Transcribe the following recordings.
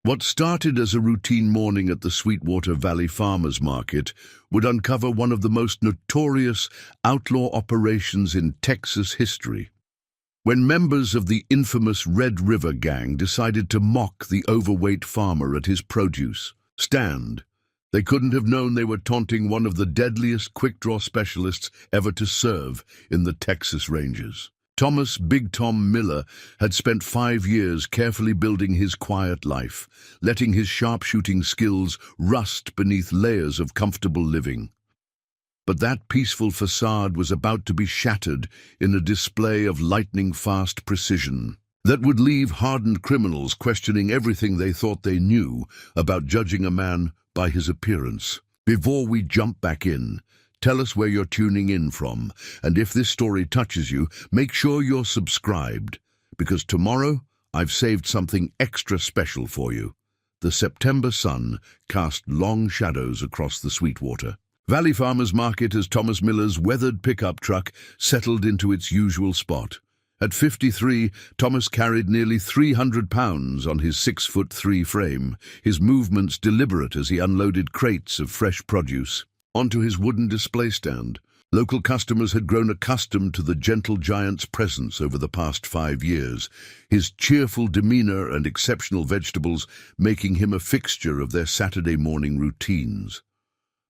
What started as a routine morning at the Sweetwater Valley Farmers Market would uncover one of the most notorious outlaw operations in Texas history. When members of the infamous Red River Gang decided to mock the overweight farmer at his produce stand, they couldn't have known they were taunting one of the deadliest quick-draw specialists ever to serve in the Texas Rangers. Thomas Big Tom Miller had spent 5 years carefully building his quiet life, letting his sharpshooting skills rust beneath layers of comfortable living. But that peaceful facade was about to be shattered in a display of lightning-fast precision that would leave hardened criminals questioning everything they thought they knew about judging a man by his appearance. Before we jump back in, tell us where you're tuning in from, and if this story touches you, make sure you're subscribed, because tomorrow I've saved something extra special for you. The September sun cast long shadows across the Sweetwater Valley Farmers Market as Thomas Miller's weathered pickup truck settled into its usual spot. At 53, Thomas carried nearly 300 pounds on his 6'3" frame, his movements deliberate as he unloaded crates of fresh produce onto his wooden display stand. Local customers had grown accustomed to the gentle giant's presence over the past 5 years, his cheerful demeanor and exceptional vegetables making him a fixture of their Saturday morning routines.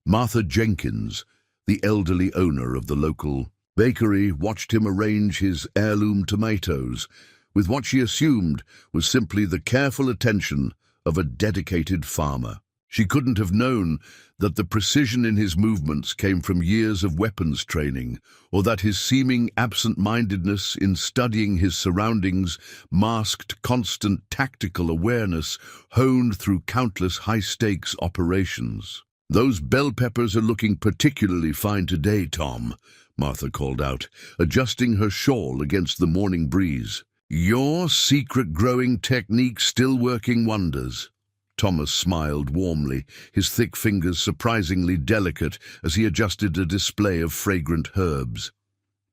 Martha Jenkins, the elderly owner of the local bakery, watched him arrange his heirloom tomatoes with what she assumed was simply the careful attention of a dedicated farmer. She couldn't have known that the precision in his movements came from years of weapons training, or that his seeming absent-mindedness in studying his surroundings masked constant tactical awareness honed through countless high-stakes operations. "Those bell peppers are looking particularly fine today, Tom," Martha called out, adjusting her shawl against the morning breeze. "Your secret growing technique still working wonders." Thomas smiled warmly, his thick fingers surprisingly delicate as he adjusted a display of fragrant herbs.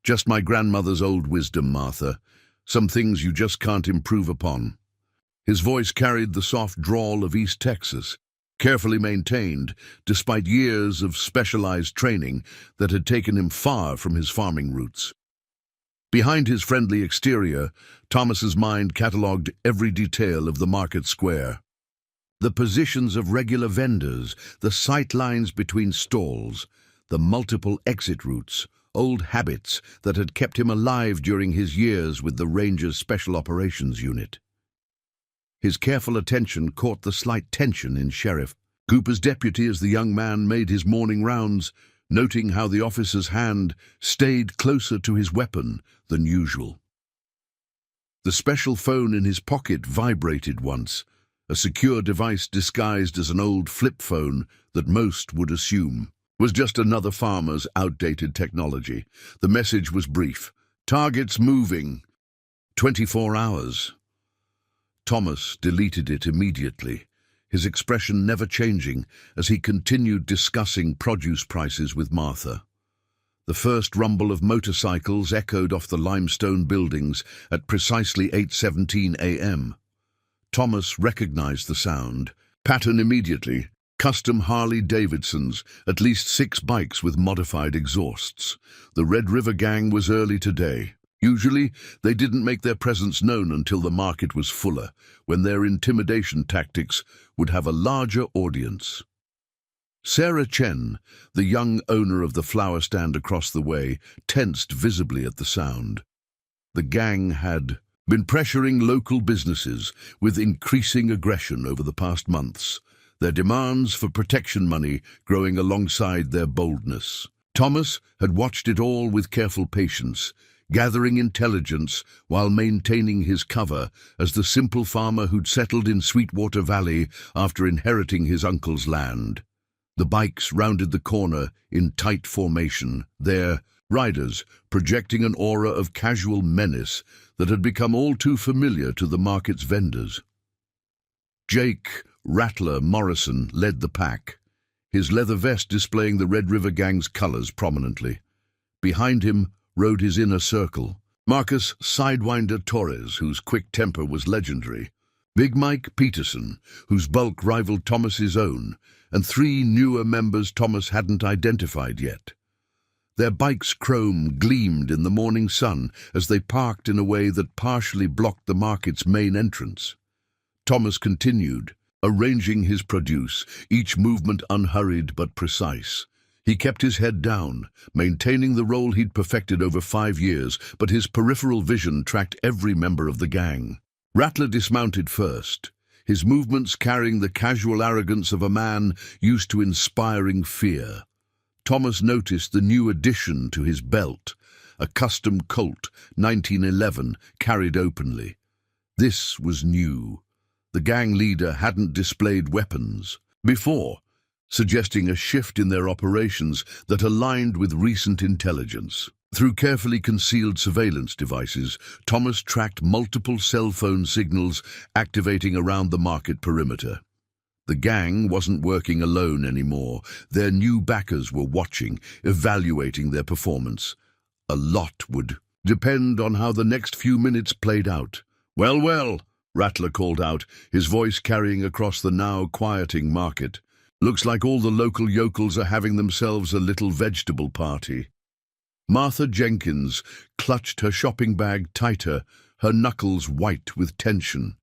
"Just my grandmother's old wisdom, Martha. Some things you just can't improve upon." His voice carried the soft drawl of East Texas, carefully maintained despite years of specialized training that had taken him far from his farming roots. Behind his friendly exterior, Thomas's mind catalogued every detail of the market square. The positions of regular vendors, the sight lines between stalls, the multiple exit routes, old habits that had kept him alive during his years with the Rangers Special Operations Unit. His careful attention caught the slight tension in Sheriff Cooper's deputy as the young man made his morning rounds, noting how the officer's hand stayed closer to his weapon than usual. The special phone in his pocket vibrated once, a secure device disguised as an old flip phone that most would assume was just another farmer's outdated technology. The message was brief: "Targets moving. 24 hours." Thomas deleted it immediately, his expression never changing as he continued discussing produce prices with Martha. The first rumble of motorcycles echoed off the limestone buildings at precisely 8:17 a.m. Thomas recognized the sound pattern immediately. Custom Harley-Davidsons, at least 6 bikes with modified exhausts. The Red River Gang was early today. Usually, they didn't make their presence known until the market was fuller, when their intimidation tactics would have a larger audience. Sarah Chen, the young owner of the flower stand across the way, tensed visibly at the sound. The gang had been pressuring local businesses with increasing aggression over the past months, their demands for protection money growing alongside their boldness. Thomas had watched it all with careful patience, gathering intelligence while maintaining his cover as the simple farmer who'd settled in Sweetwater Valley after inheriting his uncle's land. The bikes rounded the corner in tight formation, their riders projecting an aura of casual menace that had become all too familiar to the market's vendors. Jake "Rattler" Morrison led the pack, his leather vest displaying the Red River Gang's colors prominently. Behind him rode his inner circle, Marcus "Sidewinder" Torres, whose quick temper was legendary, Big Mike Peterson, whose bulk rivaled Thomas's own, and three newer members Thomas hadn't identified yet. Their bikes' chrome gleamed in the morning sun as they parked in a way that partially blocked the market's main entrance. Thomas continued, arranging his produce, each movement unhurried but precise. He kept his head down, maintaining the role he'd perfected over 5 years, but his peripheral vision tracked every member of the gang. Rattler dismounted first, his movements carrying the casual arrogance of a man used to inspiring fear. Thomas noticed the new addition to his belt, a custom Colt 1911 carried openly. This was new. The gang leader hadn't displayed weapons before, suggesting a shift in their operations that aligned with recent intelligence. Through carefully concealed surveillance devices, Thomas tracked multiple cell phone signals activating around the market perimeter. The gang wasn't working alone anymore. Their new backers were watching, evaluating their performance. A lot would depend on how the next few minutes played out. "Well, well," Rattler called out, his voice carrying across the now quieting market. "Looks like all the local yokels are having themselves a little vegetable party." Martha Jenkins clutched her shopping bag tighter, her knuckles white with tension.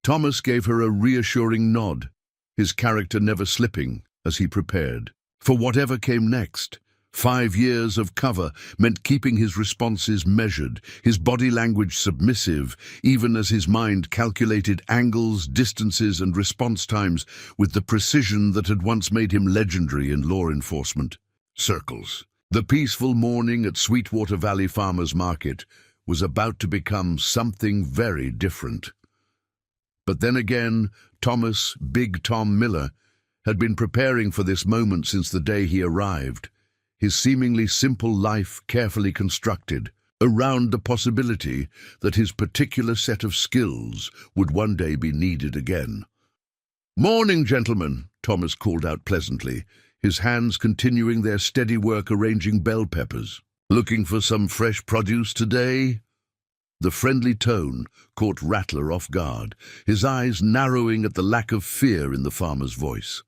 Thomas gave her a reassuring nod, his character never slipping as he prepared for whatever came next. 5 years of cover meant keeping his responses measured, his body language submissive, even as his mind calculated angles, distances, and response times with the precision that had once made him legendary in law enforcement circles. The peaceful morning at Sweetwater Valley Farmers Market was about to become something very different. But then again, Thomas Big Tom Miller had been preparing for this moment since the day he arrived, his seemingly simple life carefully constructed around the possibility that his particular set of skills would one day be needed again. "Morning, gentlemen," Thomas called out pleasantly, his hands continuing their steady work arranging bell peppers. "Looking for some fresh produce today?" The friendly tone caught Rattler off guard, his eyes narrowing at the lack of fear in the farmer's voice.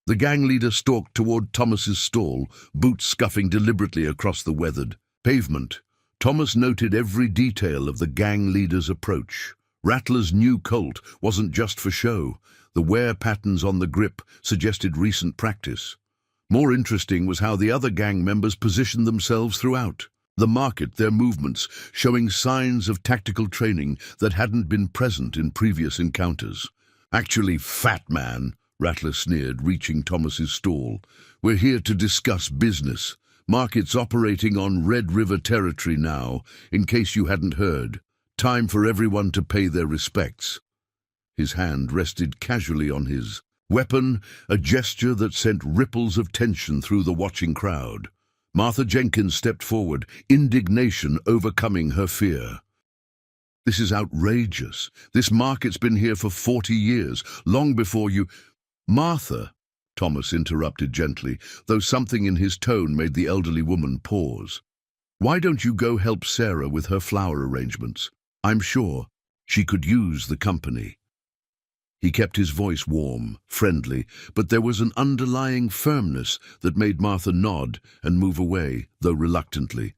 The gang leader stalked toward Thomas's stall, boots scuffing deliberately across the weathered pavement. Thomas noted every detail of the gang leader's approach. Rattler's new Colt wasn't just for show. The wear patterns on the grip suggested recent practice. More interesting was how the other gang members positioned themselves throughout the market, their movements showing signs of tactical training that hadn't been present in previous encounters. "Actually, fat man," Rattler sneered, reaching Thomas's stall. "We're here to discuss business. Market's operating on Red River territory now, in case you hadn't heard. Time for everyone to pay their respects." His hand rested casually on his weapon, a gesture that sent ripples of tension through the watching crowd. Martha Jenkins stepped forward, indignation overcoming her fear. "This is outrageous. This market's been here for 40 years, long before you—" "Martha," Thomas interrupted gently, though something in his tone made the elderly woman pause. "Why don't you go help Sarah with her flower arrangements? I'm sure she could use the company." He kept his voice warm, friendly, but there was an underlying firmness that made Martha nod and move away, though reluctantly.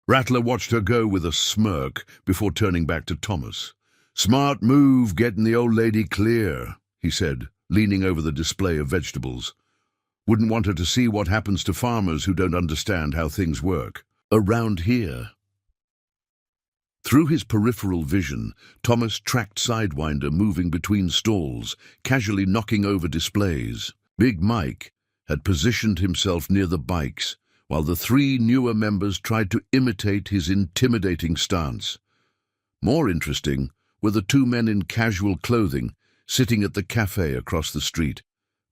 Rattler watched her go with a smirk before turning back to Thomas. "Smart move getting the old lady clear," he said, leaning over the display of vegetables. "Wouldn't want her to see what happens to farmers who don't understand how things work around here." Through his peripheral vision, Thomas tracked Sidewinder moving between stalls, casually knocking over displays. Big Mike had positioned himself near the bikes, while the 3 newer members tried to imitate his intimidating stance. More interesting were the 2 men in casual clothing, sitting at the cafe across the street,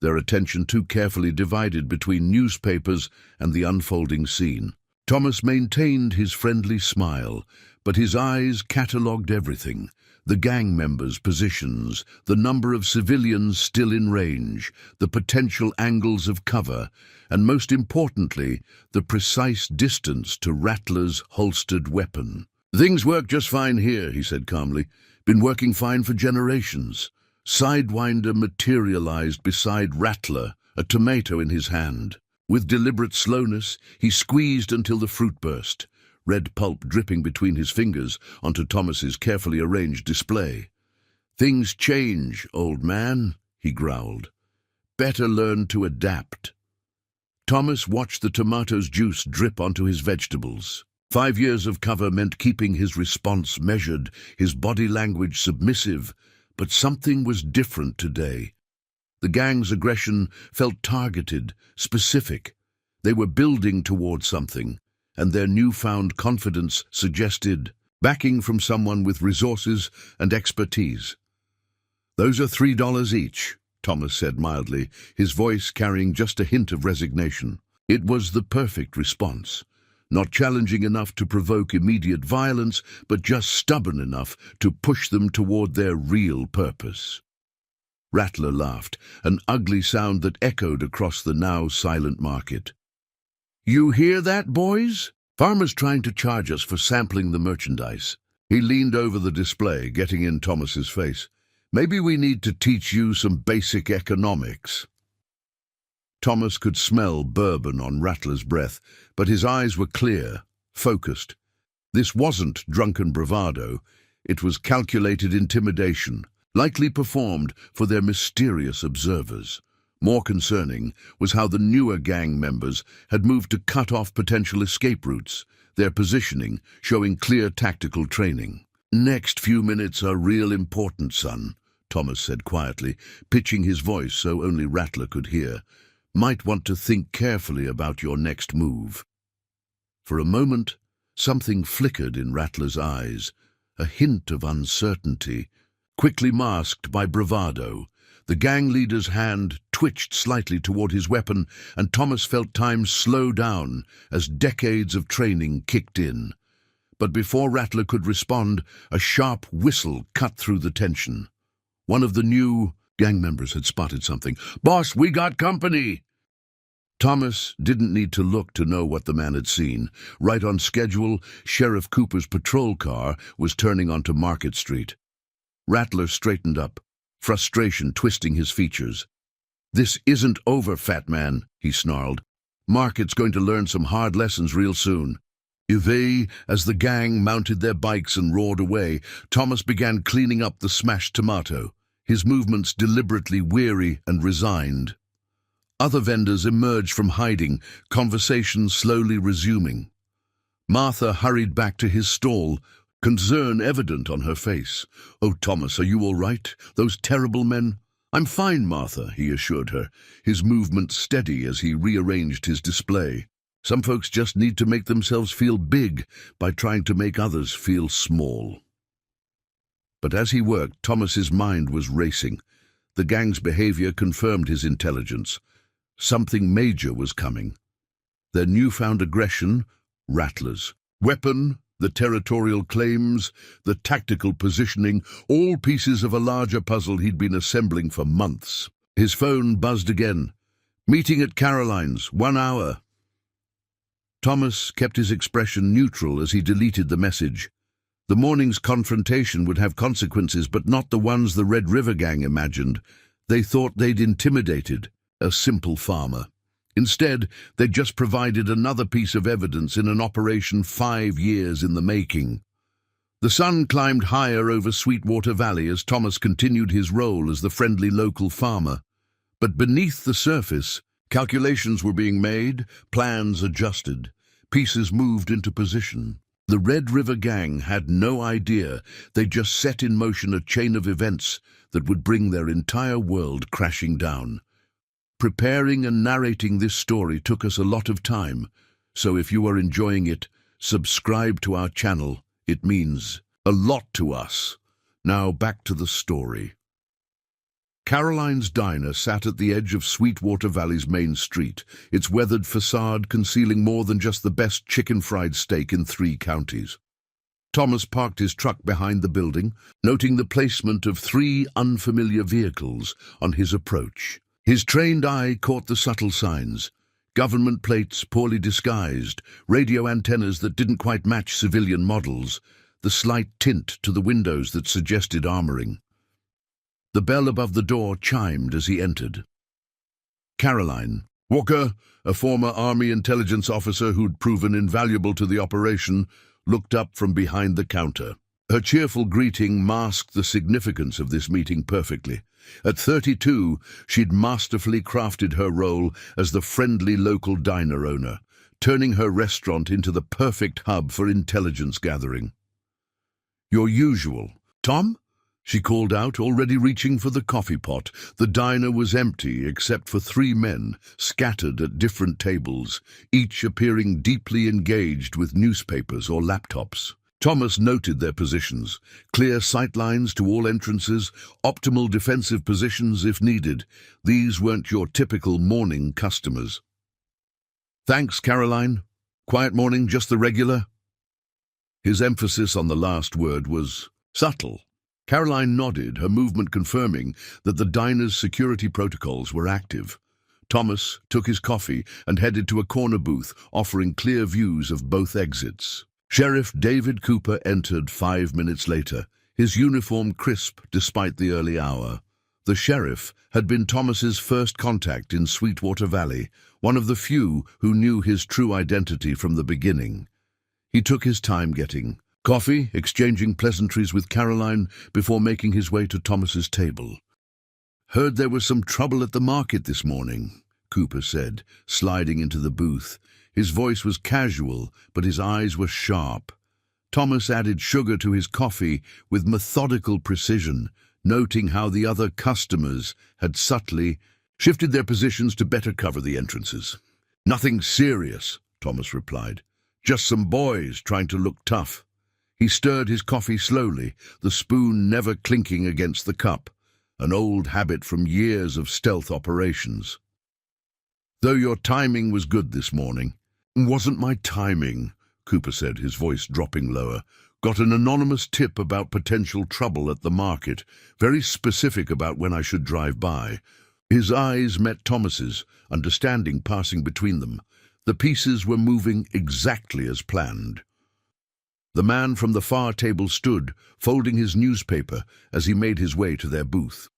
their attention too carefully divided between newspapers and the unfolding scene. Thomas maintained his friendly smile, but his eyes catalogued everything: the gang members' positions, the number of civilians still in range, the potential angles of cover, and most importantly, the precise distance to Rattler's holstered weapon. "Things work just fine here," he said calmly. Been working fine for generations. Sidewinder materialized beside Rattler, a tomato in his hand. With deliberate slowness, he squeezed until the fruit burst, red pulp dripping between his fingers onto Thomas's carefully arranged display. "Things change, old man," he growled. "Better learn to adapt." Thomas watched the tomato's juice drip onto his vegetables. 5 years of cover meant keeping his response measured, his body language submissive, but something was different today. The gang's aggression felt targeted, specific. They were building toward something, and their newfound confidence suggested backing from someone with resources and expertise. "Those are $3 each," Thomas said mildly, his voice carrying just a hint of resignation. It was the perfect response. Not challenging enough to provoke immediate violence, but just stubborn enough to push them toward their real purpose. Rattler laughed, an ugly sound that echoed across the now silent market. "You hear that, boys? Farmer's trying to charge us for sampling the merchandise." He leaned over the display, getting in Thomas's face. "Maybe we need to teach you some basic economics." Thomas could smell bourbon on Rattler's breath, but his eyes were clear, focused. This wasn't drunken bravado. It was calculated intimidation, likely performed for their mysterious observers. More concerning was how the newer gang members had moved to cut off potential escape routes, their positioning showing clear tactical training. "Next few minutes are real important, son," Thomas said quietly, pitching his voice so only Rattler could hear. "Might want to think carefully about your next move." For a moment, something flickered in Rattler's eyes, a hint of uncertainty, quickly masked by bravado. The gang leader's hand twitched slightly toward his weapon, and Thomas felt time slow down as decades of training kicked in. But before Rattler could respond, a sharp whistle cut through the tension. One of the new gang members had spotted something. "Boss, we got company!" Thomas didn't need to look to know what the man had seen. Right on schedule, Sheriff Cooper's patrol car was turning onto Market Street. Rattler straightened up, frustration twisting his features. "This isn't over, fat man," he snarled. "Market's going to learn some hard lessons real soon." As the gang mounted their bikes and roared away, Thomas began cleaning up the smashed tomato, his movements deliberately weary and resigned. Other vendors emerged from hiding, conversation slowly resuming. Martha hurried back to his stall, concern evident on her face. "Oh, Thomas, are you all right? Those terrible men—" "I'm fine, Martha," he assured her, his movement steady as he rearranged his display. "Some folks just need to make themselves feel big by trying to make others feel small." But as he worked, Thomas's mind was racing. The gang's behavior confirmed his intelligence. Something major was coming. Their newfound aggression, Rattler's weapon, the territorial claims, the tactical positioning, all pieces of a larger puzzle he'd been assembling for months. His phone buzzed again. "Meeting at Caroline's, 1 hour." Thomas kept his expression neutral as he deleted the message. The morning's confrontation would have consequences, but not the ones the Red River Gang imagined. They thought they'd intimidated a simple farmer. Instead, they'd just provided another piece of evidence in an operation 5 years in the making. The sun climbed higher over Sweetwater Valley as Thomas continued his role as the friendly local farmer. But beneath the surface, calculations were being made, plans adjusted, pieces moved into position. The Red River Gang had no idea they'd just set in motion a chain of events that would bring their entire world crashing down. Preparing and narrating this story took us a lot of time, so if you are enjoying it, subscribe to our channel. It means a lot to us. Now back to the story. Caroline's Diner sat at the edge of Sweetwater Valley's main street, its weathered facade concealing more than just the best chicken fried steak in 3 counties. Thomas parked his truck behind the building, noting the placement of 3 unfamiliar vehicles on his approach. His trained eye caught the subtle signs: government plates poorly disguised, radio antennas that didn't quite match civilian models. the slight tint to the windows that suggested armoring. The bell above the door chimed as he entered. Caroline Walker, a former Army intelligence officer who'd proven invaluable to the operation, looked up from behind the counter. Her cheerful greeting masked the significance of this meeting perfectly. At 32, she'd masterfully crafted her role as the friendly local diner owner, turning her restaurant into the perfect hub for intelligence gathering. "Your usual, Tom?" she called out, already reaching for the coffee pot. The diner was empty except for 3 men, scattered at different tables, each appearing deeply engaged with newspapers or laptops. Thomas noted their positions: clear sightlines to all entrances, optimal defensive positions if needed. These weren't your typical morning customers. "Thanks, Caroline. Quiet morning, just the regular?" His emphasis on the last word was subtle. Caroline nodded, her movement confirming that the diner's security protocols were active. Thomas took his coffee and headed to a corner booth, offering clear views of both exits. Sheriff David Cooper entered 5 minutes later, his uniform crisp despite the early hour. The sheriff had been Thomas's first contact in Sweetwater Valley, one of the few who knew his true identity from the beginning. He took his time getting coffee, exchanging pleasantries with Caroline before making his way to Thomas's table. "Heard there was some trouble at the market this morning," Cooper said, sliding into the booth. His voice was casual, but his eyes were sharp. Thomas added sugar to his coffee with methodical precision, noting how the other customers had subtly shifted their positions to better cover the entrances. "Nothing serious," Thomas replied. "Just some boys trying to look tough." He stirred his coffee slowly, the spoon never clinking against the cup, an old habit from years of stealth operations. "Though your timing was good this morning." "Wasn't my timing," Cooper said, his voice dropping lower. "Got an anonymous tip about potential trouble at the market, very specific about when I should drive by." His eyes met Thomas's, understanding passing between them. The pieces were moving exactly as planned. The man from the far table stood, folding his newspaper as he made his way to their booth.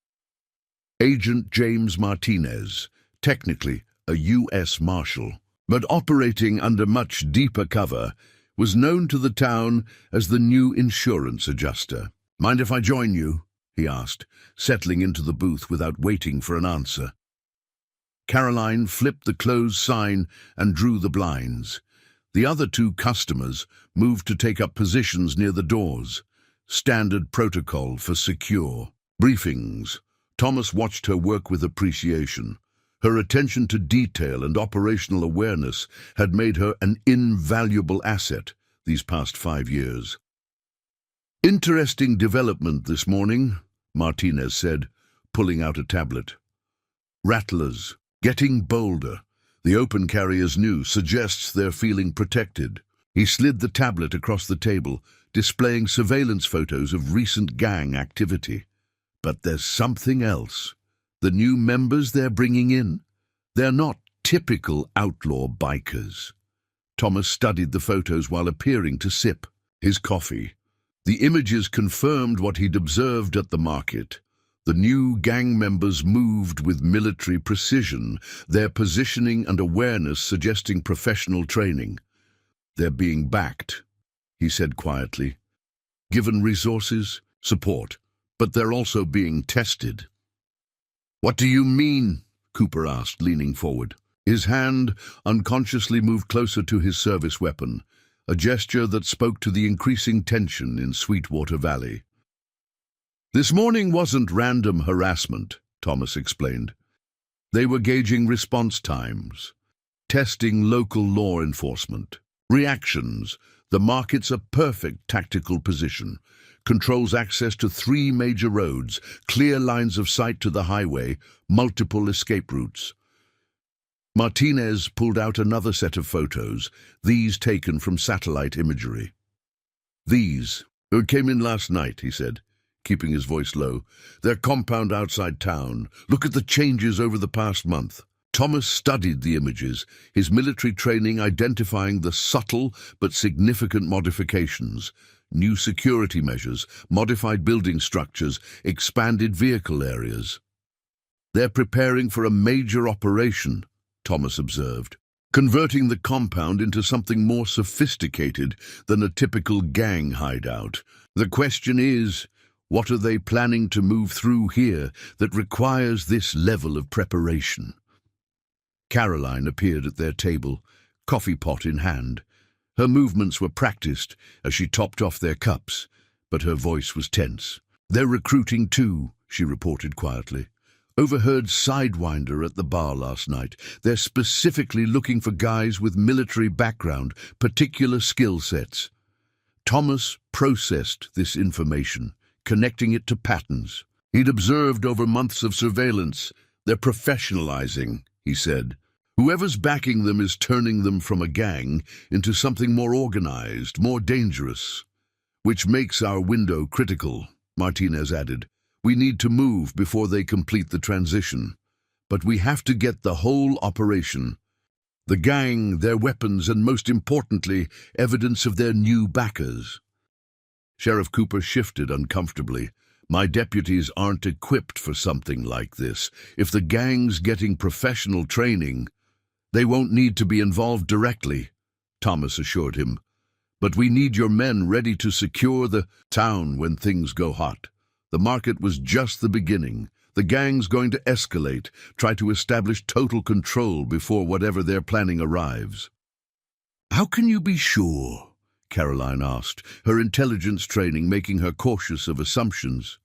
Agent James Martinez, technically a U.S. Marshal, but operating under much deeper cover, was known to the town as the new insurance adjuster. "Mind if I join you?" he asked, settling into the booth without waiting for an answer. Caroline flipped the closed sign and drew the blinds. The other 2 customers moved to take up positions near the doors. Standard protocol for secure briefings. Thomas watched her work with appreciation. Her attention to detail and operational awareness had made her an invaluable asset these past 5 years. "Interesting development this morning," Martinez said, pulling out a tablet. "Rattlers, getting bolder. The open carrier's news suggests they're feeling protected." He slid the tablet across the table, displaying surveillance photos of recent gang activity. "But there's something else. The new members they're bringing in? They're not typical outlaw bikers." Thomas studied the photos while appearing to sip his coffee. The images confirmed what he'd observed at the market. The new gang members moved with military precision, their positioning and awareness suggesting professional training. "They're being backed," he said quietly. "Given resources, support, but they're also being tested." "What do you mean?" Cooper asked, leaning forward. His hand unconsciously moved closer to his service weapon, a gesture that spoke to the increasing tension in Sweetwater Valley. "This morning wasn't random harassment," Thomas explained. "They were gauging response times, testing local law enforcement, reactions. The market's a perfect tactical position. Controls access to 3 major roads, clear lines of sight to the highway, multiple escape routes." Martinez pulled out another set of photos, these taken from satellite imagery. "These came in last night," he said, keeping his voice low. "Their compound outside town. Look at the changes over the past month." Thomas studied the images, his military training identifying the subtle but significant modifications. New security measures, modified building structures, expanded vehicle areas. They're preparing for a major operation, Thomas observed, converting the compound into something more sophisticated than a typical gang hideout. The question is, what are they planning to move through here that requires this level of preparation? Caroline appeared at their table, coffee pot in hand. Her movements were practiced as she topped off their cups, but her voice was tense. "They're recruiting too," she reported quietly. "Overheard Sidewinder at the bar last night. They're specifically looking for guys with military background, particular skill sets." Thomas processed this information, connecting it to patterns he'd observed over months of surveillance. "They're professionalizing," he said. "Whoever's backing them is turning them from a gang into something more organized, more dangerous. Which makes our window critical," Martinez added. "We need to move before they complete the transition. But we have to get the whole operation. The gang, their weapons, and most importantly, evidence of their new backers." Sheriff Cooper shifted uncomfortably. "My deputies aren't equipped for something like this. If the gang's getting professional training, they won't need to be involved directly," Thomas assured him. "But we need your men ready to secure the town when things go hot. The market was just the beginning. The gang's going to escalate, try to establish total control before whatever they're planning arrives." "How can you be sure?" Caroline asked, her intelligence training making her cautious of assumptions.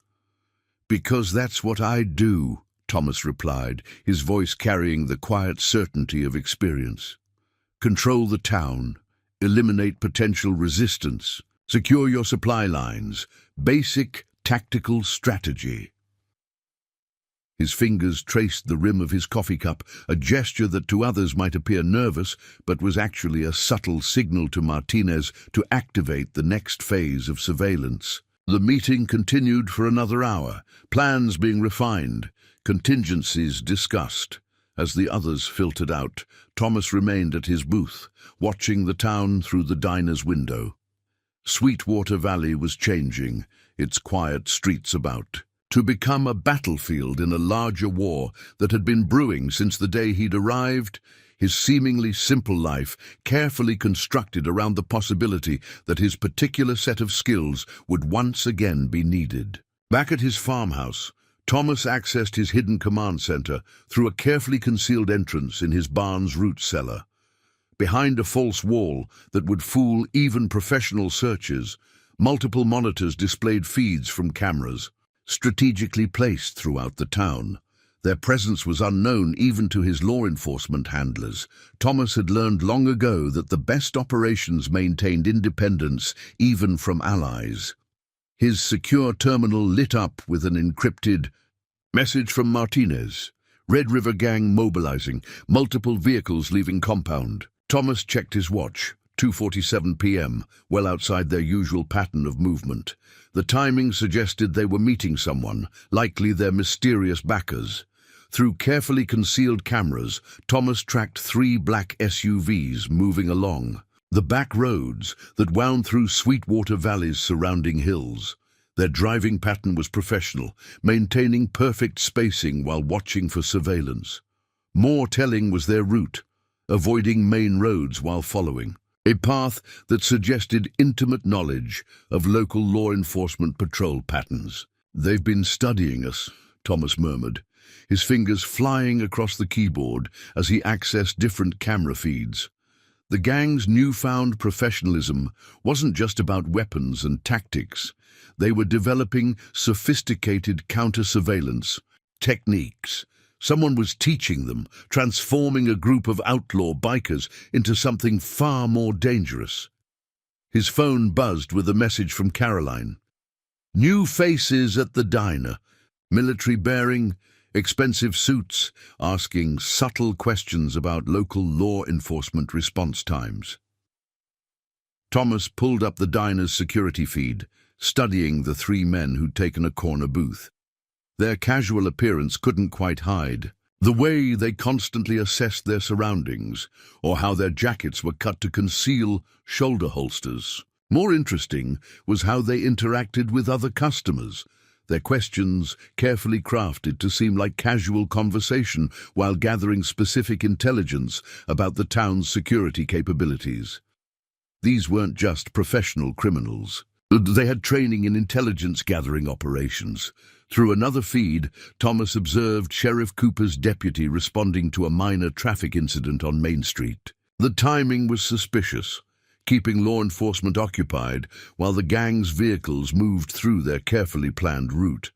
"Because that's what I do," Thomas replied, his voice carrying the quiet certainty of experience. "Control the town, eliminate potential resistance, secure your supply lines, basic tactical strategy." His fingers traced the rim of his coffee cup, a gesture that to others might appear nervous, but was actually a subtle signal to Martinez to activate the next phase of surveillance. The meeting continued for another hour, plans being refined, contingencies discussed. As the others filtered out, Thomas remained at his booth, watching the town through the diner's window. Sweetwater Valley was changing, its quiet streets about to become a battlefield in a larger war that had been brewing since the day he'd arrived, his seemingly simple life carefully constructed around the possibility that his particular set of skills would once again be needed. Back at his farmhouse, Thomas accessed his hidden command center through a carefully concealed entrance in his barn's root cellar. Behind a false wall that would fool even professional searchers, multiple monitors displayed feeds from cameras, strategically placed throughout the town. Their presence was unknown even to his law enforcement handlers. Thomas had learned long ago that the best operations maintained independence even from allies. His secure terminal lit up with an encrypted message from Martinez. "Red River Gang mobilizing, multiple vehicles leaving compound." Thomas checked his watch. 2:47 p.m., well outside their usual pattern of movement. The timing suggested they were meeting someone, likely their mysterious backers. Through carefully concealed cameras, Thomas tracked 3 black SUVs moving along the back roads that wound through Sweetwater Valley's surrounding hills. Their driving pattern was professional, maintaining perfect spacing while watching for surveillance. More telling was their route, avoiding main roads while following a path that suggested intimate knowledge of local law enforcement patrol patterns. "They've been studying us," Thomas murmured, his fingers flying across the keyboard as he accessed different camera feeds. The gang's newfound professionalism wasn't just about weapons and tactics. They were developing sophisticated counter-surveillance techniques. Someone was teaching them, transforming a group of outlaw bikers into something far more dangerous. His phone buzzed with a message from Caroline. "New faces at the diner, military bearing, expensive suits, asking subtle questions about local law enforcement response times." Thomas pulled up the diner's security feed, studying the 3 men who'd taken a corner booth. Their casual appearance couldn't quite hide the way they constantly assessed their surroundings, or how their jackets were cut to conceal shoulder holsters. More interesting was how they interacted with other customers, their questions carefully crafted to seem like casual conversation while gathering specific intelligence about the town's security capabilities. These weren't just professional criminals. They had training in intelligence-gathering operations. Through another feed, Thomas observed Sheriff Cooper's deputy responding to a minor traffic incident on Main Street. The timing was suspicious, keeping law enforcement occupied while the gang's vehicles moved through their carefully planned route.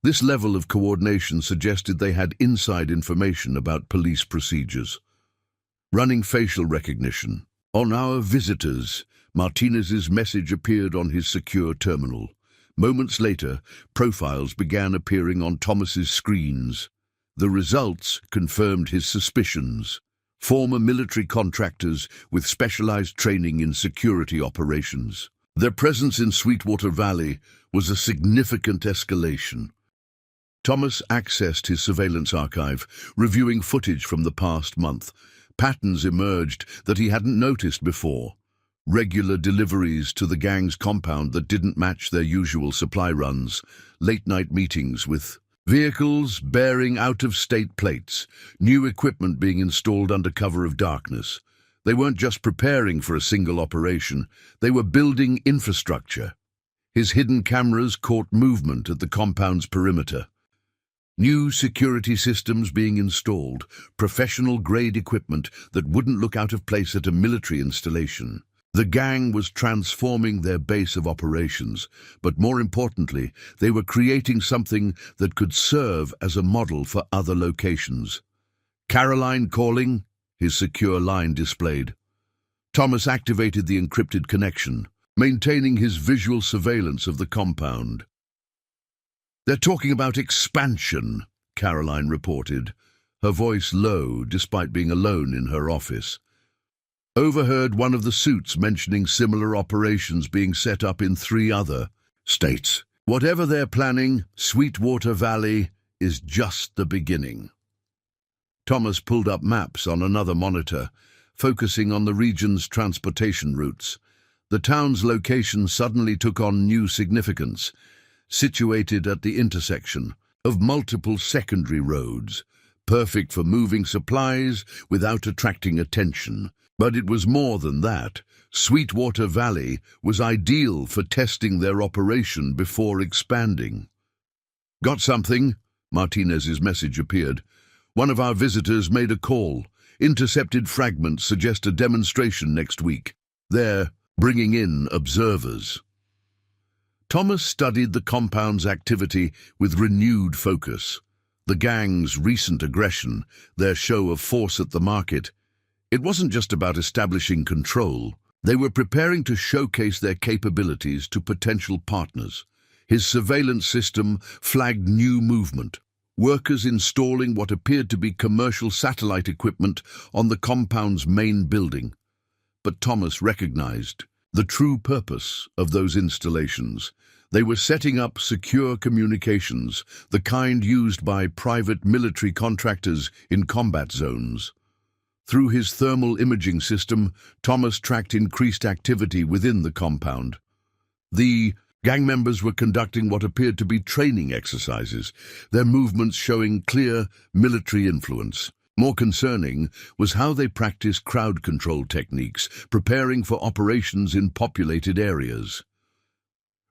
This level of coordination suggested they had inside information about police procedures. Running facial recognition. On our visitors, Martinez's message appeared on his secure terminal. Moments later, profiles began appearing on Thomas's screens. The results confirmed his suspicions. Former military contractors with specialized training in security operations. Their presence in Sweetwater Valley was a significant escalation. Thomas accessed his surveillance archive, reviewing footage from the past month. Patterns emerged that he hadn't noticed before. Regular deliveries to the gang's compound that didn't match their usual supply runs, late-night meetings with vehicles bearing out-of-state plates, new equipment being installed under cover of darkness. They weren't just preparing for a single operation, they were building infrastructure. His hidden cameras caught movement at the compound's perimeter. New security systems being installed, professional-grade equipment that wouldn't look out of place at a military installation. The gang was transforming their base of operations, but more importantly, they were creating something that could serve as a model for other locations. Caroline calling, his secure line displayed. Thomas activated the encrypted connection, maintaining his visual surveillance of the compound. "They're talking about expansion," Caroline reported, her voice low despite being alone in her office. Overheard one of the suits mentioning similar operations being set up in 3 other states. Whatever they're planning, Sweetwater Valley is just the beginning. Thomas pulled up maps on another monitor, focusing on the region's transportation routes. The town's location suddenly took on new significance, situated at the intersection of multiple secondary roads, perfect for moving supplies without attracting attention. But it was more than that. Sweetwater Valley was ideal for testing their operation before expanding. "Got something?" Martinez's message appeared. "One of our visitors made a call. Intercepted fragments suggest a demonstration next week. They're bringing in observers." Thomas studied the compound's activity with renewed focus. The gang's recent aggression, their show of force at the market. It wasn't just about establishing control. They were preparing to showcase their capabilities to potential partners. His surveillance system flagged new movement. Workers installing what appeared to be commercial satellite equipment on the compound's main building. But Thomas recognized the true purpose of those installations. They were setting up secure communications, the kind used by private military contractors in combat zones. Through his thermal imaging system, Thomas tracked increased activity within the compound. The gang members were conducting what appeared to be training exercises, their movements showing clear military influence. More concerning was how they practiced crowd control techniques, preparing for operations in populated areas.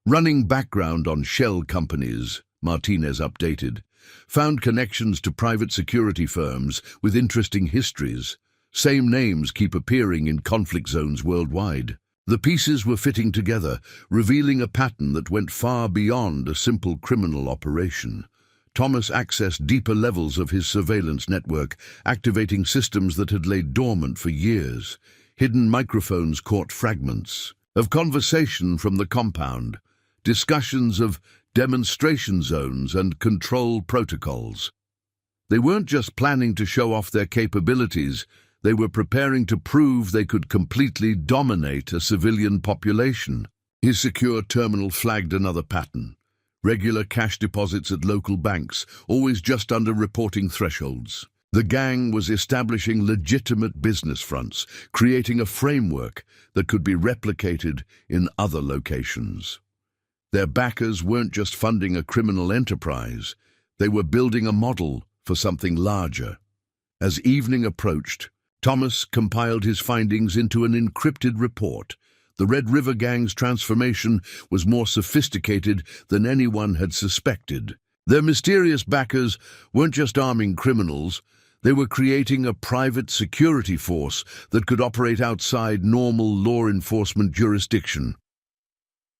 Running background on shell companies, Martinez updated, found connections to private security firms with interesting histories. Same names keep appearing in conflict zones worldwide. The pieces were fitting together, revealing a pattern that went far beyond a simple criminal operation. Thomas accessed deeper levels of his surveillance network, activating systems that had laid dormant for years. Hidden microphones caught fragments of conversation from the compound, discussions of demonstration zones and control protocols. They weren't just planning to show off their capabilities, they were preparing to prove they could completely dominate a civilian population. His secure terminal flagged another pattern. Regular cash deposits at local banks, always just under reporting thresholds. The gang was establishing legitimate business fronts, creating a framework that could be replicated in other locations. Their backers weren't just funding a criminal enterprise, they were building a model for something larger. As evening approached, Thomas compiled his findings into an encrypted report. The Red River Gang's transformation was more sophisticated than anyone had suspected. Their mysterious backers weren't just arming criminals, they were creating a private security force that could operate outside normal law enforcement jurisdiction.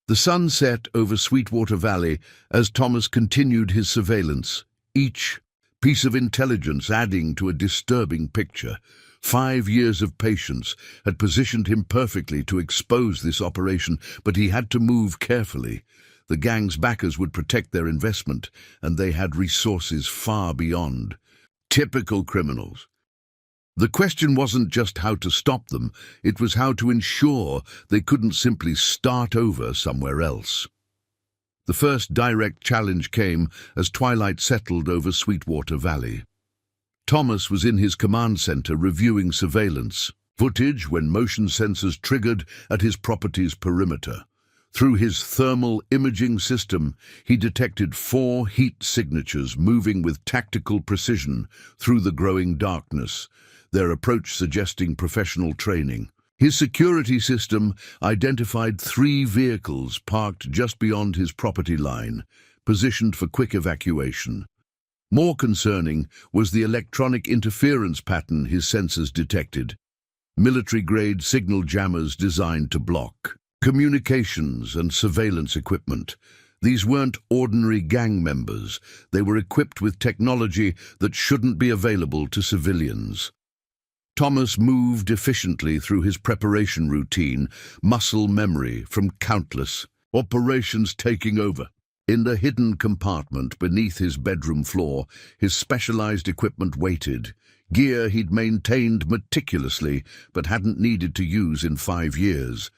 The sun set over Sweetwater Valley as Thomas continued his surveillance, each piece of intelligence adding to a disturbing picture. 5 years of patience had positioned him perfectly to expose this operation, but he had to move carefully. The gang's backers would protect their investment, and they had resources far beyond. Typical criminals. The question wasn't just how to stop them, it was how to ensure they couldn't simply start over somewhere else. The first direct challenge came as twilight settled over Sweetwater Valley. Thomas was in his command center reviewing surveillance footage when motion sensors triggered at his property's perimeter. Through his thermal imaging system, he detected 4 heat signatures moving with tactical precision through the growing darkness, their approach suggesting professional training. His security system identified 3 vehicles parked just beyond his property line, positioned for quick evacuation. More concerning was the electronic interference pattern his sensors detected. Military-grade signal jammers designed to block communications and surveillance equipment. These weren't ordinary gang members. They were equipped with technology that shouldn't be available to civilians. Thomas moved efficiently through his preparation routine, muscle memory from countless operations taking over. In the hidden compartment beneath his bedroom floor, his specialized equipment waited, gear he'd maintained meticulously but hadn't needed to use in 5 years.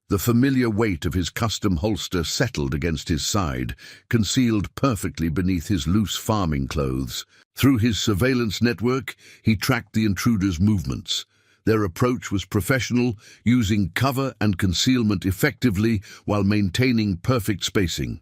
The familiar weight of his custom holster settled against his side, concealed perfectly beneath his loose farming clothes. Through his surveillance network, he tracked the intruders' movements. Their approach was professional, using cover and concealment effectively while maintaining perfect spacing.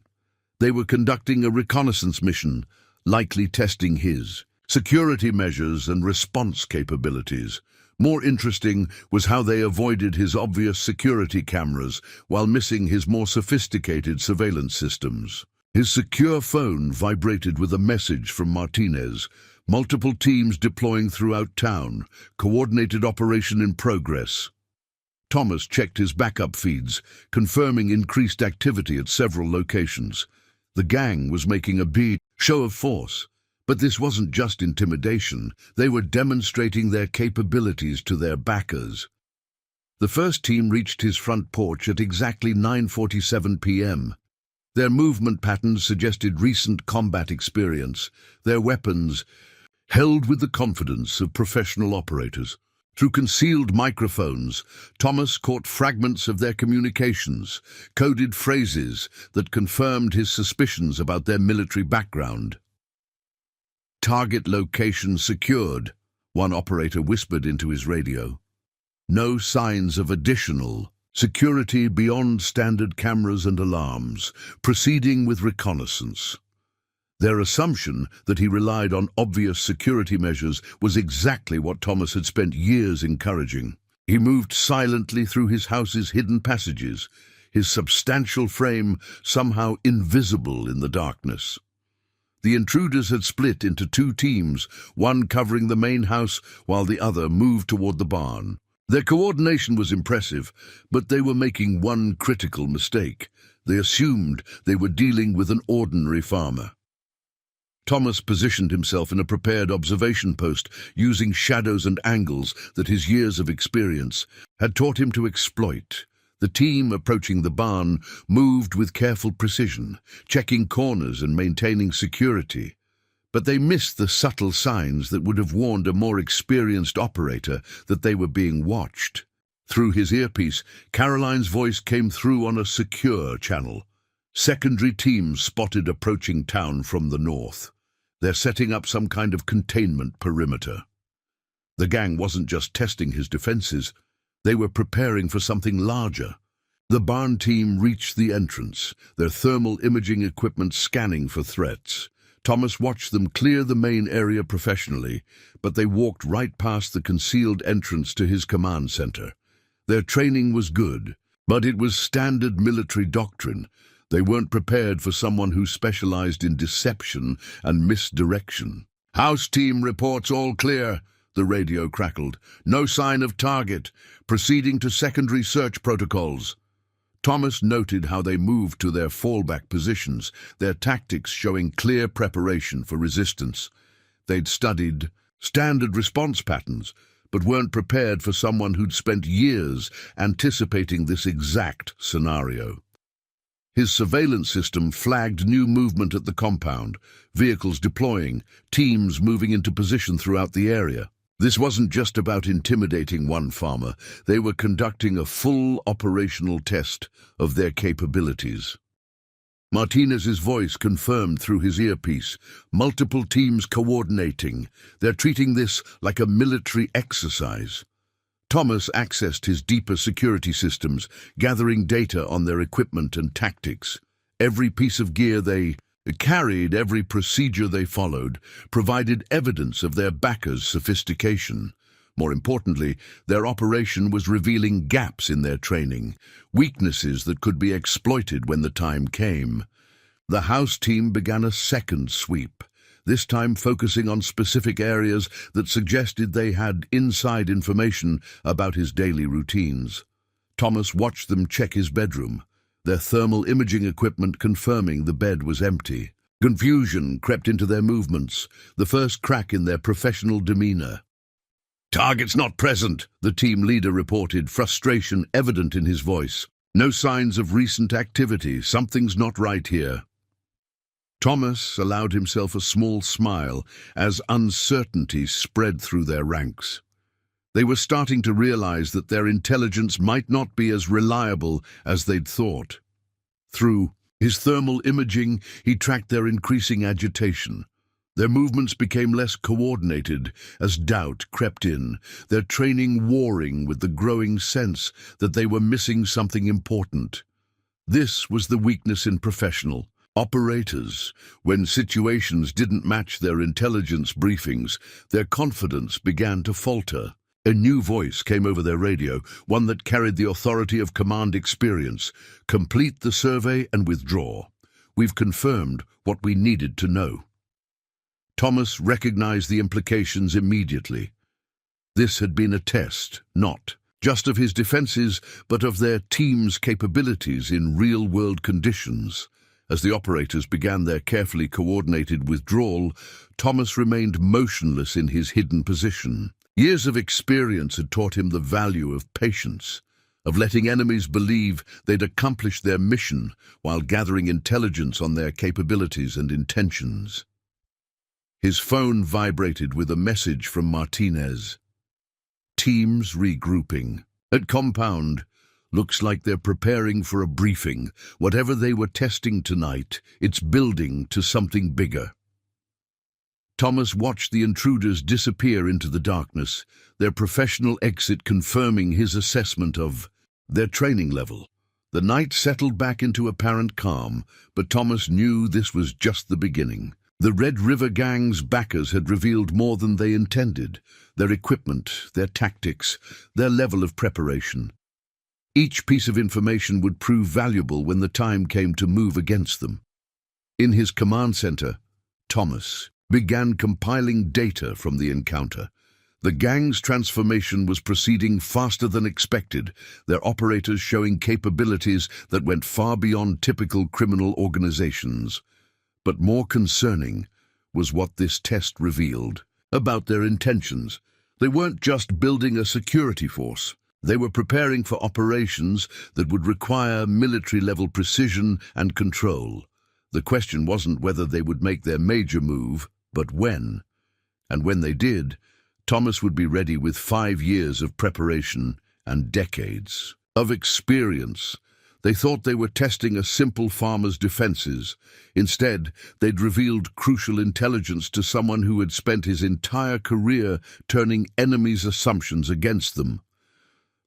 They were conducting a reconnaissance mission, likely testing his security measures and response capabilities. More interesting was how they avoided his obvious security cameras while missing his more sophisticated surveillance systems. His secure phone vibrated with a message from Martinez. Multiple teams deploying throughout town. Coordinated operation in progress. Thomas checked his backup feeds, confirming increased activity at several locations. The gang was making a show of force. But this wasn't just intimidation. They were demonstrating their capabilities to their backers. The first team reached his front porch at exactly 9:47 p.m. Their movement patterns suggested recent combat experience, their weapons held with the confidence of professional operators. Through concealed microphones, Thomas caught fragments of their communications, coded phrases that confirmed his suspicions about their military background. "Target location secured," one operator whispered into his radio. No signs of additional security beyond standard cameras and alarms, proceeding with reconnaissance. Their assumption that he relied on obvious security measures was exactly what Thomas had spent years encouraging. He moved silently through his house's hidden passages, his substantial frame somehow invisible in the darkness. The intruders had split into 2 teams, one covering the main house while the other moved toward the barn. Their coordination was impressive, but they were making one critical mistake. They assumed they were dealing with an ordinary farmer. Thomas positioned himself in a prepared observation post, using shadows and angles that his years of experience had taught him to exploit. The team approaching the barn moved with careful precision, checking corners and maintaining security. But they missed the subtle signs that would have warned a more experienced operator that they were being watched. Through his earpiece, Caroline's voice came through on a secure channel. Secondary teams spotted approaching town from the north. They're setting up some kind of containment perimeter. The gang wasn't just testing his defenses, they were preparing for something larger. The barn team reached the entrance, their thermal imaging equipment scanning for threats. Thomas watched them clear the main area professionally, but they walked right past the concealed entrance to his command center. Their training was good, but it was standard military doctrine. They weren't prepared for someone who specialized in deception and misdirection. "House team reports all clear," the radio crackled. "No sign of target. Proceeding to secondary search protocols." Thomas noted how they moved to their fallback positions, their tactics showing clear preparation for resistance. They'd studied standard response patterns, but weren't prepared for someone who'd spent years anticipating this exact scenario. His surveillance system flagged new movement at the compound, vehicles deploying, teams moving into position throughout the area. This wasn't just about intimidating one farmer. They were conducting a full operational test of their capabilities. Martinez's voice confirmed through his earpiece. Multiple teams coordinating. They're treating this like a military exercise. Thomas accessed his deeper security systems, gathering data on their equipment and tactics. Every piece of gear they carried, every procedure they followed, provided evidence of their backers' sophistication. More importantly, their operation was revealing gaps in their training, weaknesses that could be exploited when the time came. The house team began a second sweep, this time focusing on specific areas that suggested they had inside information about his daily routines. Thomas watched them check his bedroom, their thermal imaging equipment confirming the bed was empty. Confusion crept into their movements, the first crack in their professional demeanor. "Target's not present," the team leader reported, frustration evident in his voice. "No signs of recent activity. Something's not right here." Thomas allowed himself a small smile as uncertainty spread through their ranks. They were starting to realize that their intelligence might not be as reliable as they'd thought. Through his thermal imaging, he tracked their increasing agitation. Their movements became less coordinated as doubt crept in, their training warring with the growing sense that they were missing something important. This was the weakness in professional operators. When situations didn't match their intelligence briefings, their confidence began to falter. A new voice came over their radio, one that carried the authority of command experience. "Complete the survey and withdraw. We've confirmed what we needed to know." Thomas recognized the implications immediately. This had been a test, not just of his defenses, but of their team's capabilities in real-world conditions. As the operators began their carefully coordinated withdrawal, Thomas remained motionless in his hidden position. Years of experience had taught him the value of patience, of letting enemies believe they'd accomplished their mission while gathering intelligence on their capabilities and intentions. His phone vibrated with a message from Martinez. "Teams regrouping. At compound. Looks like they're preparing for a briefing. Whatever they were testing tonight, it's building to something bigger." Thomas watched the intruders disappear into the darkness, their professional exit confirming his assessment of their training level. The night settled back into apparent calm, but Thomas knew this was just the beginning. The Red River Gang's backers had revealed more than they intended, their equipment, their tactics, their level of preparation. Each piece of information would prove valuable when the time came to move against them. In his command center, Thomas began compiling data from the encounter. The gang's transformation was proceeding faster than expected, their operators showing capabilities that went far beyond typical criminal organizations. But more concerning was what this test revealed about their intentions. They weren't just building a security force. They were preparing for operations that would require military-level precision and control. The question wasn't whether they would make their major move, but when. And when they did, Thomas would be ready with 5 years of preparation and decades of experience. They thought they were testing a simple farmer's defenses. Instead, they'd revealed crucial intelligence to someone who had spent his entire career turning enemies' assumptions against them.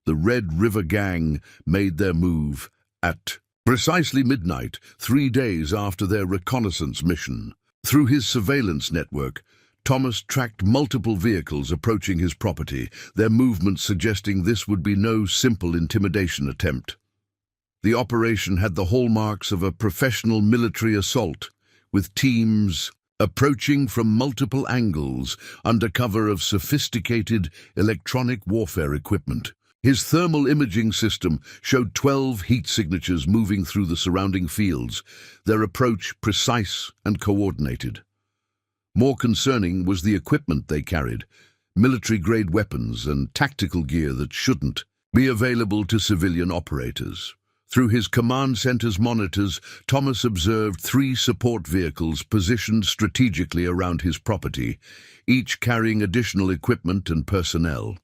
The Red River Gang made their move at precisely midnight, 3 days after their reconnaissance mission. Through his surveillance network, Thomas tracked multiple vehicles approaching his property, their movements suggesting this would be no simple intimidation attempt. The operation had the hallmarks of a professional military assault, with teams approaching from multiple angles under cover of sophisticated electronic warfare equipment. His thermal imaging system showed 12 heat signatures moving through the surrounding fields, their approach precise and coordinated. More concerning was the equipment they carried, military-grade weapons and tactical gear that shouldn't be available to civilian operators. Through his command center's monitors, Thomas observed 3 support vehicles positioned strategically around his property, each carrying additional equipment and personnel.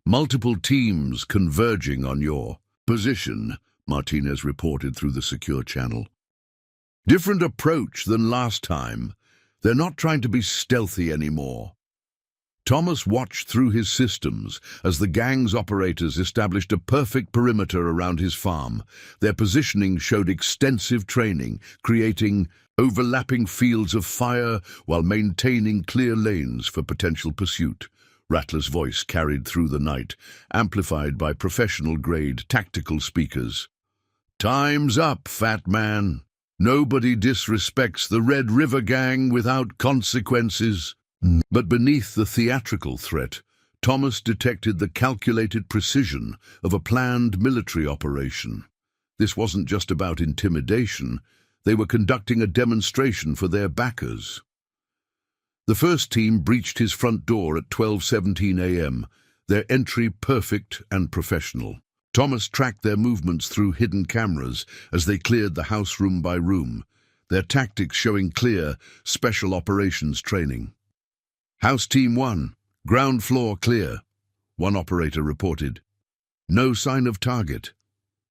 "Multiple teams converging on your position," Martinez reported through the secure channel. "Different approach than last time. They're not trying to be stealthy anymore." Thomas watched through his systems as the gang's operators established a perfect perimeter around his farm. Their positioning showed extensive training, creating overlapping fields of fire while maintaining clear lanes for potential pursuit. Rattler's voice carried through the night, amplified by professional-grade tactical speakers. "Time's up, fat man. Nobody disrespects the Red River Gang without consequences." But beneath the theatrical threat, Thomas detected the calculated precision of a planned military operation. This wasn't just about intimidation. They were conducting a demonstration for their backers. The first team breached his front door at 12:17 a.m., their entry perfect and professional. Thomas tracked their movements through hidden cameras as they cleared the house room by room, their tactics showing clear special operations training. "House Team 1, ground floor clear," one operator reported. "No sign of target.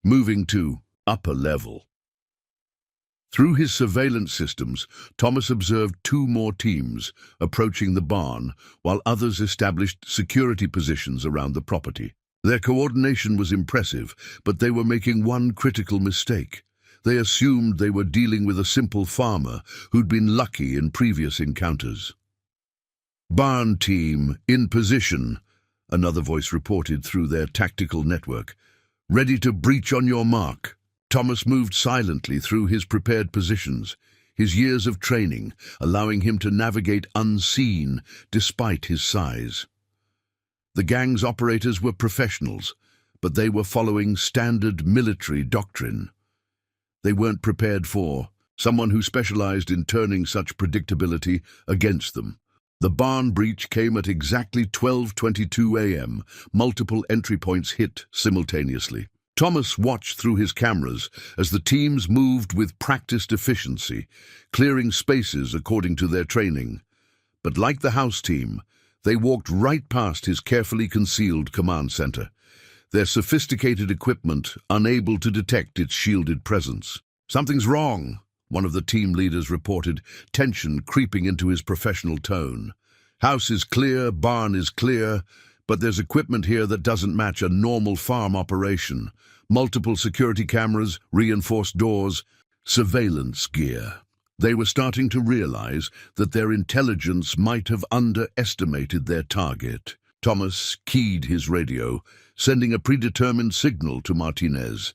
Moving to upper level." Through his surveillance systems, Thomas observed 2 more teams approaching the barn, while others established security positions around the property. Their coordination was impressive, but they were making one critical mistake. They assumed they were dealing with a simple farmer who'd been lucky in previous encounters. "Barn team, in position," another voice reported through their tactical network. "Ready to breach on your mark." Thomas moved silently through his prepared positions, his years of training allowing him to navigate unseen despite his size. The gang's operators were professionals, but they were following standard military doctrine. They weren't prepared for someone who specialized in turning such predictability against them. The barn breach came at exactly 12:22 a.m., multiple entry points hit simultaneously. Thomas watched through his cameras as the teams moved with practiced efficiency, clearing spaces according to their training. But like the house team, they walked right past his carefully concealed command center, their sophisticated equipment unable to detect its shielded presence. "Something's wrong," one of the team leaders reported, tension creeping into his professional tone. "House is clear, barn is clear, but there's equipment here that doesn't match a normal farm operation. Multiple security cameras, reinforced doors, surveillance gear." They were starting to realize that their intelligence might have underestimated their target. Thomas keyed his radio, sending a predetermined signal to Martinez.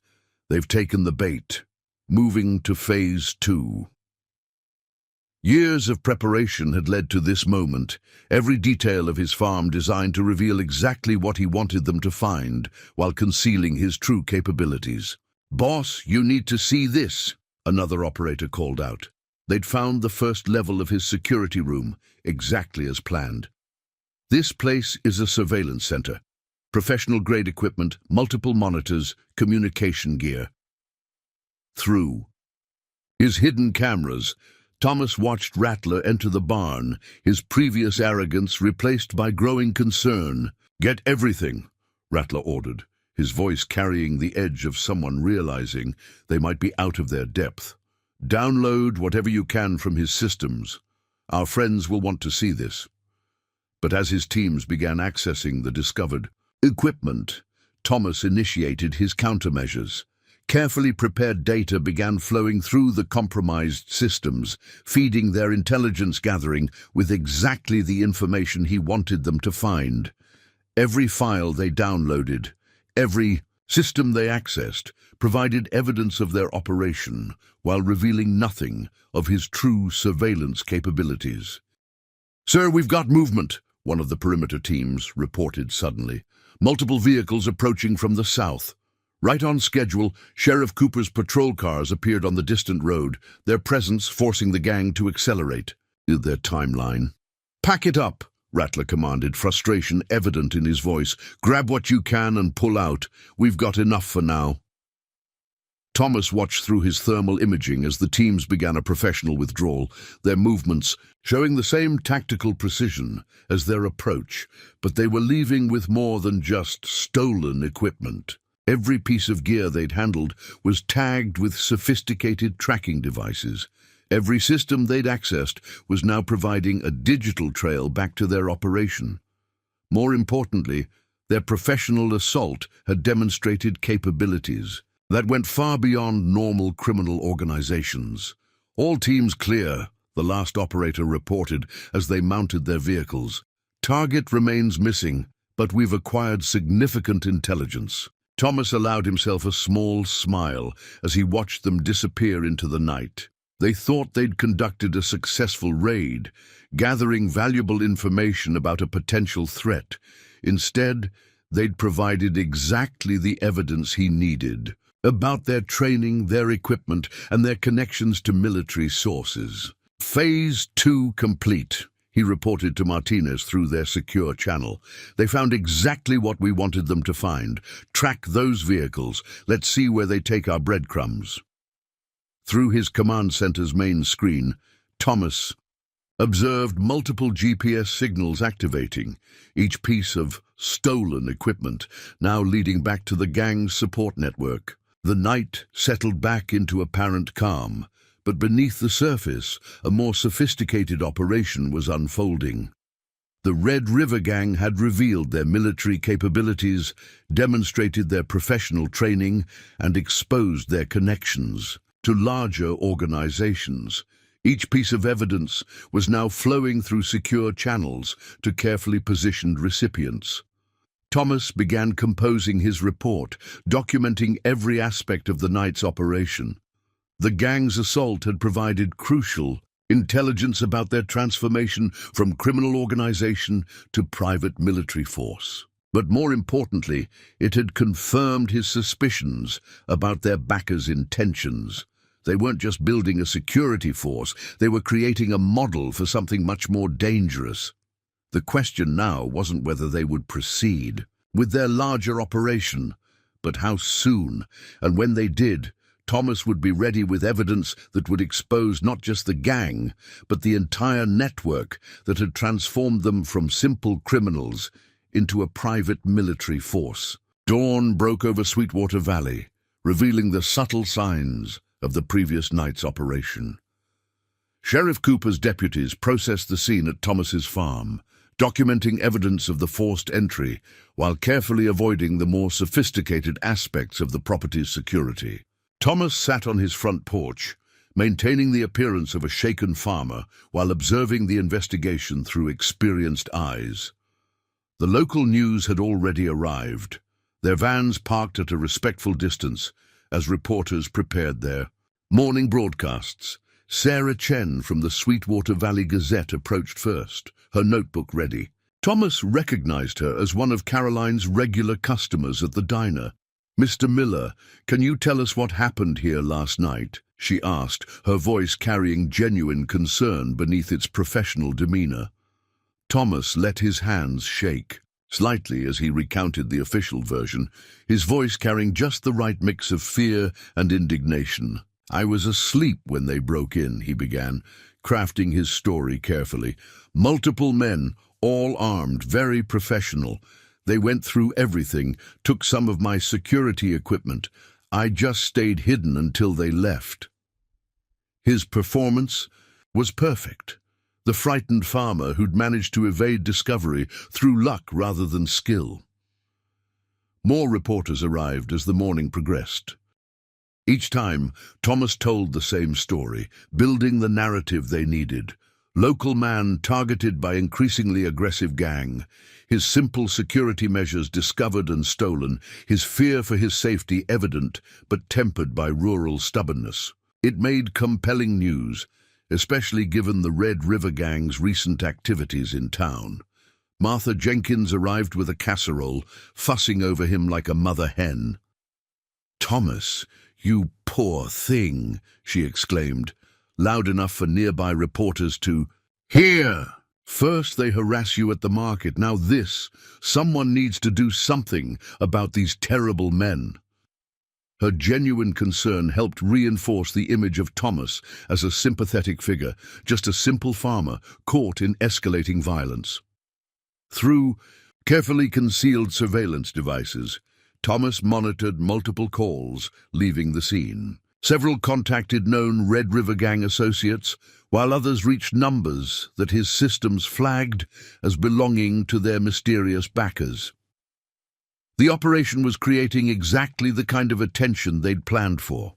"They've taken the bait. Moving to Phase 2. Years of preparation had led to this moment, every detail of his farm designed to reveal exactly what he wanted them to find, while concealing his true capabilities. "Boss, you need to see this," another operator called out. They'd found the first level of his security room, exactly as planned. "This place is a surveillance center. Professional-grade equipment, multiple monitors, communication gear." Through his hidden cameras, Thomas watched Rattler enter the barn, his previous arrogance replaced by growing concern. "Get everything," Rattler ordered, his voice carrying the edge of someone realizing they might be out of their depth. "Download whatever you can from his systems. Our friends will want to see this." But as his teams began accessing the discovered equipment, Thomas initiated his countermeasures. Carefully prepared data began flowing through the compromised systems, feeding their intelligence gathering with exactly the information he wanted them to find. Every file they downloaded, every system they accessed, provided evidence of their operation, while revealing nothing of his true surveillance capabilities. "Sir, we've got movement," one of the perimeter teams reported suddenly. "Multiple vehicles approaching from the south." Right on schedule, Sheriff Cooper's patrol cars appeared on the distant road, their presence forcing the gang to accelerate. Their timeline. "Pack it up," Rattler commanded, frustration evident in his voice. "Grab what you can and pull out. We've got enough for now." Thomas watched through his thermal imaging as the teams began a professional withdrawal, their movements showing the same tactical precision as their approach, but they were leaving with more than just stolen equipment. Every piece of gear they'd handled was tagged with sophisticated tracking devices. Every system they'd accessed was now providing a digital trail back to their operation. More importantly, their professional assault had demonstrated capabilities that went far beyond normal criminal organizations. "All teams clear," the last operator reported as they mounted their vehicles. "Target remains missing, but we've acquired significant intelligence." Thomas allowed himself a small smile as he watched them disappear into the night. They thought they'd conducted a successful raid, gathering valuable information about a potential threat. Instead, they'd provided exactly the evidence he needed about their training, their equipment, and their connections to military sources. "Phase 2 complete," he reported to Martinez through their secure channel. "They found exactly what we wanted them to find. Track those vehicles. Let's see where they take our breadcrumbs." Through his command center's main screen, Thomas observed multiple GPS signals activating, each piece of stolen equipment now leading back to the gang's support network. The night settled back into apparent calm, but beneath the surface, a more sophisticated operation was unfolding. The Red River Gang had revealed their military capabilities, demonstrated their professional training, and exposed their connections to larger organizations. Each piece of evidence was now flowing through secure channels to carefully positioned recipients. Thomas began composing his report, documenting every aspect of the night's operation. The gang's assault had provided crucial intelligence about their transformation from criminal organization to private military force. But more importantly, it had confirmed his suspicions about their backers' intentions. They weren't just building a security force, they were creating a model for something much more dangerous. The question now wasn't whether they would proceed with their larger operation, but how soon, and when they did, Thomas would be ready with evidence that would expose not just the gang, but the entire network that had transformed them from simple criminals into a private military force. Dawn broke over Sweetwater Valley, revealing the subtle signs of the previous night's operation. Sheriff Cooper's deputies processed the scene at Thomas's farm, documenting evidence of the forced entry while carefully avoiding the more sophisticated aspects of the property's security. Thomas sat on his front porch, maintaining the appearance of a shaken farmer while observing the investigation through experienced eyes. The local news had already arrived, their vans parked at a respectful distance as reporters prepared their morning broadcasts. Sarah Chen from the Sweetwater Valley Gazette approached first, her notebook ready. Thomas recognized her as one of Caroline's regular customers at the diner. "Mr. Miller, can you tell us what happened here last night?" she asked, her voice carrying genuine concern beneath its professional demeanor. Thomas let his hands shake slightly as he recounted the official version, his voice carrying just the right mix of fear and indignation. "I was asleep when they broke in," he began, crafting his story carefully. "Multiple men, all armed, very professional. They went through everything, took some of my security equipment. I just stayed hidden until they left. His performance was perfect. The frightened farmer who'd managed to evade discovery through luck rather than skill. More reporters arrived as the morning progressed. Each time, Thomas told the same story, building the narrative they needed. Local man targeted by increasingly aggressive gang, his simple security measures discovered and stolen, his fear for his safety evident but tempered by rural stubbornness. It made compelling news, especially given the Red River Gang's recent activities in town. Martha Jenkins arrived with a casserole, fussing over him like a mother hen. "Thomas, you poor thing," she exclaimed, loud enough for nearby reporters to hear. "First they harass you at the market, now this. Someone needs to do something about these terrible men." Her genuine concern helped reinforce the image of Thomas as a sympathetic figure, just a simple farmer caught in escalating violence. Through carefully concealed surveillance devices, Thomas monitored multiple calls leaving the scene. Several contacted known Red River Gang associates, while others reached numbers that his systems flagged as belonging to their mysterious backers. The operation was creating exactly the kind of attention they'd planned for.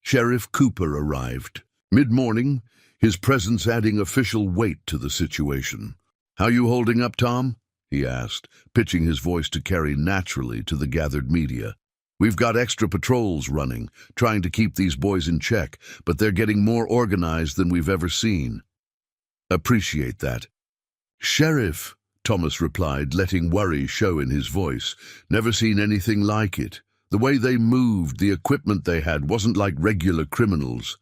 Sheriff Cooper arrived. Mid-morning, his presence adding official weight to the situation. "How you holding up, Tom?" he asked, pitching his voice to carry naturally to the gathered media. "We've got extra patrols running, trying to keep these boys in check, but they're getting more organized than we've ever seen." "Appreciate that." "Sheriff," Thomas replied, letting worry show in his voice. "Never seen anything like it. The way they moved, the equipment they had, wasn't like regular criminals."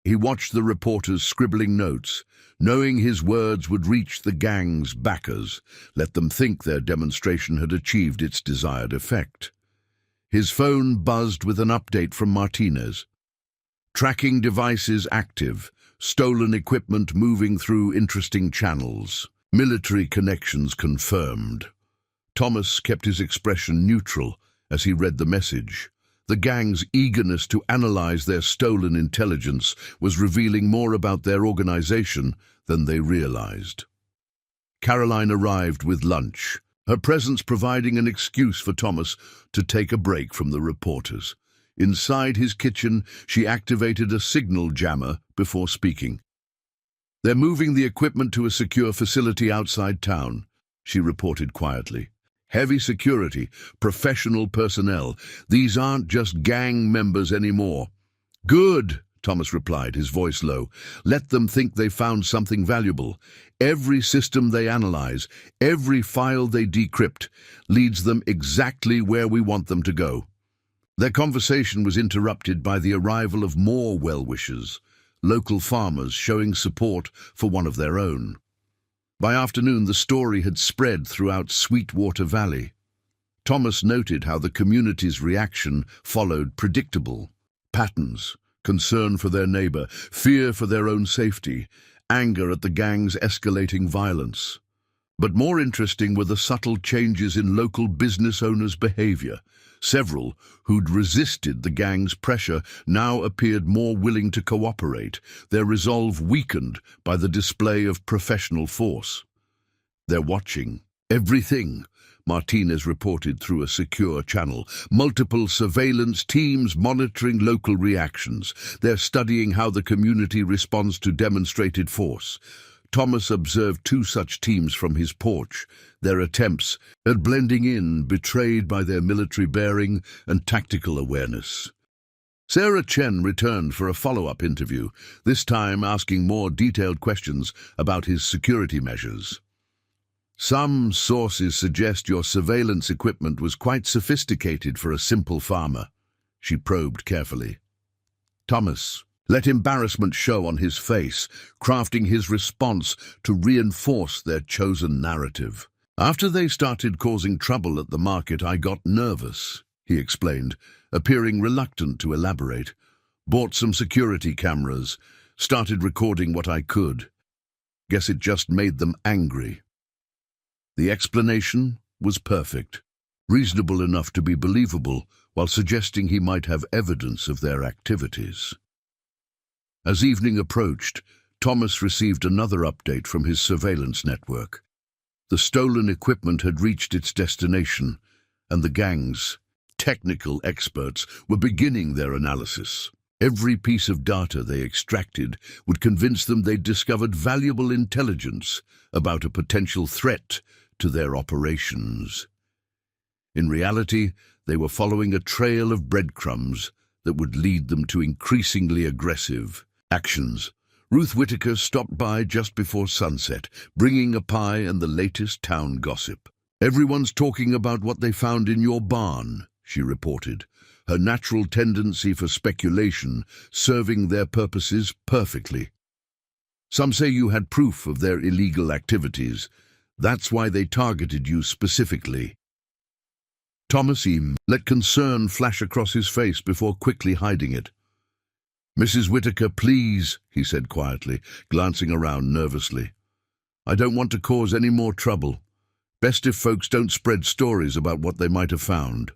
He watched the reporters scribbling notes, knowing his words would reach the gang's backers, let them think their demonstration had achieved its desired effect. His phone buzzed with an update from Martinez. "Tracking devices active, stolen equipment moving through interesting channels. Military connections confirmed." Thomas kept his expression neutral as he read the message. The gang's eagerness to analyze their stolen intelligence was revealing more about their organization than they realized. Caroline arrived with lunch, her presence providing an excuse for Thomas to take a break from the reporters. Inside his kitchen, she activated a signal jammer before speaking. "They're moving the equipment to a secure facility outside town," she reported quietly. "Heavy security, professional personnel. These aren't just gang members anymore." "Good," Thomas replied, his voice low. "Let them think they found something valuable. Every system they analyze, every file they decrypt, leads them exactly where we want them to go." Their conversation was interrupted by the arrival of more well-wishers, local farmers showing support for one of their own. By afternoon, the story had spread throughout Sweetwater Valley. Thomas noted how the community's reaction followed predictable patterns: concern for their neighbor, fear for their own safety, anger at the gang's escalating violence. But more interesting were the subtle changes in local business owners' behavior. Several, who'd resisted the gang's pressure, now appeared more willing to cooperate, their resolve weakened by the display of professional force. "They're watching everything," Martinez reported through a secure channel. "Multiple surveillance teams monitoring local reactions. They're studying how the community responds to demonstrated force." Thomas observed 2 such teams from his porch, their attempts at blending in betrayed by their military bearing and tactical awareness. Sarah Chen returned for a follow-up interview, this time asking more detailed questions about his security measures. "Some sources suggest your surveillance equipment was quite sophisticated for a simple farmer," she probed carefully. Thomas let embarrassment show on his face, crafting his response to reinforce their chosen narrative. "After they started causing trouble at the market, I got nervous," he explained, appearing reluctant to elaborate. "Bought some security cameras, started recording what I could. Guess it just made them angry." The explanation was perfect, reasonable enough to be believable, while suggesting he might have evidence of their activities. As evening approached, Thomas received another update from his surveillance network. The stolen equipment had reached its destination, and the gang's technical experts were beginning their analysis. Every piece of data they extracted would convince them they'd discovered valuable intelligence about a potential threat to their operations. In reality, they were following a trail of breadcrumbs that would lead them to increasingly aggressive actions. Ruth Whitaker stopped by just before sunset, bringing a pie and the latest town gossip. "Everyone's talking about what they found in your barn," she reported, her natural tendency for speculation serving their purposes perfectly. "Some say you had proof of their illegal activities. That's why they targeted you specifically." Thomas let concern flash across his face before quickly hiding it. "Mrs. Whitaker, please," he said quietly, glancing around nervously. "I don't want to cause any more trouble. Best if folks don't spread stories about what they might have found."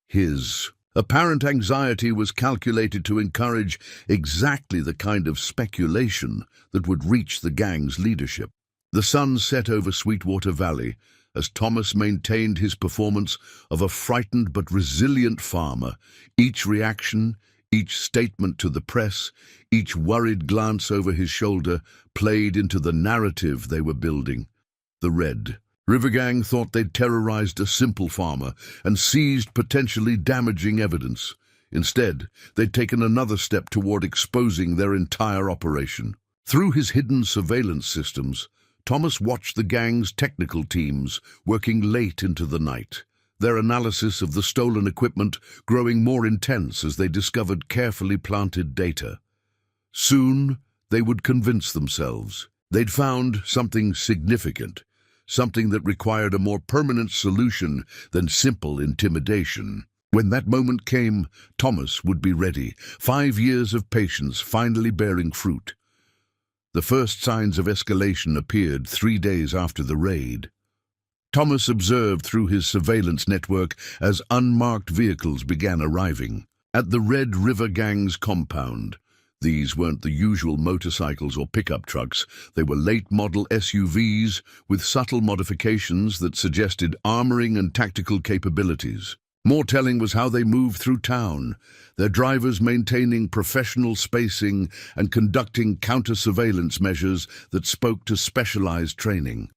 His apparent anxiety was calculated to encourage exactly the kind of speculation that would reach the gang's leadership. The sun set over Sweetwater Valley as Thomas maintained his performance of a frightened but resilient farmer. Each reaction, each statement to the press, each worried glance over his shoulder played into the narrative they were building. The Red River Gang thought they'd terrorized a simple farmer and seized potentially damaging evidence. Instead, they'd taken another step toward exposing their entire operation. Through his hidden surveillance systems, Thomas watched the gang's technical teams working late into the night, their analysis of the stolen equipment growing more intense as they discovered carefully planted data. Soon, they would convince themselves they'd found something significant, something that required a more permanent solution than simple intimidation. When that moment came, Thomas would be ready, 5 years of patience finally bearing fruit. The first signs of escalation appeared 3 days after the raid. Thomas observed through his surveillance network as unmarked vehicles began arriving at the Red River Gang's compound. These weren't the usual motorcycles or pickup trucks. They were late-model SUVs with subtle modifications that suggested armoring and tactical capabilities. More telling was how they moved through town, their drivers maintaining professional spacing and conducting counter-surveillance measures that spoke to specialized training.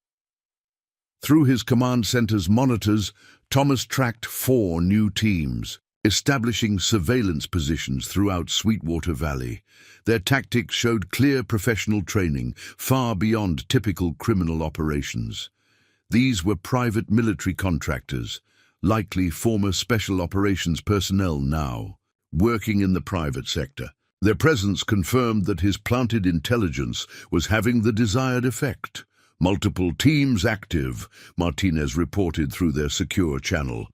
Through his command center's monitors, Thomas tracked 4 new teams, establishing surveillance positions throughout Sweetwater Valley. Their tactics showed clear professional training, far beyond typical criminal operations. These were private military contractors, likely former special operations personnel now, working in the private sector. Their presence confirmed that his planted intelligence was having the desired effect. "Multiple teams active," Martinez reported through their secure channel.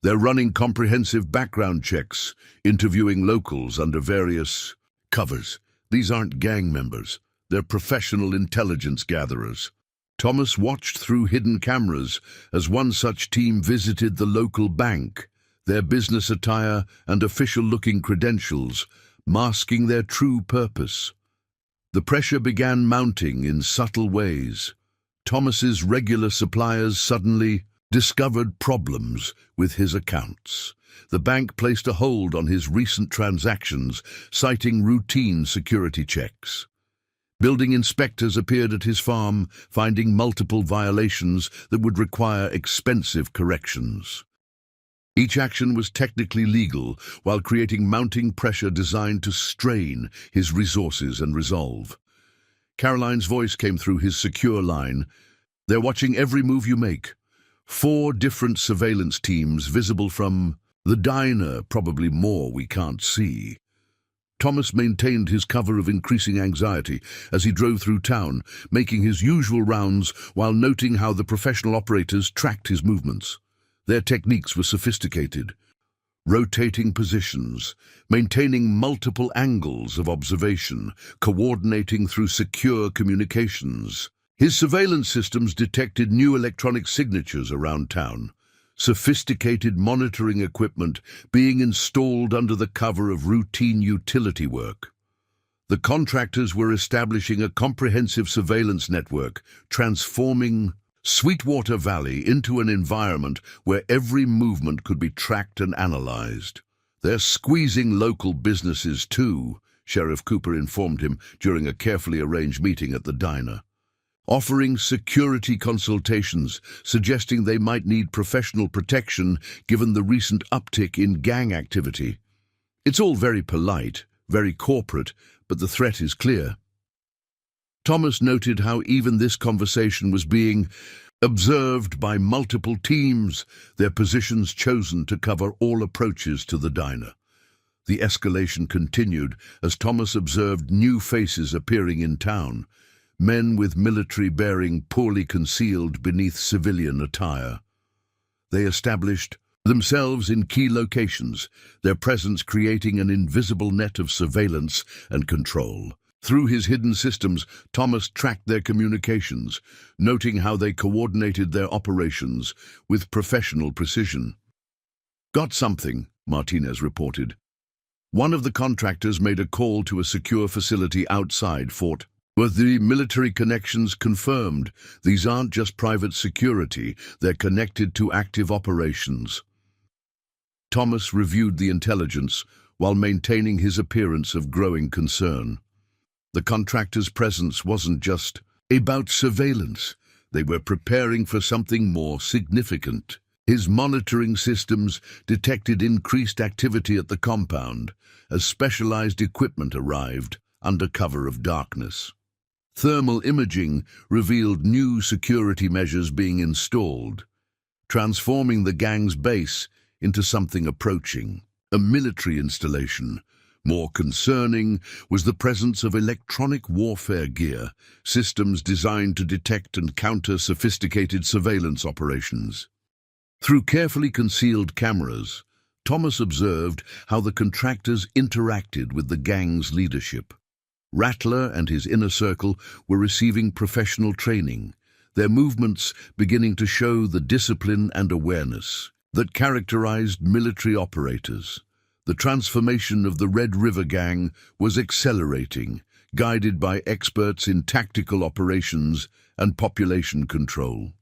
"They're running comprehensive background checks, interviewing locals under various covers. These aren't gang members. They're professional intelligence gatherers." Thomas watched through hidden cameras as one such team visited the local bank, their business attire and official-looking credentials masking their true purpose. The pressure began mounting in subtle ways. Thomas's regular suppliers suddenly discovered problems with his accounts. The bank placed a hold on his recent transactions, citing routine security checks. Building inspectors appeared at his farm, finding multiple violations that would require expensive corrections. Each action was technically legal, while creating mounting pressure designed to strain his resources and resolve. Caroline's voice came through his secure line. "They're watching every move you make. 4 different surveillance teams visible from the diner, probably more we can't see." Thomas maintained his cover of increasing anxiety as he drove through town, making his usual rounds while noting how the professional operators tracked his movements. Their techniques were sophisticated, rotating positions, maintaining multiple angles of observation, coordinating through secure communications. His surveillance systems detected new electronic signatures around town, sophisticated monitoring equipment being installed under the cover of routine utility work. The contractors were establishing a comprehensive surveillance network, transforming Sweetwater Valley into an environment where every movement could be tracked and analyzed. They're squeezing local businesses too, Sheriff Cooper informed him during a carefully arranged meeting at the diner, offering security consultations, suggesting they might need professional protection given the recent uptick in gang activity. It's all very polite, very corporate, but the threat is clear. Thomas noted how even this conversation was being observed by multiple teams, their positions chosen to cover all approaches to the diner. The escalation continued as Thomas observed new faces appearing in town, men with military bearing poorly concealed beneath civilian attire. They established themselves in key locations, their presence creating an invisible net of surveillance and control. Through his hidden systems, Thomas tracked their communications, noting how they coordinated their operations with professional precision. "Got something," Martinez reported. One of the contractors made a call to a secure facility outside Fort. Were the military connections confirmed? These aren't just private security, they're connected to active operations. Thomas reviewed the intelligence while maintaining his appearance of growing concern. The contractor's presence wasn't just about surveillance. They were preparing for something more significant. His monitoring systems detected increased activity at the compound as specialized equipment arrived under cover of darkness. Thermal imaging revealed new security measures being installed, transforming the gang's base into something approaching a military installation. More concerning was the presence of electronic warfare gear, systems designed to detect and counter sophisticated surveillance operations. Through carefully concealed cameras, Thomas observed how the contractors interacted with the gang's leadership. Rattler and his inner circle were receiving professional training, their movements beginning to show the discipline and awareness that characterized military operators. The transformation of the Red River Gang was accelerating, guided by experts in tactical operations and population control.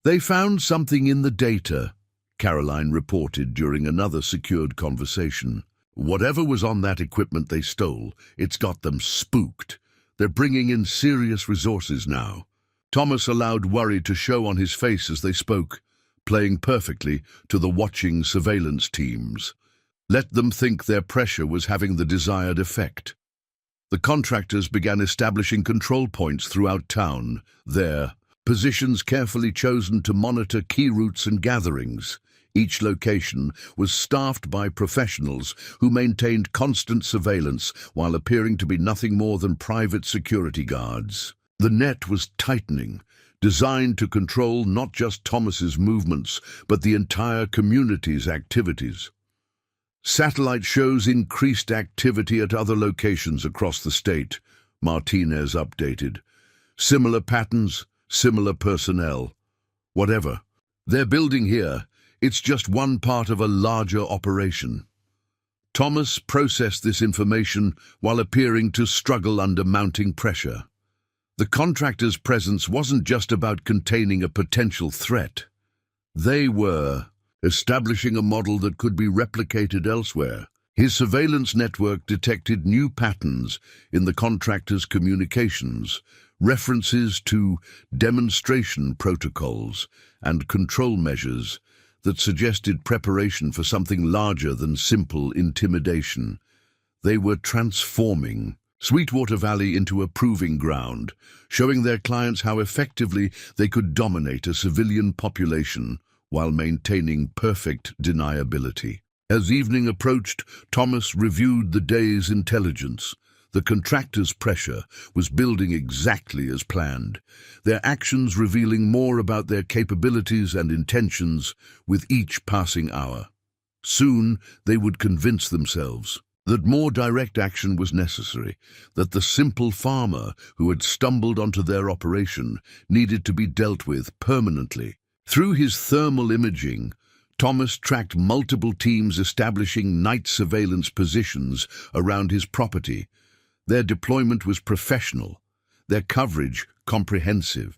"They found something in the data," Caroline reported during another secured conversation. "Whatever was on that equipment they stole, it's got them spooked. They're bringing in serious resources now." Thomas allowed worry to show on his face as they spoke, playing perfectly to the watching surveillance teams. Let them think their pressure was having the desired effect. The contractors began establishing control points throughout town, their positions carefully chosen to monitor key routes and gatherings. Each location was staffed by professionals who maintained constant surveillance while appearing to be nothing more than private security guards. The net was tightening, designed to control not just Thomas's movements, but the entire community's activities. Satellite shows increased activity at other locations across the state, Martinez updated. Similar patterns, similar personnel. Whatever they're building here, it's just one part of a larger operation. Thomas processed this information while appearing to struggle under mounting pressure. The contractor's presence wasn't just about containing a potential threat. They were establishing a model that could be replicated elsewhere. His surveillance network detected new patterns in the contractor's communications, references to demonstration protocols and control measures that suggested preparation for something larger than simple intimidation. They were transforming Sweetwater Valley into a proving ground, showing their clients how effectively they could dominate a civilian population while maintaining perfect deniability. As evening approached, Thomas reviewed the day's intelligence. The contractors' pressure was building exactly as planned, their actions revealing more about their capabilities and intentions with each passing hour. Soon they would convince themselves that more direct action was necessary, that the simple farmer who had stumbled onto their operation needed to be dealt with permanently. Through his thermal imaging, Thomas tracked multiple teams establishing night surveillance positions around his property. Their deployment was professional, their coverage comprehensive.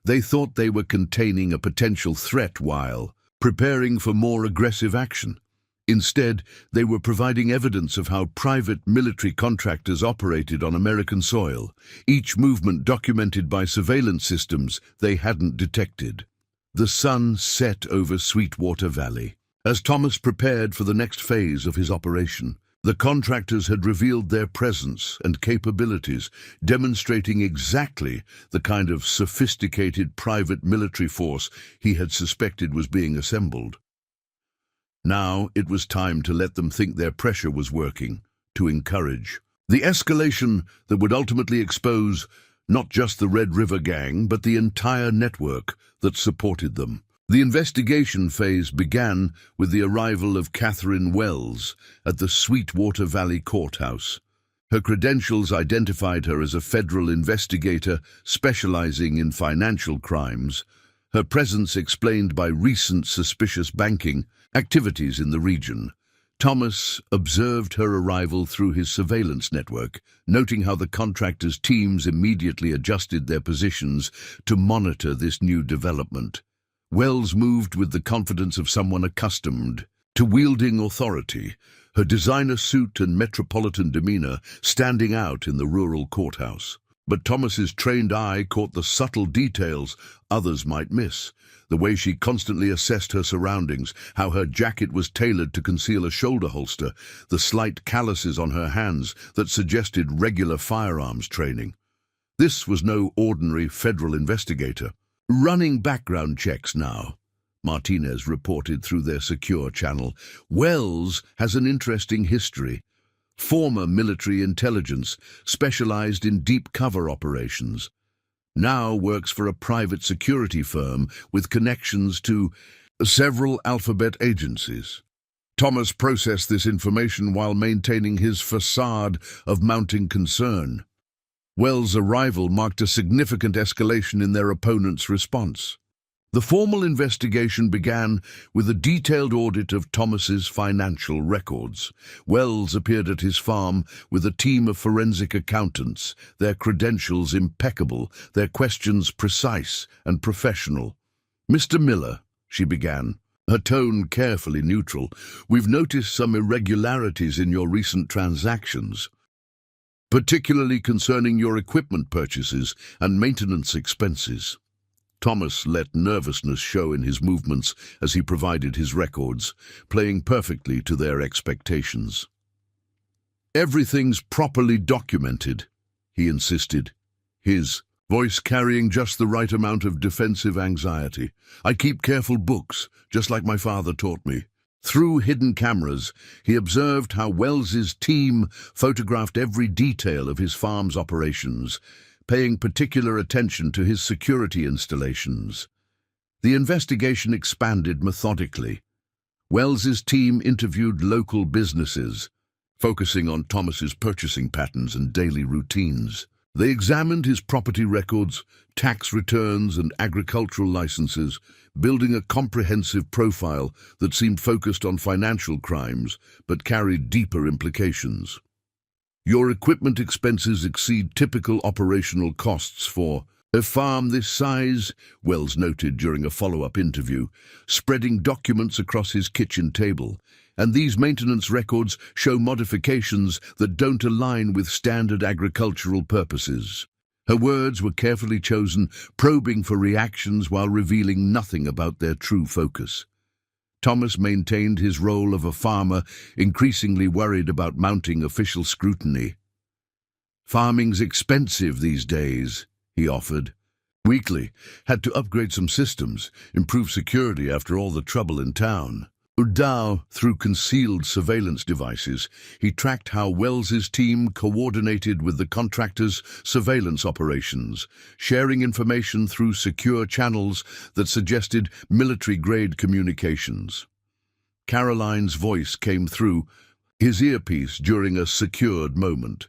They thought they were containing a potential threat while preparing for more aggressive action. Instead, they were providing evidence of how private military contractors operated on American soil, each movement documented by surveillance systems they hadn't detected. The sun set over Sweetwater Valley. As Thomas prepared for the next phase of his operation, the contractors had revealed their presence and capabilities, demonstrating exactly the kind of sophisticated private military force he had suspected was being assembled. Now it was time to let them think their pressure was working, to encourage the escalation that would ultimately expose not just the Red River Gang, but the entire network that supported them. The investigation phase began with the arrival of Catherine Wells at the Sweetwater Valley courthouse. Her credentials identified her as a federal investigator specializing in financial crimes, her presence explained by recent suspicious banking activities in the region. Thomas observed her arrival through his surveillance network, noting how the contractors' teams immediately adjusted their positions to monitor this new development. Wells moved with the confidence of someone accustomed to wielding authority, her designer suit and metropolitan demeanor standing out in the rural courthouse. But Thomas's trained eye caught the subtle details others might miss. The way she constantly assessed her surroundings, how her jacket was tailored to conceal a shoulder holster, the slight calluses on her hands that suggested regular firearms training. This was no ordinary federal investigator. Running background checks now, Martinez reported through their secure channel. Wells has an interesting history. Former military intelligence, specialized in deep cover operations. Now works for a private security firm with connections to several alphabet agencies. Thomas processed this information while maintaining his facade of mounting concern. Wells' arrival marked a significant escalation in their opponent's response. The formal investigation began with a detailed audit of Thomas's financial records. Wells appeared at his farm with a team of forensic accountants, their credentials impeccable, their questions precise and professional. "Mr. Miller," she began, her tone carefully neutral, "we've noticed some irregularities in your recent transactions, particularly concerning your equipment purchases and maintenance expenses." Thomas let nervousness show in his movements as he provided his records, playing perfectly to their expectations. "Everything's properly documented," he insisted, his voice carrying just the right amount of defensive anxiety. "I keep careful books, just like my father taught me." Through hidden cameras, he observed how Wells's team photographed every detail of his farm's operations, paying particular attention to his security installations. The investigation expanded methodically. Wells's team interviewed local businesses, focusing on Thomas's purchasing patterns and daily routines. They examined his property records, tax returns, and agricultural licenses, building a comprehensive profile that seemed focused on financial crimes but carried deeper implications. "Your equipment expenses exceed typical operational costs for a farm this size," Wells noted during a follow-up interview, spreading documents across his kitchen table. "And these maintenance records show modifications that don't align with standard agricultural purposes." Her words were carefully chosen, probing for reactions while revealing nothing about their true focus. Thomas maintained his role of a farmer, increasingly worried about mounting official scrutiny. "Farming's expensive these days," he offered. "Weekly. Had to upgrade some systems, improve security after all the trouble in town." Through concealed surveillance devices, he tracked how Wells's team coordinated with the contractor's surveillance operations, sharing information through secure channels that suggested military-grade communications. Caroline's voice came through, his earpiece during a secured moment.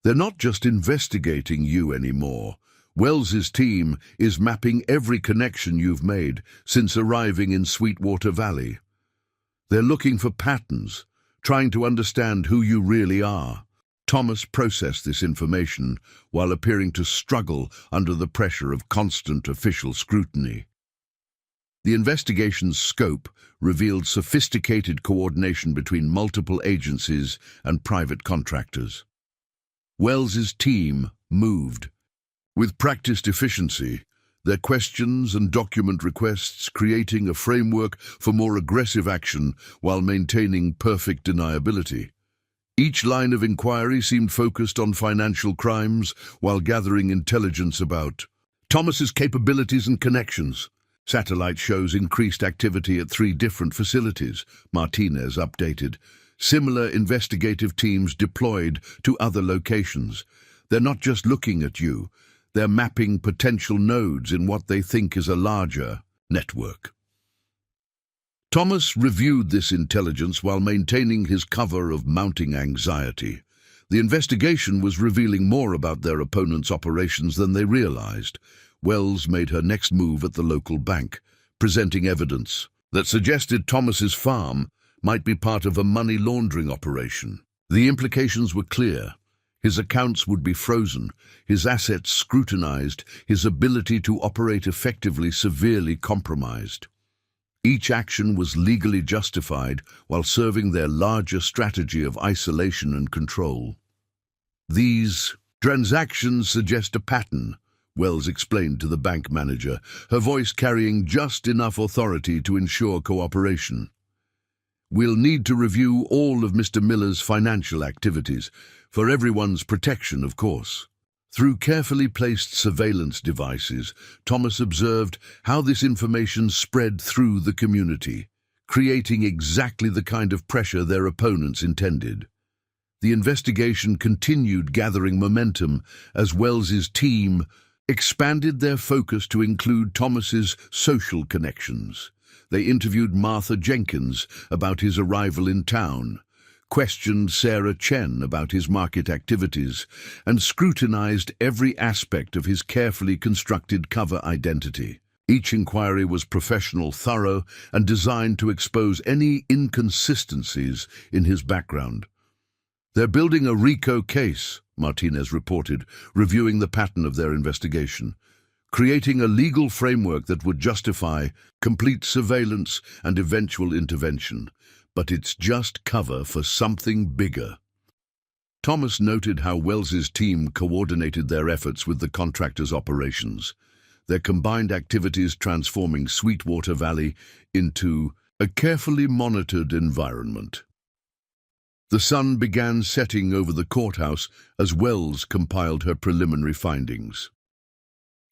They're not just investigating you anymore. Wells's team is mapping every connection you've made since arriving in Sweetwater Valley. They're looking for patterns, trying to understand who you really are. Thomas processed this information while appearing to struggle under the pressure of constant official scrutiny. The investigation's scope revealed sophisticated coordination between multiple agencies and private contractors. Wells's team moved with practiced efficiency, their questions and document requests creating a framework for more aggressive action while maintaining perfect deniability. Each line of inquiry seemed focused on financial crimes while gathering intelligence about Thomas's capabilities and connections. Satellite shows increased activity at 3 different facilities, Martinez updated. Similar investigative teams deployed to other locations. They're not just looking at you, they're mapping potential nodes in what they think is a larger network. Thomas reviewed this intelligence while maintaining his cover of mounting anxiety. The investigation was revealing more about their opponent's operations than they realized. Wells made her next move at the local bank, presenting evidence that suggested Thomas's farm might be part of a money laundering operation. The implications were clear. His accounts would be frozen, his assets scrutinized, his ability to operate effectively severely compromised. Each action was legally justified while serving their larger strategy of isolation and control. These transactions suggest a pattern, Wells explained to the bank manager, her voice carrying just enough authority to ensure cooperation. We'll need to review all of Mr. Miller's financial activities, for everyone's protection, of course. Through carefully placed surveillance devices, Thomas observed how this information spread through the community, creating exactly the kind of pressure their opponents intended. The investigation continued gathering momentum as Wells's team expanded their focus to include Thomas's social connections. They interviewed Martha Jenkins about his arrival in town, questioned Sarah Chen about his market activities, and scrutinized every aspect of his carefully constructed cover identity. Each inquiry was professional, thorough, and designed to expose any inconsistencies in his background. They're building a RICO case, Martinez reported, reviewing the pattern of their investigation, creating a legal framework that would justify complete surveillance and eventual intervention. But it's just cover for something bigger. Thomas noted how Wells's team coordinated their efforts with the contractor's operations, their combined activities transforming Sweetwater Valley into a carefully monitored environment. The sun began setting over the courthouse as Wells compiled her preliminary findings.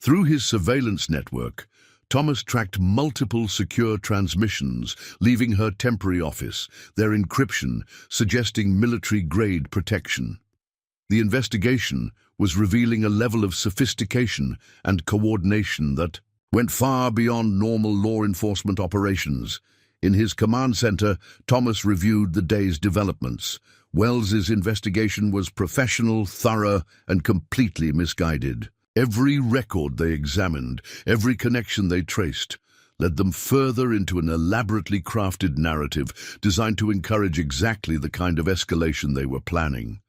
Through his surveillance network, Thomas tracked multiple secure transmissions leaving her temporary office, their encryption suggesting military-grade protection. The investigation was revealing a level of sophistication and coordination that went far beyond normal law enforcement operations. In his command center, Thomas reviewed the day's developments. Wells's investigation was professional, thorough, and completely misguided. Every record they examined, every connection they traced, led them further into an elaborately crafted narrative designed to encourage exactly the kind of escalation they were planning.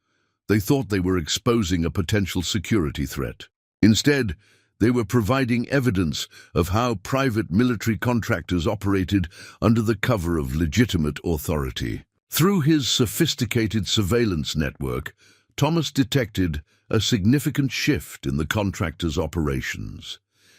They thought they were exposing a potential security threat. Instead, they were providing evidence of how private military contractors operated under the cover of legitimate authority. Through his sophisticated surveillance network, Thomas detected a significant shift in the contractors' operations.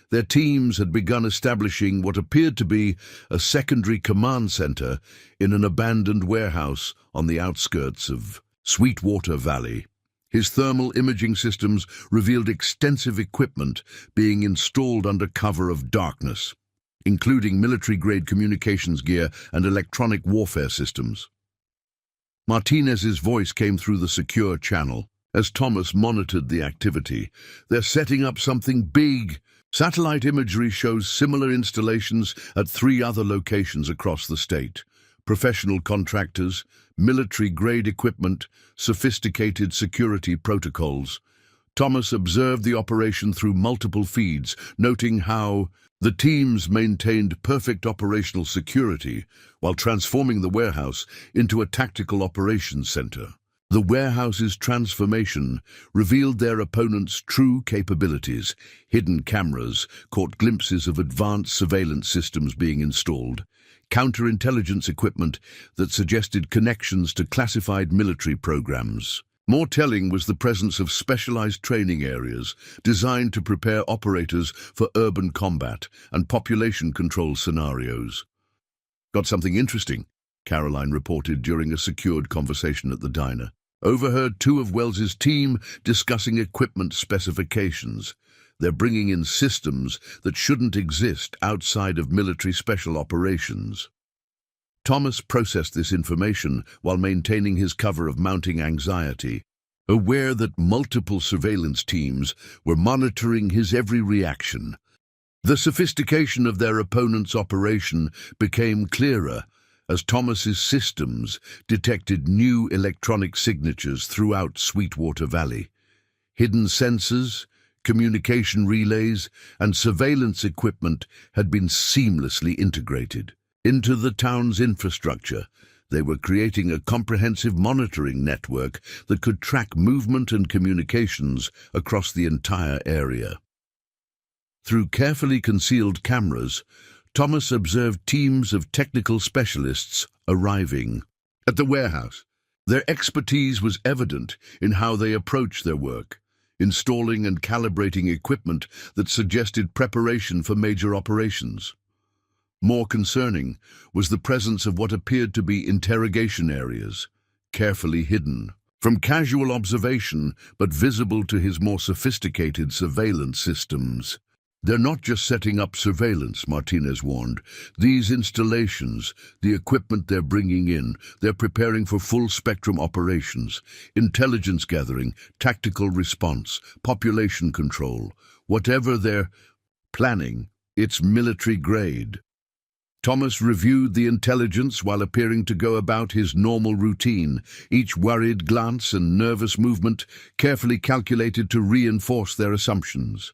Their teams had begun establishing what appeared to be a secondary command center in an abandoned warehouse on the outskirts of Sweetwater Valley. His thermal imaging systems revealed extensive equipment being installed under cover of darkness, including military-grade communications gear and electronic warfare systems. Martinez's voice came through the secure channel. As Thomas monitored the activity, they're setting up something big. Satellite imagery shows similar installations at 3 other locations across the state. professional contractors, military-grade equipment, sophisticated security protocols. Thomas observed the operation through multiple feeds, noting how the teams maintained perfect operational security while transforming the warehouse into a tactical operations center. The warehouse's transformation revealed their opponents' true capabilities. Hidden cameras caught glimpses of advanced surveillance systems being installed, counterintelligence equipment that suggested connections to classified military programs. More telling was the presence of specialized training areas designed to prepare operators for urban combat and population control scenarios. "Got something interesting," Caroline reported during a secured conversation at the diner. "Overheard two of Wells's team discussing equipment specifications. They're bringing in systems that shouldn't exist outside of military special operations." Thomas processed this information while maintaining his cover of mounting anxiety, aware that multiple surveillance teams were monitoring his every reaction. The sophistication of their opponent's operation became clearer as Thomas's systems detected new electronic signatures throughout Sweetwater Valley. Hidden sensors, communication relays, and surveillance equipment had been seamlessly integrated into the town's infrastructure. They were creating a comprehensive monitoring network that could track movement and communications across the entire area. Through carefully concealed cameras, Thomas observed teams of technical specialists arriving at the warehouse. Their expertise was evident in how they approached their work, installing and calibrating equipment that suggested preparation for major operations. More concerning was the presence of what appeared to be interrogation areas, carefully hidden from casual observation but visible to his more sophisticated surveillance systems. "They're not just setting up surveillance," Martinez warned. "These installations, the equipment they're bringing in, they're preparing for full-spectrum operations, intelligence gathering, tactical response, population control. Whatever they're planning, it's military-grade." Thomas reviewed the intelligence while appearing to go about his normal routine, each worried glance and nervous movement carefully calculated to reinforce their assumptions.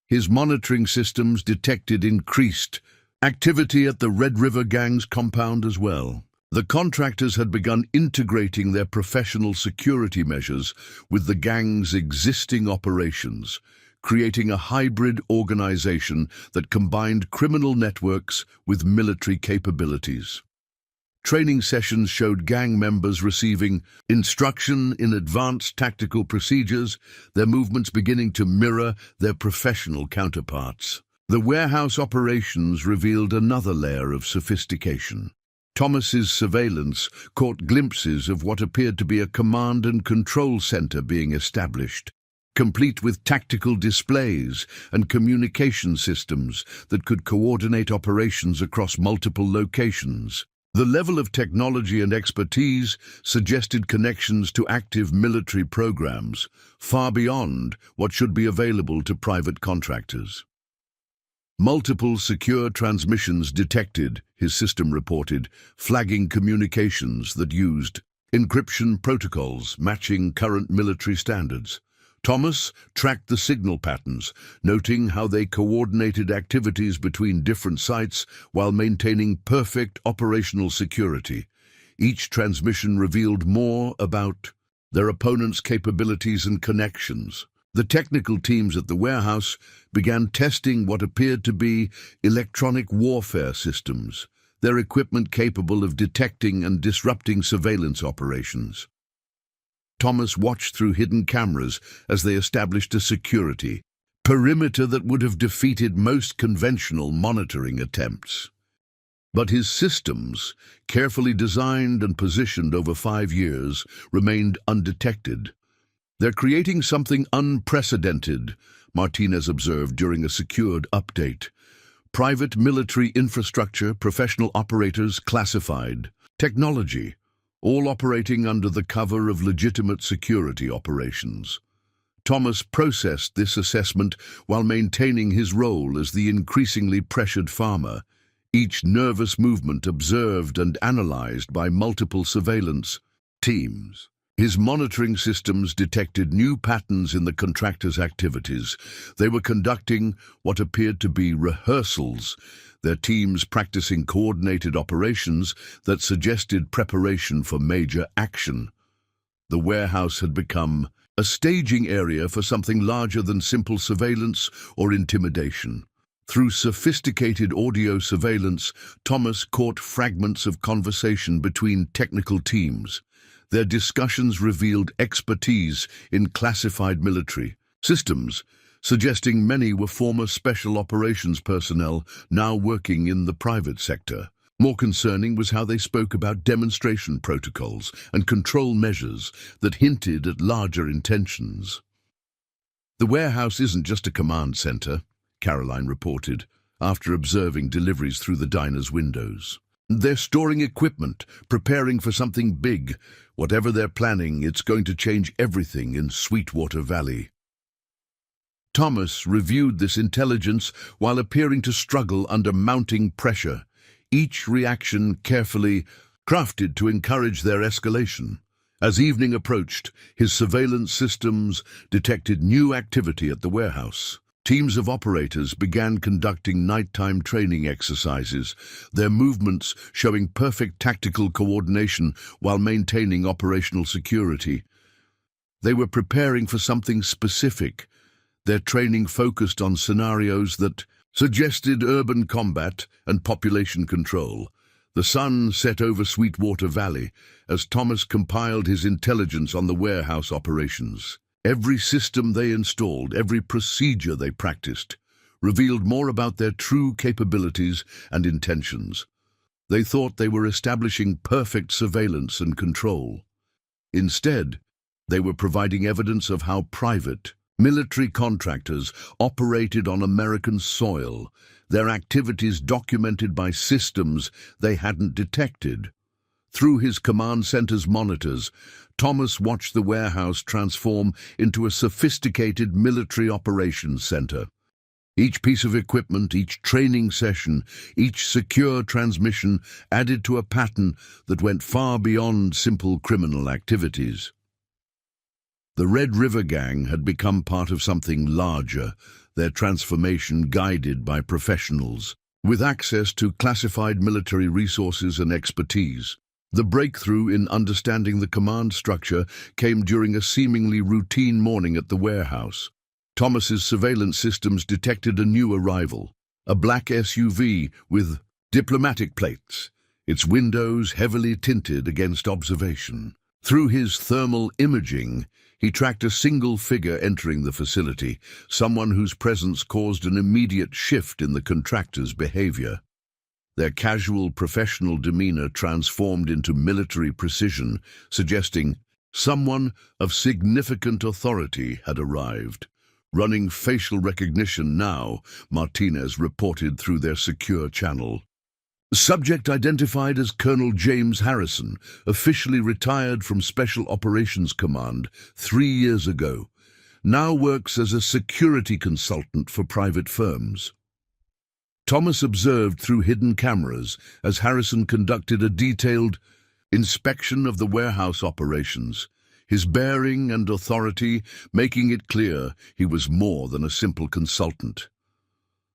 His monitoring systems detected increased activity at the Red River Gang's compound as well. The contractors had begun integrating their professional security measures with the gang's existing operations, creating a hybrid organization that combined criminal networks with military capabilities. Training sessions showed gang members receiving instruction in advanced tactical procedures, their movements beginning to mirror their professional counterparts. The warehouse operations revealed another layer of sophistication. Thomas's surveillance caught glimpses of what appeared to be a command and control center being established, complete with tactical displays and communication systems that could coordinate operations across multiple locations. The level of technology and expertise suggested connections to active military programs, far beyond what should be available to private contractors. Multiple secure transmissions detected, his system reported, flagging communications that used encryption protocols matching current military standards. Thomas tracked the signal patterns, noting how they coordinated activities between different sites while maintaining perfect operational security. Each transmission revealed more about their opponent's capabilities and connections. The technical teams at the warehouse began testing what appeared to be electronic warfare systems, their equipment capable of detecting and disrupting surveillance operations. Thomas watched through hidden cameras as they established a security perimeter that would have defeated most conventional monitoring attempts. But his systems, carefully designed and positioned over 5 years, remained undetected. "They're creating something unprecedented," Martinez observed during a secured update. "Private military infrastructure, professional operators, classified technology, all operating under the cover of legitimate security operations." Thomas processed this assessment while maintaining his role as the increasingly pressured farmer, each nervous movement observed and analyzed by multiple surveillance teams. His monitoring systems detected new patterns in the contractors' activities. They were conducting what appeared to be rehearsals, their teams practicing coordinated operations that suggested preparation for major action. The warehouse had become a staging area for something larger than simple surveillance or intimidation. Through sophisticated audio surveillance, Thomas caught fragments of conversation between technical teams. Their discussions revealed expertise in classified military systems, suggesting many were former special operations personnel now working in the private sector. More concerning was how they spoke about demonstration protocols and control measures that hinted at larger intentions. "The warehouse isn't just a command center," Caroline reported, after observing deliveries through the diner's windows. "They're storing equipment, preparing for something big. Whatever they're planning, it's going to change everything in Sweetwater Valley." Thomas reviewed this intelligence while appearing to struggle under mounting pressure, each reaction carefully crafted to encourage their escalation. As evening approached, his surveillance systems detected new activity at the warehouse. Teams of operators began conducting nighttime training exercises, their movements showing perfect tactical coordination while maintaining operational security. They were preparing for something specific. Their training focused on scenarios that suggested urban combat and population control. The sun set over Sweetwater Valley as Thomas compiled his intelligence on the warehouse operations. Every system they installed, every procedure they practiced, revealed more about their true capabilities and intentions. They thought they were establishing perfect surveillance and control. Instead, they were providing evidence of how private, military contractors operated on American soil, their activities documented by systems they hadn't detected. Through his command center's monitors, Thomas watched the warehouse transform into a sophisticated military operations center. Each piece of equipment, each training session, each secure transmission added to a pattern that went far beyond simple criminal activities. The Red River Gang had become part of something larger, their transformation guided by professionals, with access to classified military resources and expertise. The breakthrough in understanding the command structure came during a seemingly routine morning at the warehouse. Thomas's surveillance systems detected a new arrival, a black SUV with diplomatic plates, its windows heavily tinted against observation. Through his thermal imaging, he tracked a single figure entering the facility, someone whose presence caused an immediate shift in the contractor's behavior. Their casual professional demeanor transformed into military precision, suggesting someone of significant authority had arrived. Running facial recognition now, Martinez reported through their secure channel. Subject identified as Colonel James Harrison, officially retired from Special Operations Command 3 years ago, now works as a security consultant for private firms. Thomas observed through hidden cameras as Harrison conducted a detailed inspection of the warehouse operations, his bearing and authority making it clear he was more than a simple consultant.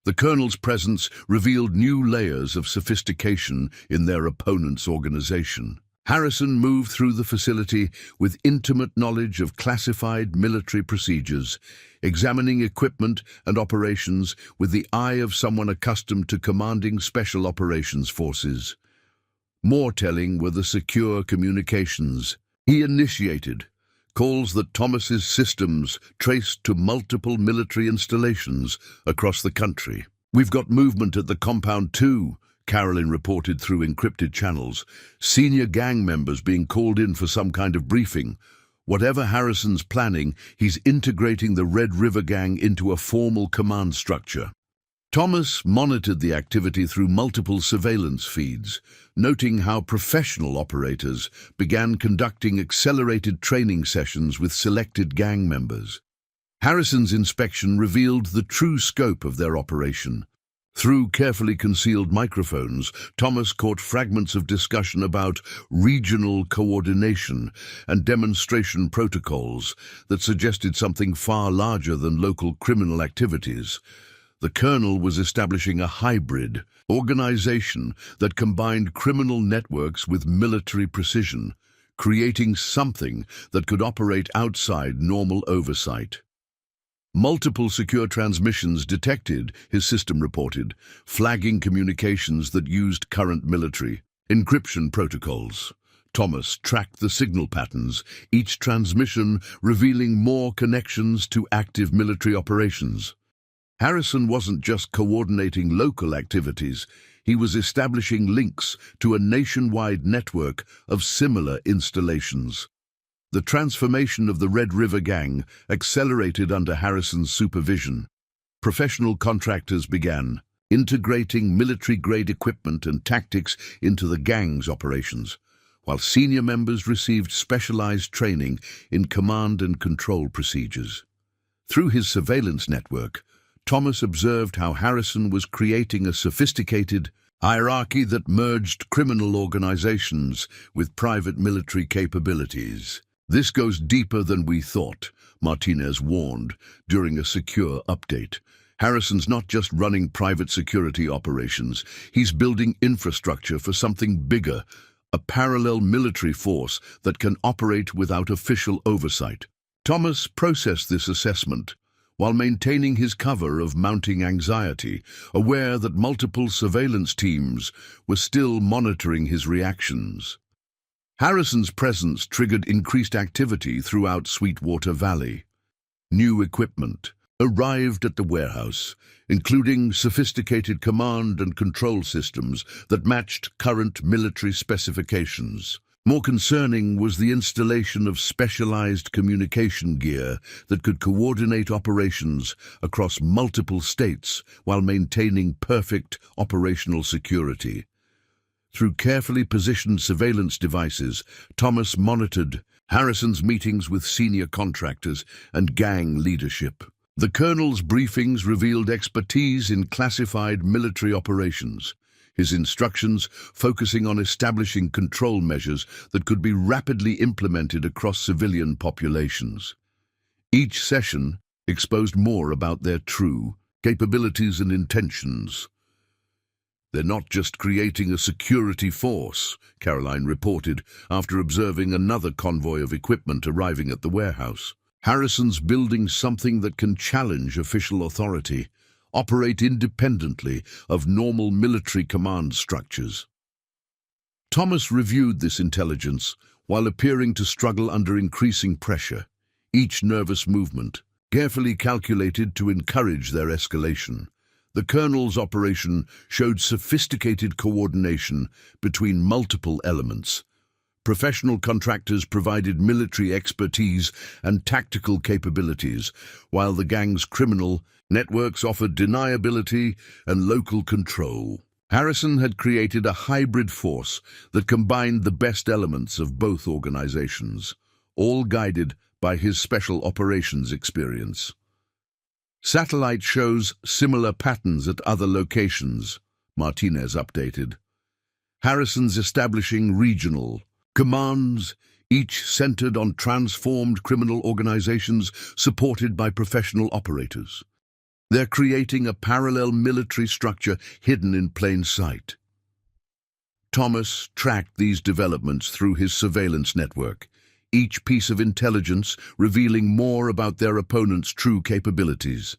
The colonel's presence revealed new layers of sophistication in their opponent's organization. Harrison moved through the facility with intimate knowledge of classified military procedures, examining equipment and operations with the eye of someone accustomed to commanding special operations forces. More telling were the secure communications he initiated, calls that Thomas's systems traced to multiple military installations across the country. "We've got movement at the compound too," Carolyn reported through encrypted channels, senior gang members being called in for some kind of briefing. Whatever Harrison's planning, he's integrating the Red River Gang into a formal command structure. Thomas monitored the activity through multiple surveillance feeds, noting how professional operators began conducting accelerated training sessions with selected gang members. Harrison's inspection revealed the true scope of their operation. Through carefully concealed microphones, Thomas caught fragments of discussion about regional coordination and demonstration protocols that suggested something far larger than local criminal activities. The colonel was establishing a hybrid organization that combined criminal networks with military precision, creating something that could operate outside normal oversight. Multiple secure transmissions detected, his system reported, flagging communications that used current military encryption protocols. Thomas tracked the signal patterns, each transmission revealing more connections to active military operations. Harrison wasn't just coordinating local activities, he was establishing links to a nationwide network of similar installations. The transformation of the Red River Gang accelerated under Harrison's supervision. Professional contractors began integrating military-grade equipment and tactics into the gang's operations, while senior members received specialized training in command and control procedures. Through his surveillance network, Thomas observed how Harrison was creating a sophisticated hierarchy that merged criminal organizations with private military capabilities. "This goes deeper than we thought," Martinez warned during a secure update. "Harrison's not just running private security operations, he's building infrastructure for something bigger, a parallel military force that can operate without official oversight." Thomas processed this assessment while maintaining his cover of mounting anxiety, aware that multiple surveillance teams were still monitoring his reactions. Harrison's presence triggered increased activity throughout Sweetwater Valley. New equipment arrived at the warehouse, including sophisticated command and control systems that matched current military specifications. More concerning was the installation of specialized communication gear that could coordinate operations across multiple states while maintaining perfect operational security. Through carefully positioned surveillance devices, Thomas monitored Harrison's meetings with senior contractors and gang leadership. The colonel's briefings revealed expertise in classified military operations, his instructions focusing on establishing control measures that could be rapidly implemented across civilian populations. Each session exposed more about their true capabilities and intentions. "They're not just creating a security force," Caroline reported after observing another convoy of equipment arriving at the warehouse. "Harrison's building something that can challenge official authority, operate independently of normal military command structures." Thomas reviewed this intelligence while appearing to struggle under increasing pressure, each nervous movement carefully calculated to encourage their escalation. The colonel's operation showed sophisticated coordination between multiple elements. Professional contractors provided military expertise and tactical capabilities, while the gang's criminal networks offered deniability and local control. Harrison had created a hybrid force that combined the best elements of both organizations, all guided by his special operations experience. "Satellite shows similar patterns at other locations," Martinez updated. "Harrison's establishing regional commands, each centered on transformed criminal organizations supported by professional operators. They're creating a parallel military structure hidden in plain sight." Thomas tracked these developments through his surveillance network, each piece of intelligence revealing more about their opponent's true capabilities.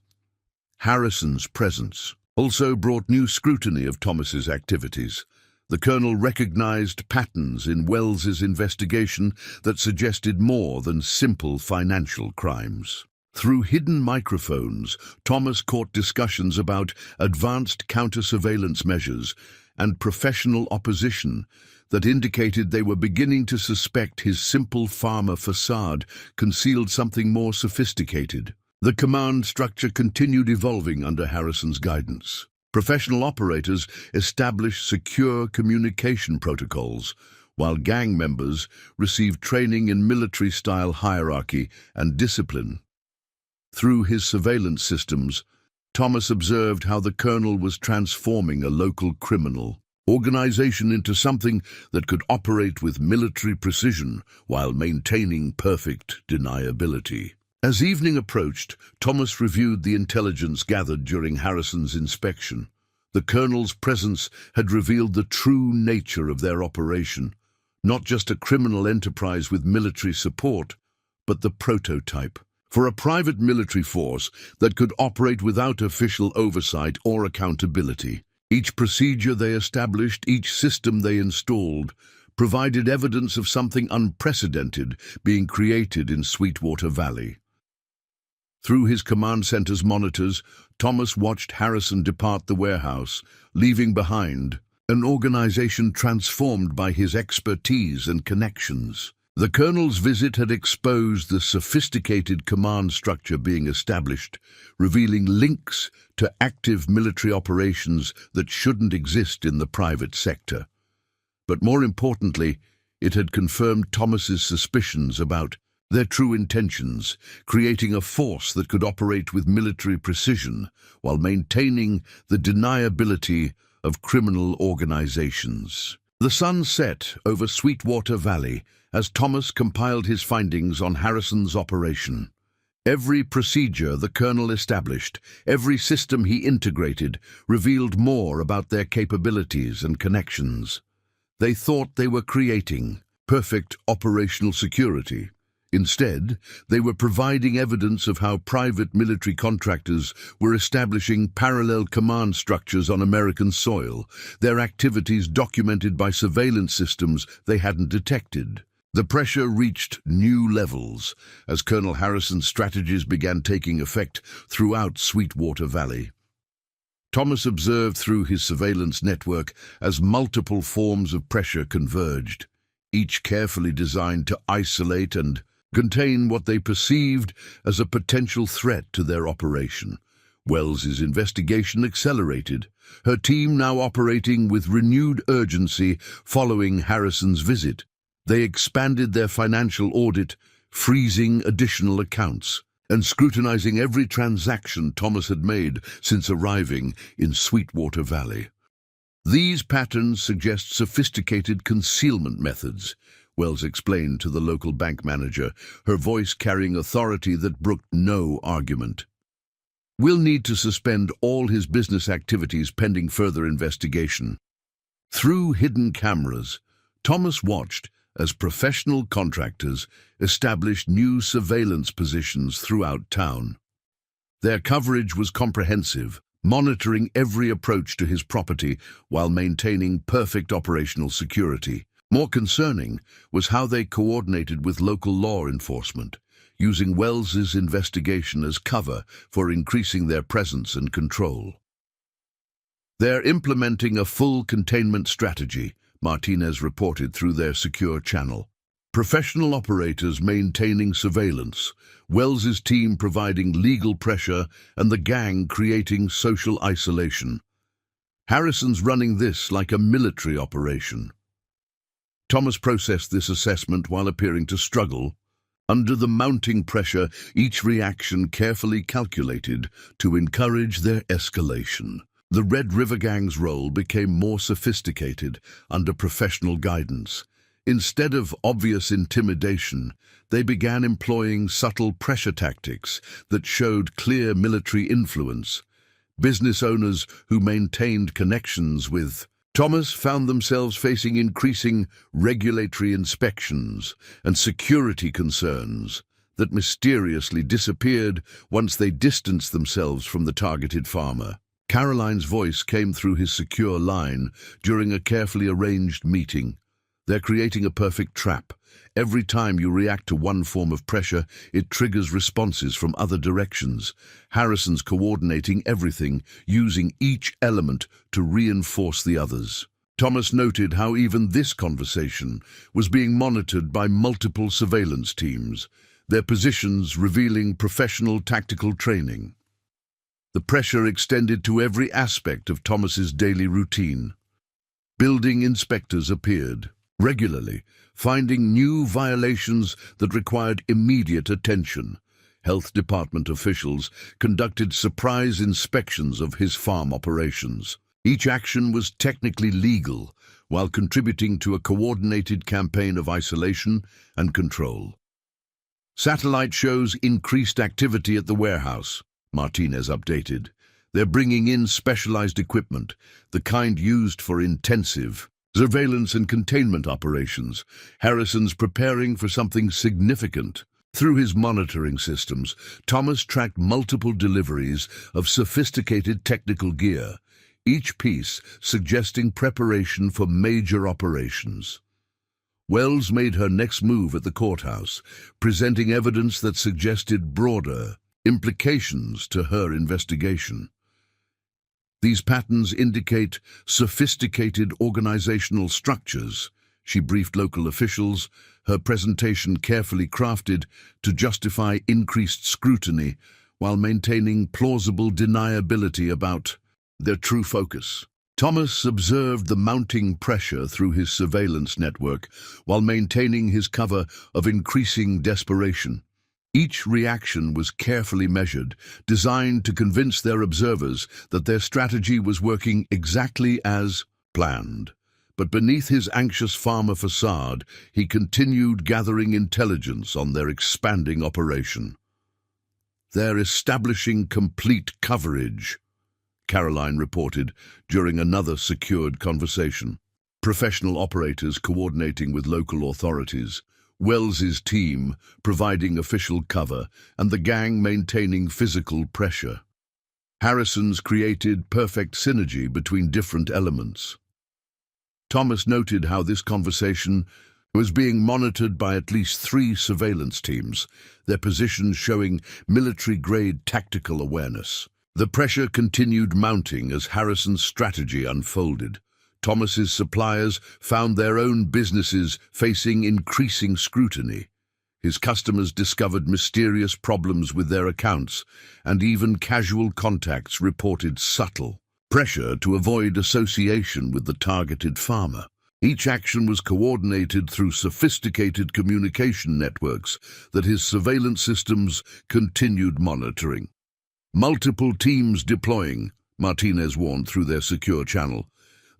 Harrison's presence also brought new scrutiny of Thomas's activities. The colonel recognized patterns in Wells's investigation that suggested more than simple financial crimes. Through hidden microphones, Thomas caught discussions about advanced counter-surveillance measures and professional opposition that indicated they were beginning to suspect his simple farmer facade concealed something more sophisticated. The command structure continued evolving under Harrison's guidance. Professional operators established secure communication protocols, while gang members received training in military-style hierarchy and discipline. Through his surveillance systems, Thomas observed how the colonel was transforming a local criminal organization into something that could operate with military precision while maintaining perfect deniability. As evening approached, Thomas reviewed the intelligence gathered during Harrison's inspection. The colonel's presence had revealed the true nature of their operation, not just a criminal enterprise with military support, but the prototype for a private military force that could operate without official oversight or accountability. Each procedure they established, each system they installed, provided evidence of something unprecedented being created in Sweetwater Valley. Through his command center's monitors, Thomas watched Harrison depart the warehouse, leaving behind an organization transformed by his expertise and connections. The colonel's visit had exposed the sophisticated command structure being established, revealing links to active military operations that shouldn't exist in the private sector. But more importantly, it had confirmed Thomas's suspicions about their true intentions, creating a force that could operate with military precision while maintaining the deniability of criminal organizations. The sun set over Sweetwater Valley as Thomas compiled his findings on Harrison's operation. Every procedure the colonel established, every system he integrated, revealed more about their capabilities and connections. They thought they were creating perfect operational security. Instead, they were providing evidence of how private military contractors were establishing parallel command structures on American soil, their activities documented by surveillance systems they hadn't detected. The pressure reached new levels as Colonel Harrison's strategies began taking effect throughout Sweetwater Valley. Thomas observed through his surveillance network as multiple forms of pressure converged, each carefully designed to isolate and contain what they perceived as a potential threat to their operation. Wells's investigation accelerated, her team now operating with renewed urgency following Harrison's visit. They expanded their financial audit, freezing additional accounts, and scrutinizing every transaction Thomas had made since arriving in Sweetwater Valley. These patterns suggest sophisticated concealment methods, Wells explained to the local bank manager, her voice carrying authority that brooked no argument. We'll need to suspend all his business activities pending further investigation. Through hidden cameras, Thomas watched as professional contractors established new surveillance positions throughout town. Their coverage was comprehensive, monitoring every approach to his property while maintaining perfect operational security. More concerning was how they coordinated with local law enforcement, using Wells's investigation as cover for increasing their presence and control. They're implementing a full containment strategy, Martinez reported through their secure channel. Professional operators maintaining surveillance, Wells's team providing legal pressure, and the gang creating social isolation. Harrison's running this like a military operation. Thomas processed this assessment while appearing to struggle. Under the mounting pressure, each reaction carefully calculated to encourage their escalation. The Red River Gang's role became more sophisticated under professional guidance. Instead of obvious intimidation, they began employing subtle pressure tactics that showed clear military influence. Business owners who maintained connections with Thomas found themselves facing increasing regulatory inspections and security concerns that mysteriously disappeared once they distanced themselves from the targeted farmer. Caroline's voice came through his secure line during a carefully arranged meeting. They're creating a perfect trap. Every time you react to one form of pressure, it triggers responses from other directions. Harrison's coordinating everything, using each element to reinforce the others. Thomas noted how even this conversation was being monitored by multiple surveillance teams, their positions revealing professional tactical training. The pressure extended to every aspect of Thomas's daily routine. Building inspectors appeared regularly, finding new violations that required immediate attention. Health department officials conducted surprise inspections of his farm operations. Each action was technically legal, while contributing to a coordinated campaign of isolation and control. Satellite shows increased activity at the warehouse, Martinez updated. They're bringing in specialized equipment, the kind used for intensive surveillance and containment operations. Harrison's preparing for something significant. Through his monitoring systems, Thomas tracked multiple deliveries of sophisticated technical gear, each piece suggesting preparation for major operations. Wells made her next move at the courthouse, presenting evidence that suggested broader implications to her investigation. These patterns indicate sophisticated organizational structures, she briefed local officials, her presentation carefully crafted to justify increased scrutiny while maintaining plausible deniability about their true focus. Thomas observed the mounting pressure through his surveillance network while maintaining his cover of increasing desperation. Each reaction was carefully measured, designed to convince their observers that their strategy was working exactly as planned. But beneath his anxious farmer facade, he continued gathering intelligence on their expanding operation. "They're establishing complete coverage," Caroline reported during another secured conversation. Professional operators coordinating with local authorities, Wells's team providing official cover, and the gang maintaining physical pressure. Harrison's created perfect synergy between different elements. Thomas noted how this conversation was being monitored by at least 3 surveillance teams, their positions showing military-grade tactical awareness. The pressure continued mounting as Harrison's strategy unfolded. Thomas's suppliers found their own businesses facing increasing scrutiny. His customers discovered mysterious problems with their accounts, and even casual contacts reported subtle pressure to avoid association with the targeted farmer. Each action was coordinated through sophisticated communication networks that his surveillance systems continued monitoring. "Multiple teams deploying," Martinez warned through their secure channel.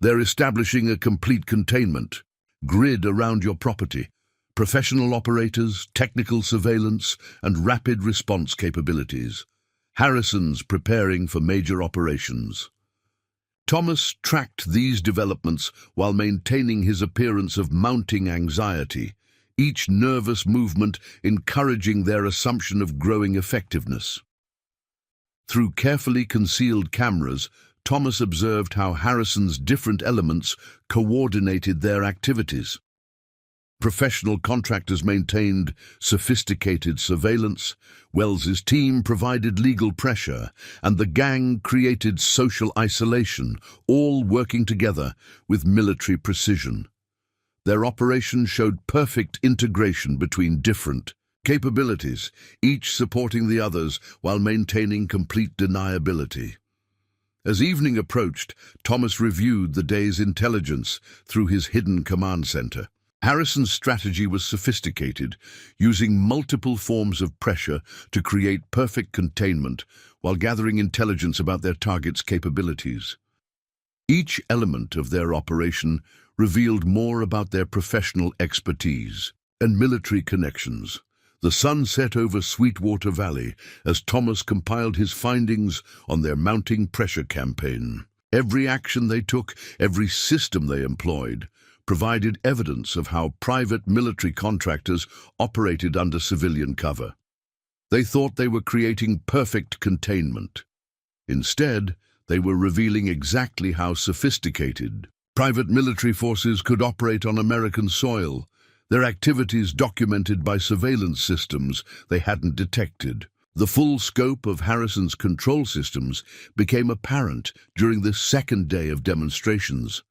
"They're establishing a complete containment grid around your property. Professional operators, technical surveillance, and rapid response capabilities. Harrison's preparing for major operations." Thomas tracked these developments while maintaining his appearance of mounting anxiety, each nervous movement encouraging their assumption of growing effectiveness. Through carefully concealed cameras, Thomas observed how Harrison's different elements coordinated their activities. Professional contractors maintained sophisticated surveillance, Wells's team provided legal pressure, and the gang created social isolation, all working together with military precision. Their operation showed perfect integration between different capabilities, each supporting the others while maintaining complete deniability. As evening approached, Thomas reviewed the day's intelligence through his hidden command center. Harrison's strategy was sophisticated, using multiple forms of pressure to create perfect containment while gathering intelligence about their target's capabilities. Each element of their operation revealed more about their professional expertise and military connections. The sun set over Sweetwater Valley as Thomas compiled his findings on their mounting pressure campaign. Every action they took, every system they employed, provided evidence of how private military contractors operated under civilian cover. They thought they were creating perfect containment. Instead, they were revealing exactly how sophisticated private military forces could operate on American soil, their activities documented by surveillance systems they hadn't detected. The full scope of Harrison's control systems became apparent during the second day of demonstrations.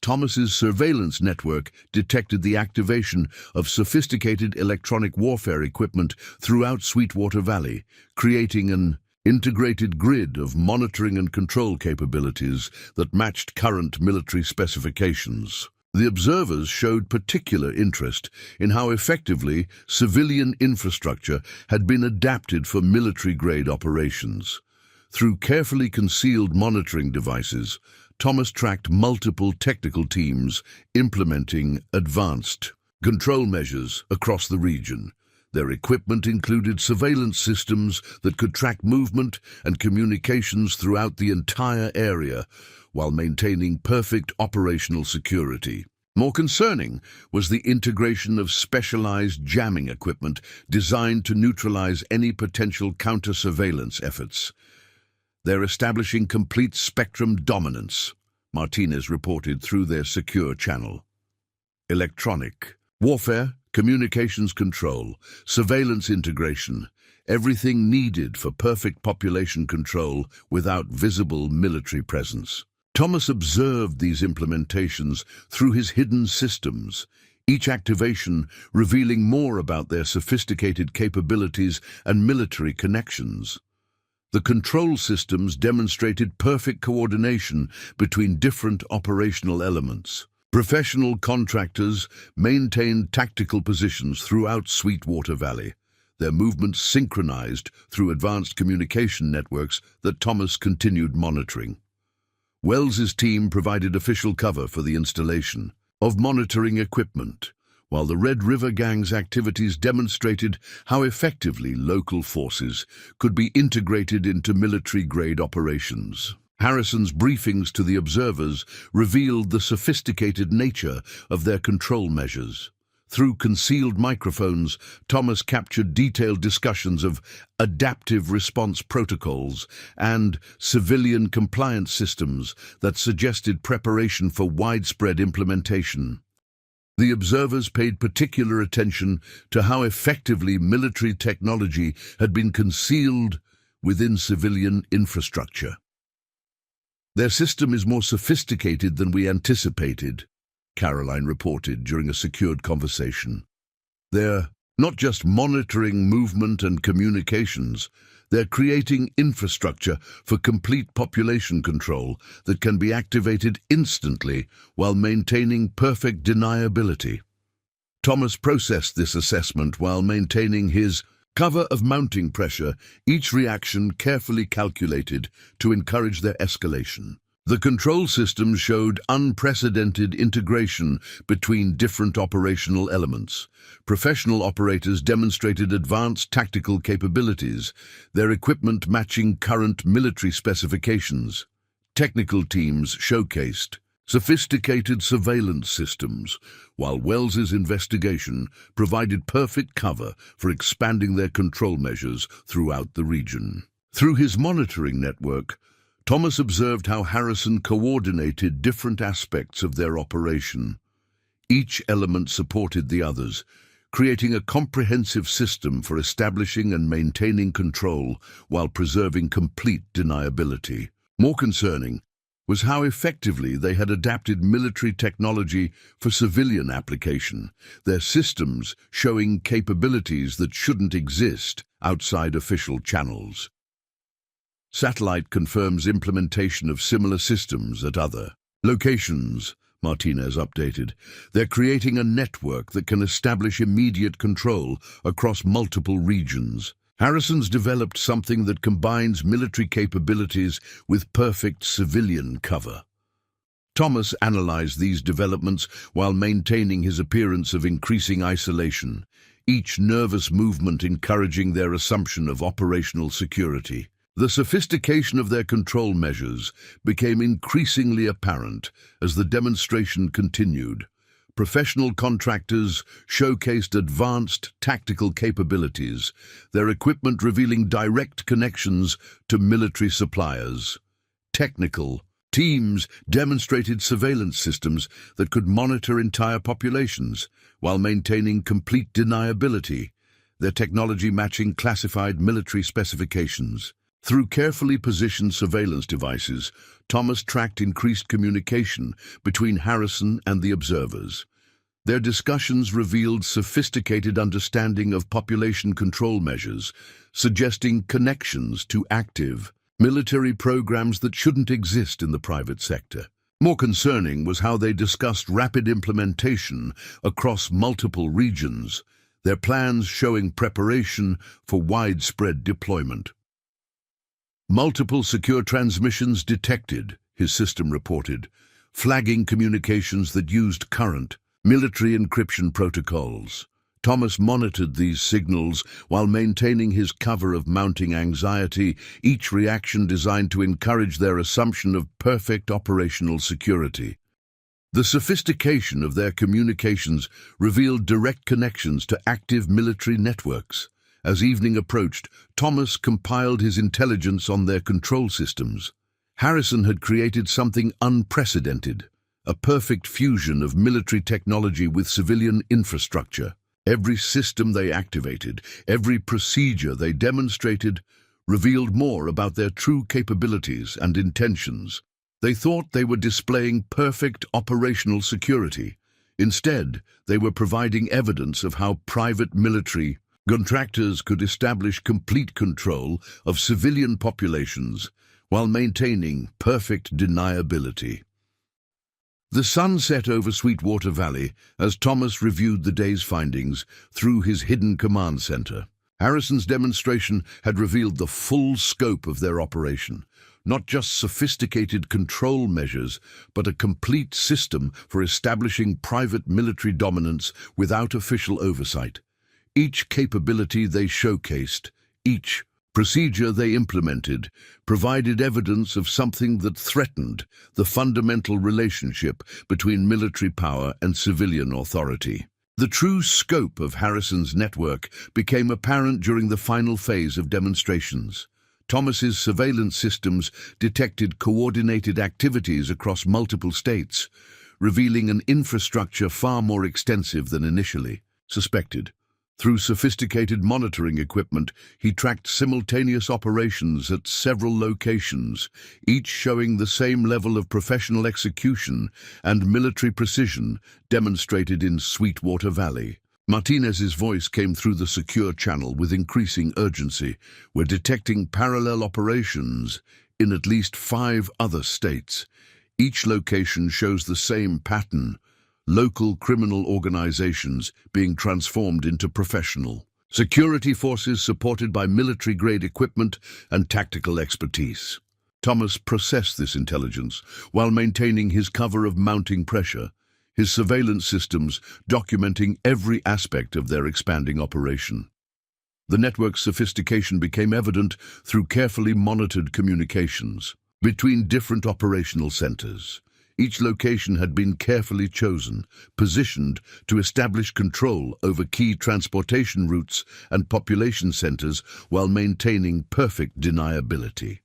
Thomas's surveillance network detected the activation of sophisticated electronic warfare equipment throughout Sweetwater Valley, creating an integrated grid of monitoring and control capabilities that matched current military specifications. The observers showed particular interest in how effectively civilian infrastructure had been adapted for military-grade operations. Through carefully concealed monitoring devices, Thomas tracked multiple technical teams implementing advanced control measures across the region. Their equipment included surveillance systems that could track movement and communications throughout the entire area while maintaining perfect operational security. More concerning was the integration of specialized jamming equipment designed to neutralize any potential counter-surveillance efforts. They're establishing complete spectrum dominance, Martinez reported through their secure channel. Electronic warfare, communications control, surveillance integration, everything needed for perfect population control without visible military presence. Thomas observed these implementations through his hidden systems, each activation revealing more about their sophisticated capabilities and military connections. The control systems demonstrated perfect coordination between different operational elements. Professional contractors maintained tactical positions throughout Sweetwater Valley, their movements synchronized through advanced communication networks that Thomas continued monitoring. Wells's team provided official cover for the installation of monitoring equipment, while the Red River Gang's activities demonstrated how effectively local forces could be integrated into military-grade operations. Harrison's briefings to the observers revealed the sophisticated nature of their control measures. Through concealed microphones, Thomas captured detailed discussions of adaptive response protocols and civilian compliance systems that suggested preparation for widespread implementation. The observers paid particular attention to how effectively military technology had been concealed within civilian infrastructure. "Their system is more sophisticated than we anticipated," Caroline reported during a secured conversation. "They're not just monitoring movement and communications, they're creating infrastructure for complete population control that can be activated instantly while maintaining perfect deniability." Thomas processed this assessment while maintaining his cover of mounting pressure, each reaction carefully calculated to encourage their escalation. The control system showed unprecedented integration between different operational elements. Professional operators demonstrated advanced tactical capabilities, their equipment matching current military specifications. Technical teams showcased sophisticated surveillance systems, while Wells's investigation provided perfect cover for expanding their control measures throughout the region. Through his monitoring network, Thomas observed how Harrison coordinated different aspects of their operation. Each element supported the others, creating a comprehensive system for establishing and maintaining control while preserving complete deniability. More concerning was how effectively they had adapted military technology for civilian application, their systems showing capabilities that shouldn't exist outside official channels. Satellite confirms implementation of similar systems at other locations, Martinez updated. They're creating a network that can establish immediate control across multiple regions. Harrison's developed something that combines military capabilities with perfect civilian cover. Thomas analyzed these developments while maintaining his appearance of increasing isolation, each nervous movement encouraging their assumption of operational security. The sophistication of their control measures became increasingly apparent as the demonstration continued. Professional contractors showcased advanced tactical capabilities, their equipment revealing direct connections to military suppliers. Technical teams demonstrated surveillance systems that could monitor entire populations while maintaining complete deniability, their technology matching classified military specifications. Through carefully positioned surveillance devices, Thomas tracked increased communication between Harrison and the observers. Their discussions revealed sophisticated understanding of population control measures, suggesting connections to active military programs that shouldn't exist in the private sector. More concerning was how they discussed rapid implementation across multiple regions, their plans showing preparation for widespread deployment. Multiple secure transmissions detected, his system reported, flagging communications that used current, military encryption protocols. Thomas monitored these signals while maintaining his cover of mounting anxiety, each reaction designed to encourage their assumption of perfect operational security. The sophistication of their communications revealed direct connections to active military networks. As evening approached, Thomas compiled his intelligence on their control systems. Harrison had created something unprecedented, a perfect fusion of military technology with civilian infrastructure. Every system they activated, every procedure they demonstrated, revealed more about their true capabilities and intentions. They thought they were displaying perfect operational security. Instead, they were providing evidence of how private military contractors could establish complete control of civilian populations while maintaining perfect deniability. The sun set over Sweetwater Valley as Thomas reviewed the day's findings through his hidden command center. Harrison's demonstration had revealed the full scope of their operation, not just sophisticated control measures, but a complete system for establishing private military dominance without official oversight. Each capability they showcased, each procedure they implemented, provided evidence of something that threatened the fundamental relationship between military power and civilian authority. The true scope of Harrison's network became apparent during the final phase of demonstrations. Thomas's surveillance systems detected coordinated activities across multiple states, revealing an infrastructure far more extensive than initially suspected. Through sophisticated monitoring equipment, he tracked simultaneous operations at several locations, each showing the same level of professional execution and military precision demonstrated in Sweetwater Valley. Martinez's voice came through the secure channel with increasing urgency. "We're detecting parallel operations in at least 5 other states. Each location shows the same pattern: local criminal organizations being transformed into professional security forces supported by military-grade equipment and tactical expertise." Thomas processed this intelligence while maintaining his cover of mounting pressure, his surveillance systems documenting every aspect of their expanding operation. The network's sophistication became evident through carefully monitored communications between different operational centers. Each location had been carefully chosen, positioned to establish control over key transportation routes and population centers while maintaining perfect deniability.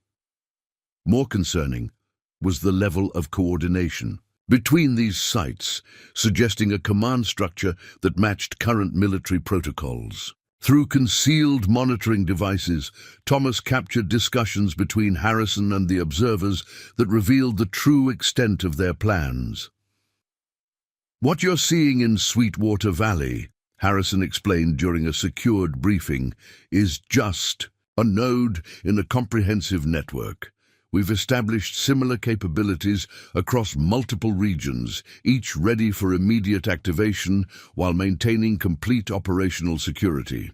More concerning was the level of coordination between these sites, suggesting a command structure that matched current military protocols. Through concealed monitoring devices, Thomas captured discussions between Harrison and the observers that revealed the true extent of their plans. "What you're seeing in Sweetwater Valley," Harrison explained during a secured briefing, "is just a node in a comprehensive network. We've established similar capabilities across multiple regions, each ready for immediate activation while maintaining complete operational security."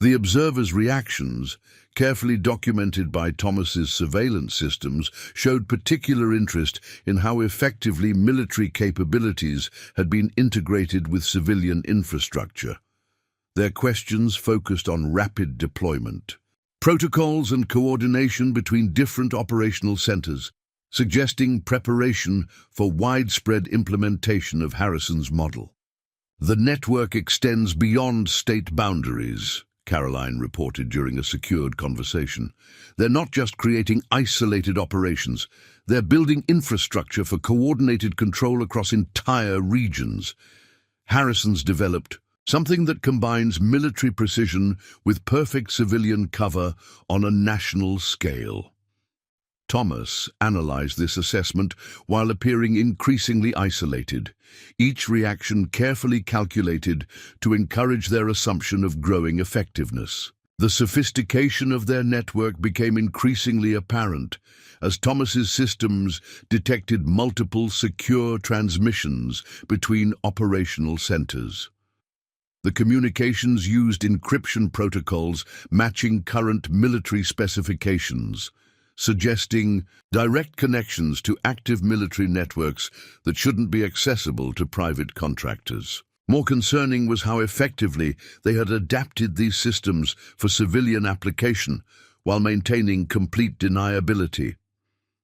The observers' reactions, carefully documented by Thomas's surveillance systems, showed particular interest in how effectively military capabilities had been integrated with civilian infrastructure. Their questions focused on rapid deployment, protocols and coordination between different operational centers, suggesting preparation for widespread implementation of Harrison's model. "The network extends beyond state boundaries," Caroline reported during a secured conversation. "They're not just creating isolated operations, they're building infrastructure for coordinated control across entire regions." Harrison's developed something that combines military precision with perfect civilian cover on a national scale. Thomas analyzed this assessment while appearing increasingly isolated, each reaction carefully calculated to encourage their assumption of growing effectiveness. The sophistication of their network became increasingly apparent as Thomas's systems detected multiple secure transmissions between operational centers. The communications used encryption protocols matching current military specifications, suggesting direct connections to active military networks that shouldn't be accessible to private contractors. More concerning was how effectively they had adapted these systems for civilian application while maintaining complete deniability.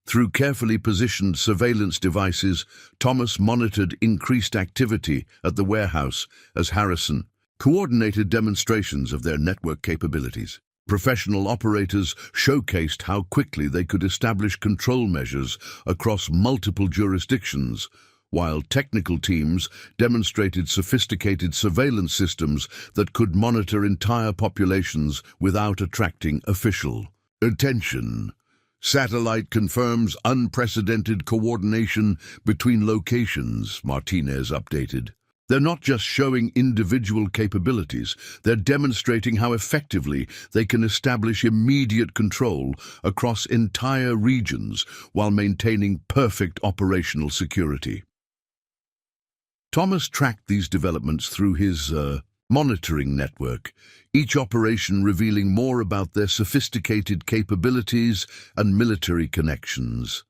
Through carefully positioned surveillance devices, Thomas monitored increased activity at the warehouse as Harrison coordinated demonstrations of their network capabilities. Professional operators showcased how quickly they could establish control measures across multiple jurisdictions, while technical teams demonstrated sophisticated surveillance systems that could monitor entire populations without attracting official attention. Satellite confirms unprecedented coordination between locations, Martinez updated. They're not just showing individual capabilities, they're demonstrating how effectively they can establish immediate control across entire regions while maintaining perfect operational security. Thomas tracked these developments through his monitoring network, each operation revealing more about their sophisticated capabilities and military connections.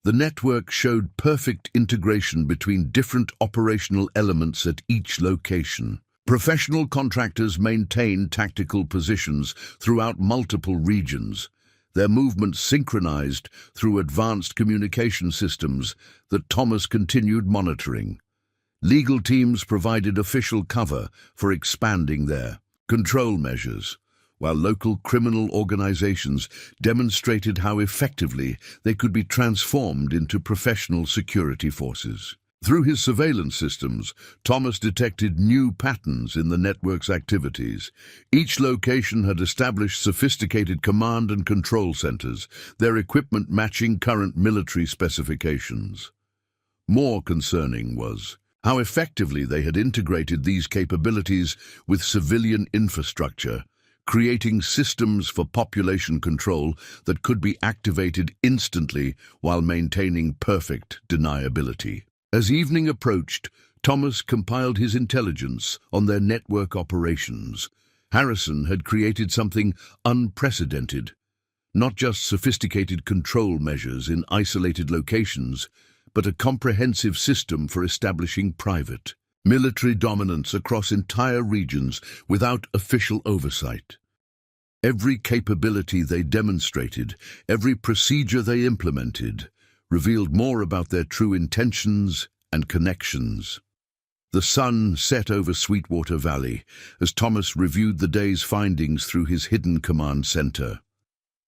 The network showed perfect integration between different operational elements at each location. Professional contractors maintained tactical positions throughout multiple regions, their movements synchronized through advanced communication systems that Thomas continued monitoring. Legal teams provided official cover for expanding their control measures, while local criminal organizations demonstrated how effectively they could be transformed into professional security forces. Through his surveillance systems, Thomas detected new patterns in the network's activities. Each location had established sophisticated command and control centers, their equipment matching current military specifications. More concerning was how effectively they had integrated these capabilities with civilian infrastructure, creating systems for population control that could be activated instantly while maintaining perfect deniability. As evening approached, Thomas compiled his intelligence on their network operations. Harrison had created something unprecedented, not just sophisticated control measures in isolated locations, but a comprehensive system for establishing private military dominance across entire regions without official oversight. Every capability they demonstrated, every procedure they implemented, revealed more about their true intentions and connections. The sun set over Sweetwater Valley as Thomas reviewed the day's findings through his hidden command center.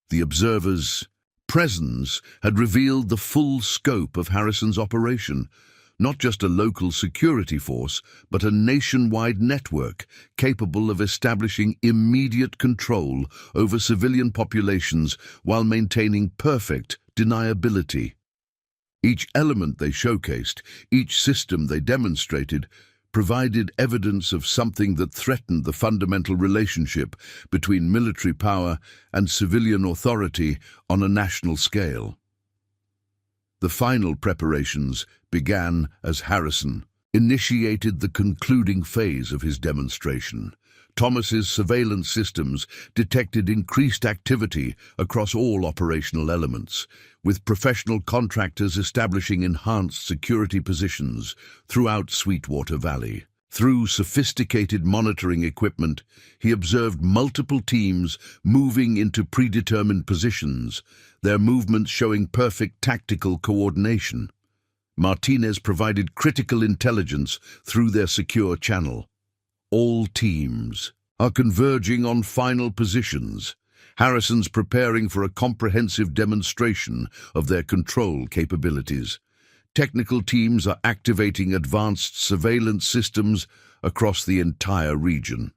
The observer's presence had revealed the full scope of Harrison's operation, not just a local security force, but a nationwide network capable of establishing immediate control over civilian populations while maintaining perfect deniability. Each element they showcased, each system they demonstrated, provided evidence of something that threatened the fundamental relationship between military power and civilian authority on a national scale. The final preparations began as Harrison initiated the concluding phase of his demonstration. Thomas's surveillance systems detected increased activity across all operational elements, with professional contractors establishing enhanced security positions throughout Sweetwater Valley. Through sophisticated monitoring equipment, he observed multiple teams moving into predetermined positions, their movements showing perfect tactical coordination. Martinez provided critical intelligence through their secure channel. All teams are converging on final positions. Harrison's preparing for a comprehensive demonstration of their control capabilities. Technical teams are activating advanced surveillance systems across the entire region.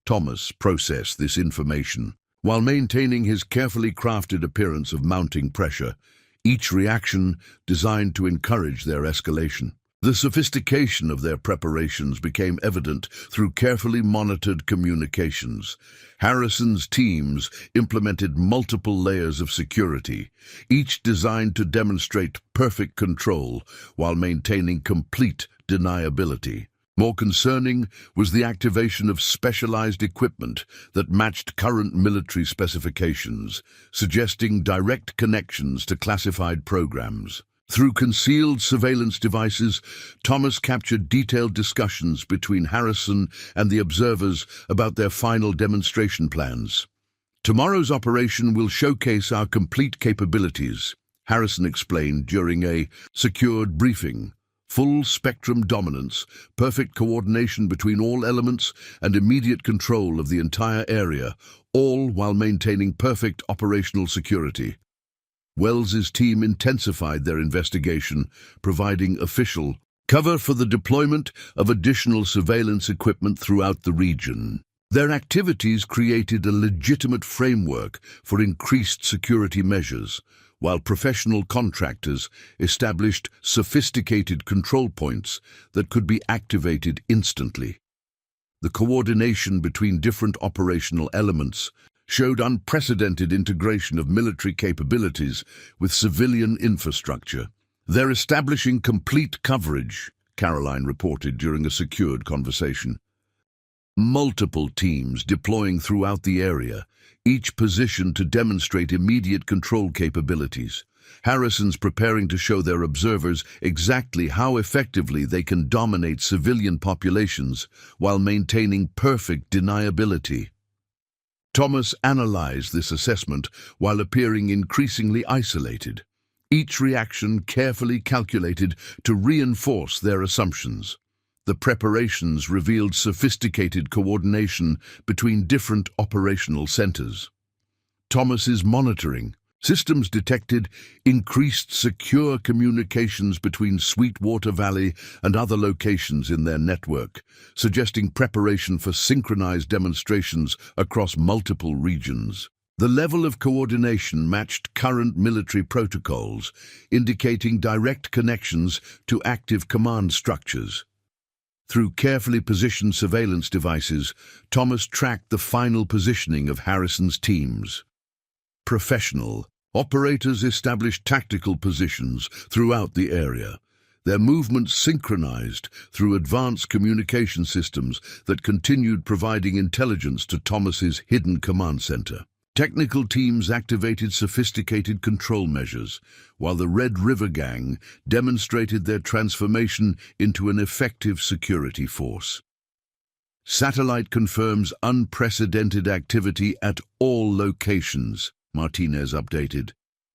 Thomas processed this information while maintaining his carefully crafted appearance of mounting pressure, each reaction designed to encourage their escalation. The sophistication of their preparations became evident through carefully monitored communications. Harrison's teams implemented multiple layers of security, each designed to demonstrate perfect control while maintaining complete deniability. More concerning was the activation of specialized equipment that matched current military specifications, suggesting direct connections to classified programs. Through concealed surveillance devices, Thomas captured detailed discussions between Harrison and the observers about their final demonstration plans. "Tomorrow's operation will showcase our complete capabilities," Harrison explained during a secured briefing. "Full spectrum dominance, perfect coordination between all elements, and immediate control of the entire area, all while maintaining perfect operational security." Wells's team intensified their investigation, providing official cover for the deployment of additional surveillance equipment throughout the region. Their activities created a legitimate framework for increased security measures, while professional contractors established sophisticated control points that could be activated instantly. The coordination between different operational elements showed unprecedented integration of military capabilities with civilian infrastructure. "They're establishing complete coverage," Caroline reported during a secured conversation. Multiple teams deploying throughout the area, each positioned to demonstrate immediate control capabilities. Harrison's preparing to show their observers exactly how effectively they can dominate civilian populations while maintaining perfect deniability. Thomas analyzed this assessment while appearing increasingly isolated, each reaction carefully calculated to reinforce their assumptions. The preparations revealed sophisticated coordination between different operational centers. Thomas's monitoring systems detected increased secure communications between Sweetwater Valley and other locations in their network, suggesting preparation for synchronized demonstrations across multiple regions. The level of coordination matched current military protocols, indicating direct connections to active command structures. Through carefully positioned surveillance devices, Thomas tracked the final positioning of Harrison's teams. Professional operators established tactical positions throughout the area, their movements synchronized through advanced communication systems that continued providing intelligence to Thomas's hidden command center. Technical teams activated sophisticated control measures, while the Red River Gang demonstrated their transformation into an effective security force. "Satellite confirms unprecedented activity at all locations," Martinez updated.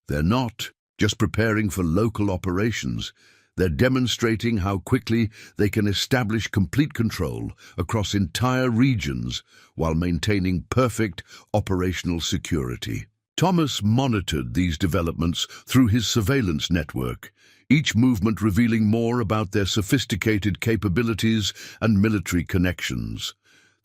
"They're not just preparing for local operations. They're demonstrating how quickly they can establish complete control across entire regions while maintaining perfect operational security." Thomas monitored these developments through his surveillance network, each movement revealing more about their sophisticated capabilities and military connections.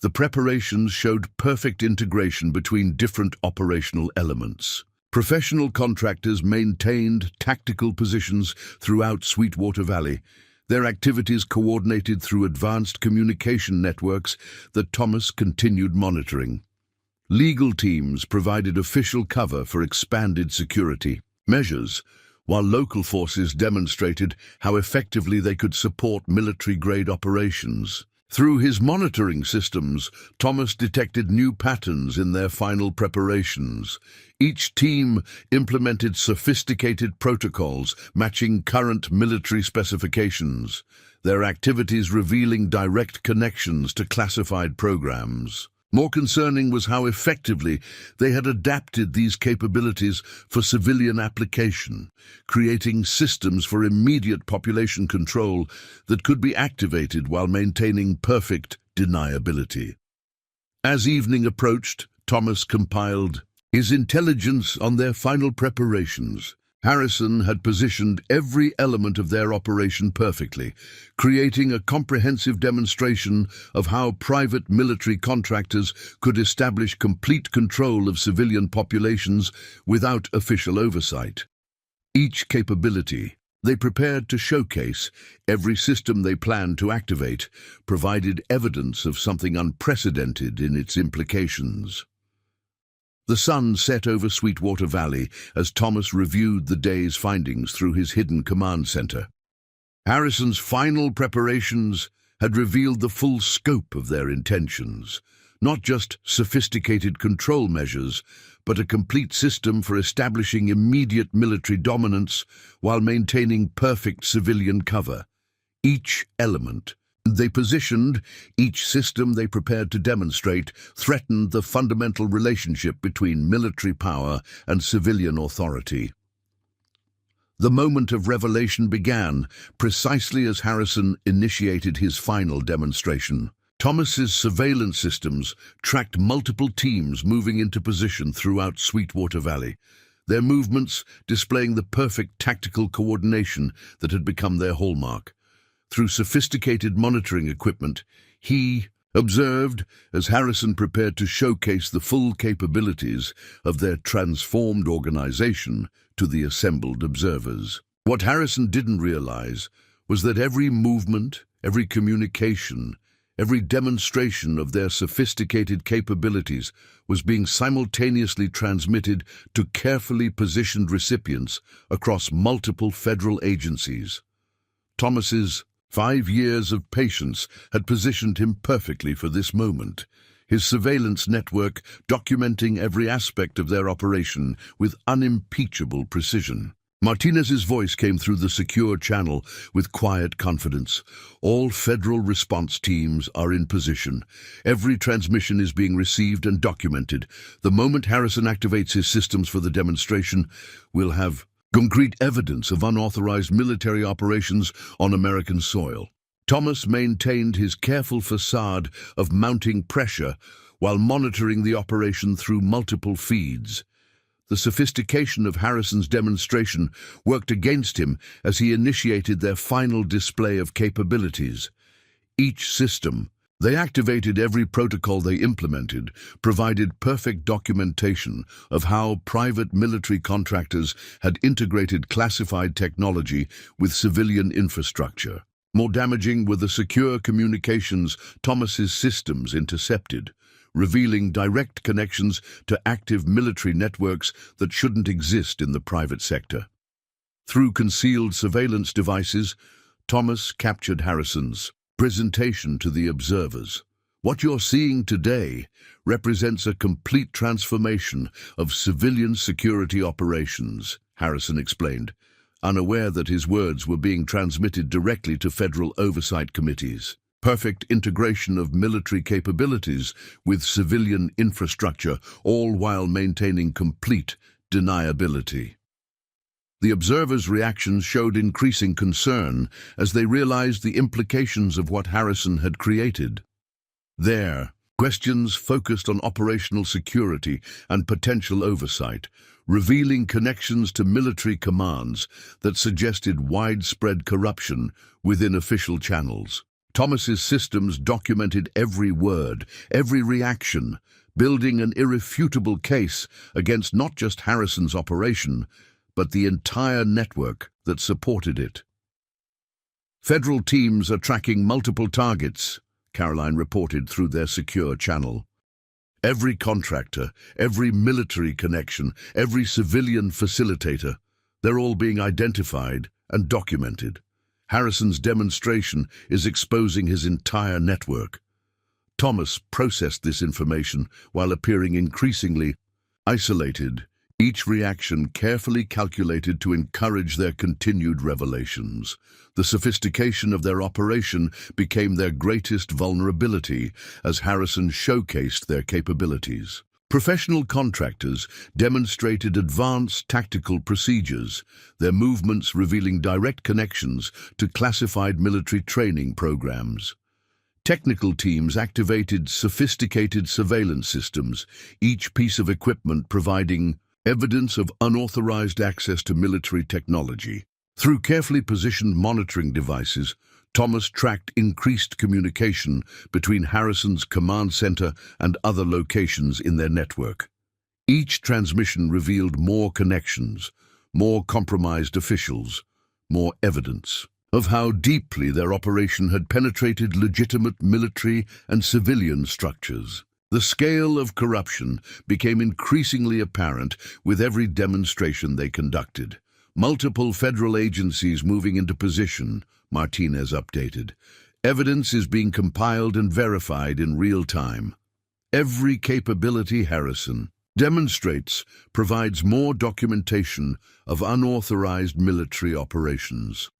The preparations showed perfect integration between different operational elements. Professional contractors maintained tactical positions throughout Sweetwater Valley, their activities coordinated through advanced communication networks that Thomas continued monitoring. Legal teams provided official cover for expanded security measures, while local forces demonstrated how effectively they could support military-grade operations. Through his monitoring systems, Thomas detected new patterns in their final preparations. Each team implemented sophisticated protocols matching current military specifications, their activities revealing direct connections to classified programs. More concerning was how effectively they had adapted these capabilities for civilian application, creating systems for immediate population control that could be activated while maintaining perfect deniability. As evening approached, Thomas compiled his intelligence on their final preparations. Harrison had positioned every element of their operation perfectly, creating a comprehensive demonstration of how private military contractors could establish complete control of civilian populations without official oversight. Each capability They prepared to showcase every system they planned to activate, provided evidence of something unprecedented in its implications. The sun set over Sweetwater Valley as Thomas reviewed the day's findings through his hidden command center. Harrison's final preparations had revealed the full scope of their intentions, not just sophisticated control measures, but a complete system for establishing immediate military dominance while maintaining perfect civilian cover. Each element they positioned, each system they prepared to demonstrate, threatened the fundamental relationship between military power and civilian authority. The moment of revelation began precisely as Harrison initiated his final demonstration. Thomas's surveillance systems tracked multiple teams moving into position throughout Sweetwater Valley, their movements displaying the perfect tactical coordination that had become their hallmark. Through sophisticated monitoring equipment, he observed as Harrison prepared to showcase the full capabilities of their transformed organization to the assembled observers. What Harrison didn't realize was that every movement, every communication, every demonstration of their sophisticated capabilities was being simultaneously transmitted to carefully positioned recipients across multiple federal agencies. Thomas's 5 years of patience had positioned him perfectly for this moment, his surveillance network documenting every aspect of their operation with unimpeachable precision. Martinez's voice came through the secure channel with quiet confidence. All federal response teams are in position. Every transmission is being received and documented. The moment Harrison activates his systems for the demonstration, we'll have concrete evidence of unauthorized military operations on American soil. Thomas maintained his careful facade of mounting pressure while monitoring the operation through multiple feeds. The sophistication of Harrison's demonstration worked against him as he initiated their final display of capabilities. Each system they activated, every protocol they implemented, provided perfect documentation of how private military contractors had integrated classified technology with civilian infrastructure. More damaging were the secure communications Thomas's systems intercepted, revealing direct connections to active military networks that shouldn't exist in the private sector. Through concealed surveillance devices, Thomas captured Harrison's presentation to the observers. What you're seeing today represents a complete transformation of civilian security operations, Harrison explained, unaware that his words were being transmitted directly to federal oversight committees. Perfect integration of military capabilities with civilian infrastructure, all while maintaining complete deniability. The observers' reactions showed increasing concern as they realized the implications of what Harrison had created. Their questions focused on operational security and potential oversight, revealing connections to military commands that suggested widespread corruption within official channels. Thomas's systems documented every word, every reaction, building an irrefutable case against not just Harrison's operation, but the entire network that supported it. Federal teams are tracking multiple targets, Caroline reported through their secure channel. Every contractor, every military connection, every civilian facilitator, they're all being identified and documented. Harrison's demonstration is exposing his entire network. Thomas processed this information while appearing increasingly isolated, each reaction carefully calculated to encourage their continued revelations. The sophistication of their operation became their greatest vulnerability as Harrison showcased their capabilities. Professional contractors demonstrated advanced tactical procedures, their movements revealing direct connections to classified military training programs. Technical teams activated sophisticated surveillance systems, each piece of equipment providing evidence of unauthorized access to military technology. Through carefully positioned monitoring devices, Thomas tracked increased communication between Harrison's command center and other locations in their network. Each transmission revealed more connections, more compromised officials, more evidence of how deeply their operation had penetrated legitimate military and civilian structures. The scale of corruption became increasingly apparent with every demonstration they conducted. Multiple federal agencies moving into position, Martinez updated. Evidence is being compiled and verified in real time. Every capability Harrison demonstrates provides more documentation of unauthorized military operations.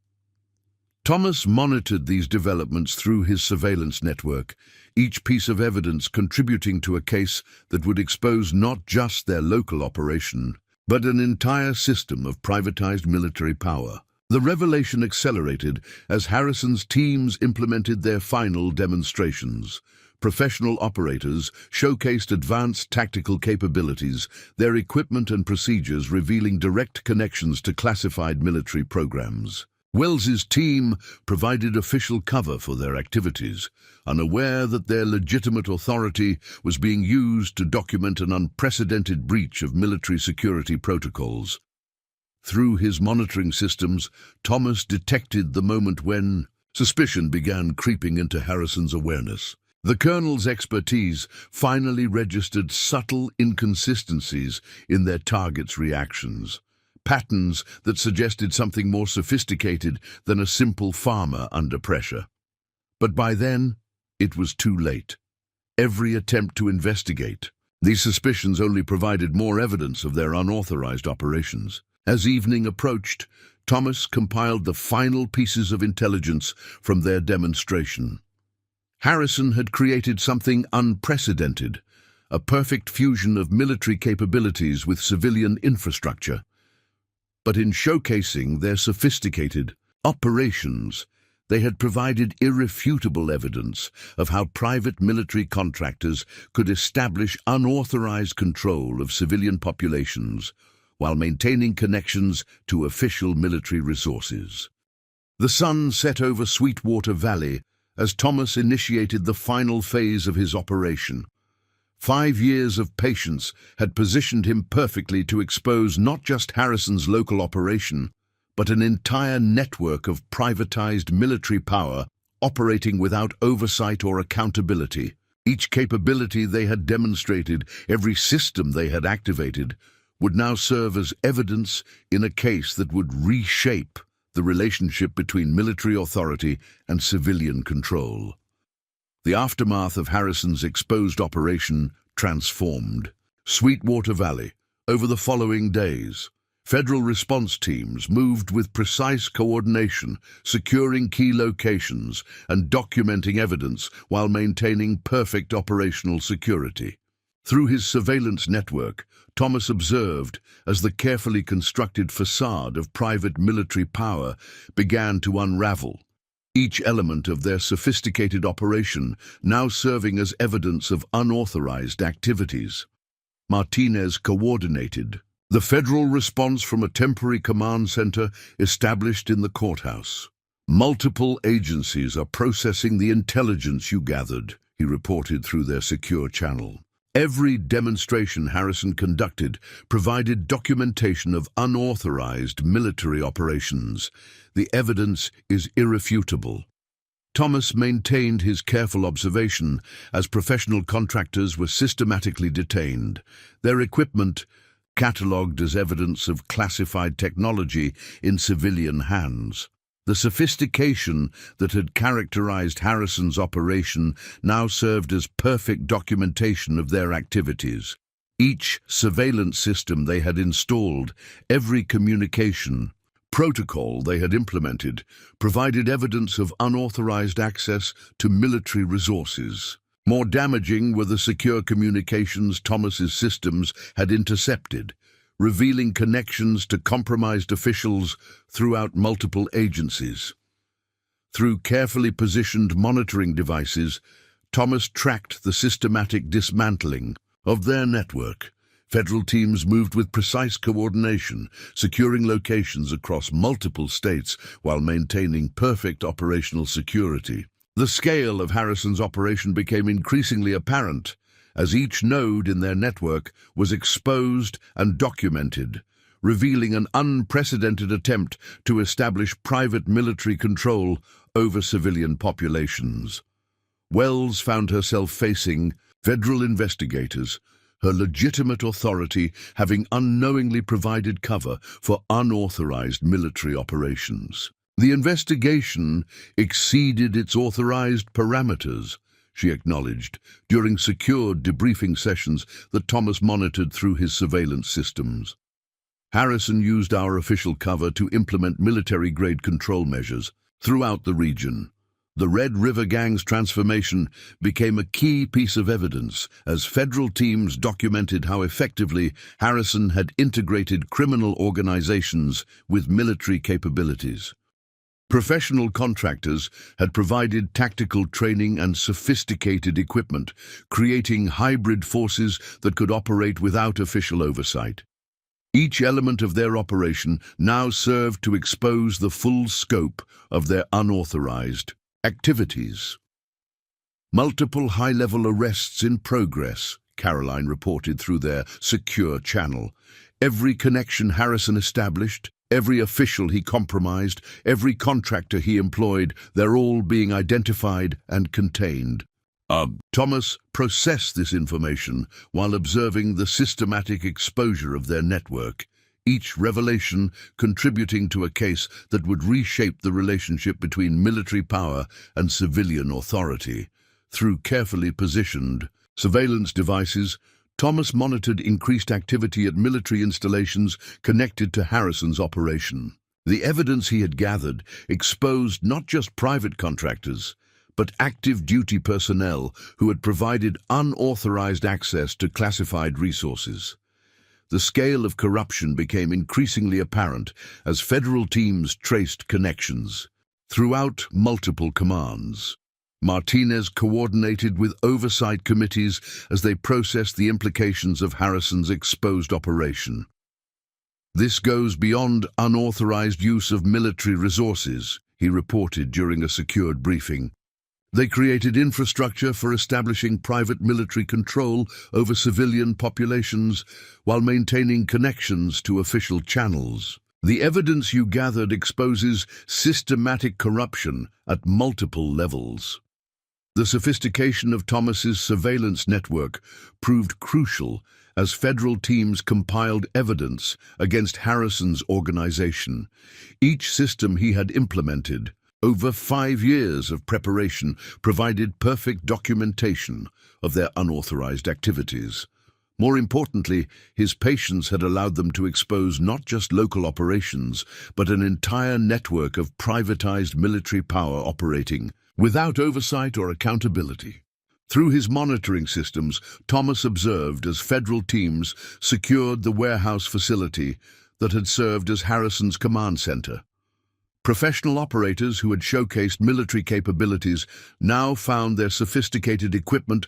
Thomas monitored these developments through his surveillance network, each piece of evidence contributing to a case that would expose not just their local operation, but an entire system of privatized military power. The revelation accelerated as Harrison's teams implemented their final demonstrations. Professional operators showcased advanced tactical capabilities, their equipment and procedures revealing direct connections to classified military programs. Wells's team provided official cover for their activities, unaware that their legitimate authority was being used to document an unprecedented breach of military security protocols. Through his monitoring systems, Thomas detected the moment when suspicion began creeping into Harrison's awareness. The colonel's expertise finally registered subtle inconsistencies in their targets' reactions. Patterns that suggested something more sophisticated than a simple farmer under pressure. But by then, it was too late. Every attempt to investigate these suspicions only provided more evidence of their unauthorized operations. As evening approached, Thomas compiled the final pieces of intelligence from their demonstration. Harrison had created something unprecedented, a perfect fusion of military capabilities with civilian infrastructure. But in showcasing their sophisticated operations, they had provided irrefutable evidence of how private military contractors could establish unauthorized control of civilian populations while maintaining connections to official military resources. The sun set over Sweetwater Valley as Thomas initiated the final phase of his operation. 5 years of patience had positioned him perfectly to expose not just Harrison's local operation, but an entire network of privatized military power operating without oversight or accountability. Each capability they had demonstrated, every system they had activated, would now serve as evidence in a case that would reshape the relationship between military authority and civilian control. The aftermath of Harrison's exposed operation transformed Sweetwater Valley. Over the following days, federal response teams moved with precise coordination, securing key locations and documenting evidence while maintaining perfect operational security. Through his surveillance network, Thomas observed as the carefully constructed facade of private military power began to unravel. Each element of their sophisticated operation now serving as evidence of unauthorized activities. Martinez coordinated the federal response from a temporary command center established in the courthouse. "Multiple agencies are processing the intelligence you gathered," he reported through their secure channel. Every demonstration Harrison conducted provided documentation of unauthorized military operations. The evidence is irrefutable. Thomas maintained his careful observation as professional contractors were systematically detained, their equipment catalogued as evidence of classified technology in civilian hands. The sophistication that had characterized Harrison's operation now served as perfect documentation of their activities. Each surveillance system they had installed, every communication protocol they had implemented, provided evidence of unauthorized access to military resources. More damaging were the secure communications Thomas's systems had intercepted, revealing connections to compromised officials throughout multiple agencies. Through carefully positioned monitoring devices, Thomas tracked the systematic dismantling of their network. Federal teams moved with precise coordination, securing locations across multiple states while maintaining perfect operational security. The scale of Harrison's operation became increasingly apparent as each node in their network was exposed and documented, revealing an unprecedented attempt to establish private military control over civilian populations. Wells found herself facing federal investigators, her legitimate authority having unknowingly provided cover for unauthorized military operations. The investigation exceeded its authorized parameters, she acknowledged, during secured debriefing sessions that Thomas monitored through his surveillance systems. Harrison used our official cover to implement military-grade control measures throughout the region. The Red River Gang's transformation became a key piece of evidence as federal teams documented how effectively Harrison had integrated criminal organizations with military capabilities. Professional contractors had provided tactical training and sophisticated equipment, creating hybrid forces that could operate without official oversight. Each element of their operation now served to expose the full scope of their unauthorized activities. Multiple high-level arrests in progress, Caroline reported through their secure channel. Every connection Harrison established, every official he compromised, every contractor he employed, they're all being identified and contained. Thomas processed this information while observing the systematic exposure of their network, each revelation contributing to a case that would reshape the relationship between military power and civilian authority. Through carefully positioned surveillance devices, Thomas monitored increased activity at military installations connected to Harrison's operation. The evidence he had gathered exposed not just private contractors, but active duty personnel who had provided unauthorized access to classified resources. The scale of corruption became increasingly apparent as federal teams traced connections throughout multiple commands. Martinez coordinated with oversight committees as they processed the implications of Harrison's exposed operation. This goes beyond unauthorized use of military resources, he reported during a secured briefing. They created infrastructure for establishing private military control over civilian populations while maintaining connections to official channels. The evidence you gathered exposes systematic corruption at multiple levels. The sophistication of Thomas's surveillance network proved crucial as federal teams compiled evidence against Harrison's organization. Each system he had implemented, over 5 years of preparation, provided perfect documentation of their unauthorized activities. More importantly, his patience had allowed them to expose not just local operations, but an entire network of privatized military power operating without oversight or accountability. Through his monitoring systems, Thomas observed as federal teams secured the warehouse facility that had served as Harrison's command center. Professional operators who had showcased military capabilities now found their sophisticated equipment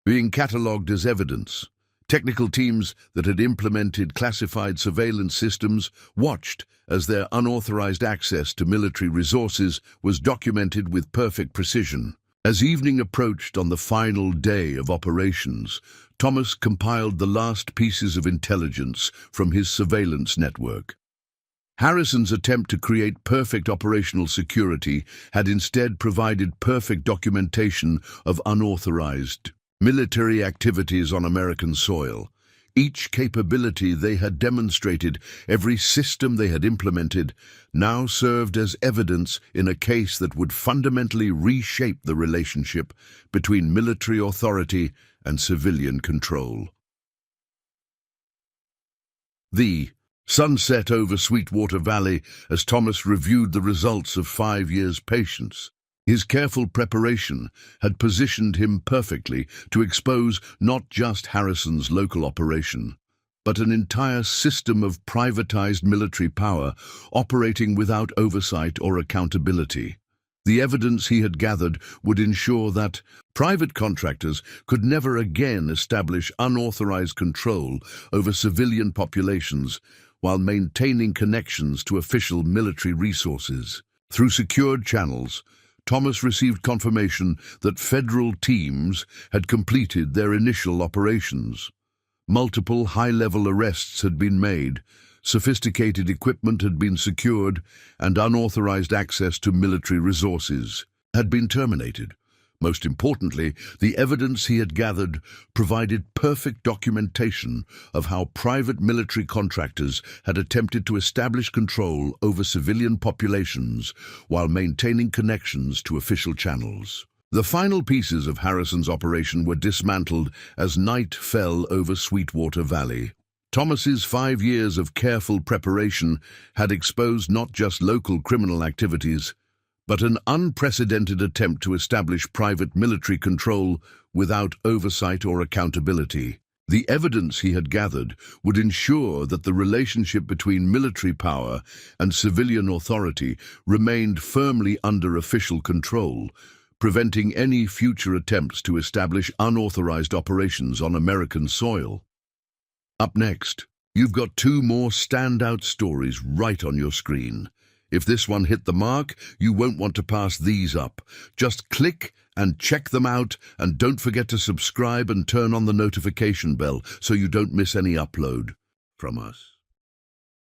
being catalogued as evidence. Technical teams that had implemented classified surveillance systems watched as their unauthorized access to military resources was documented with perfect precision. As evening approached on the final day of operations, Thomas compiled the last pieces of intelligence from his surveillance network. Harrison's attempt to create perfect operational security had instead provided perfect documentation of unauthorized military activities on American soil. Each capability they had demonstrated, every system they had implemented, now served as evidence in a case that would fundamentally reshape the relationship between military authority and civilian control. The sunset over Sweetwater Valley as Thomas reviewed the results of 5 years' patience. His careful preparation had positioned him perfectly to expose not just Harrison's local operation, but an entire system of privatized military power operating without oversight or accountability. The evidence he had gathered would ensure that private contractors could never again establish unauthorized control over civilian populations while maintaining connections to official military resources. Through secured channels, Thomas received confirmation that federal teams had completed their initial operations. Multiple high-level arrests had been made, Sophisticated equipment had been secured, and unauthorized access to military resources had been terminated. Most importantly, the evidence he had gathered provided perfect documentation of how private military contractors had attempted to establish control over civilian populations while maintaining connections to official channels. The final pieces of Harrison's operation were dismantled as night fell over Sweetwater Valley. Thomas's 5 years of careful preparation had exposed not just local criminal activities, but an unprecedented attempt to establish private military control without oversight or accountability. The evidence he had gathered would ensure that the relationship between military power and civilian authority remained firmly under official control, preventing any future attempts to establish unauthorized operations on American soil. Up next, you've got 2 more standout stories right on your screen. If this one hit the mark, you won't want to pass these up. Just click and check them out, and don't forget to subscribe and turn on the notification bell so you don't miss any upload from us.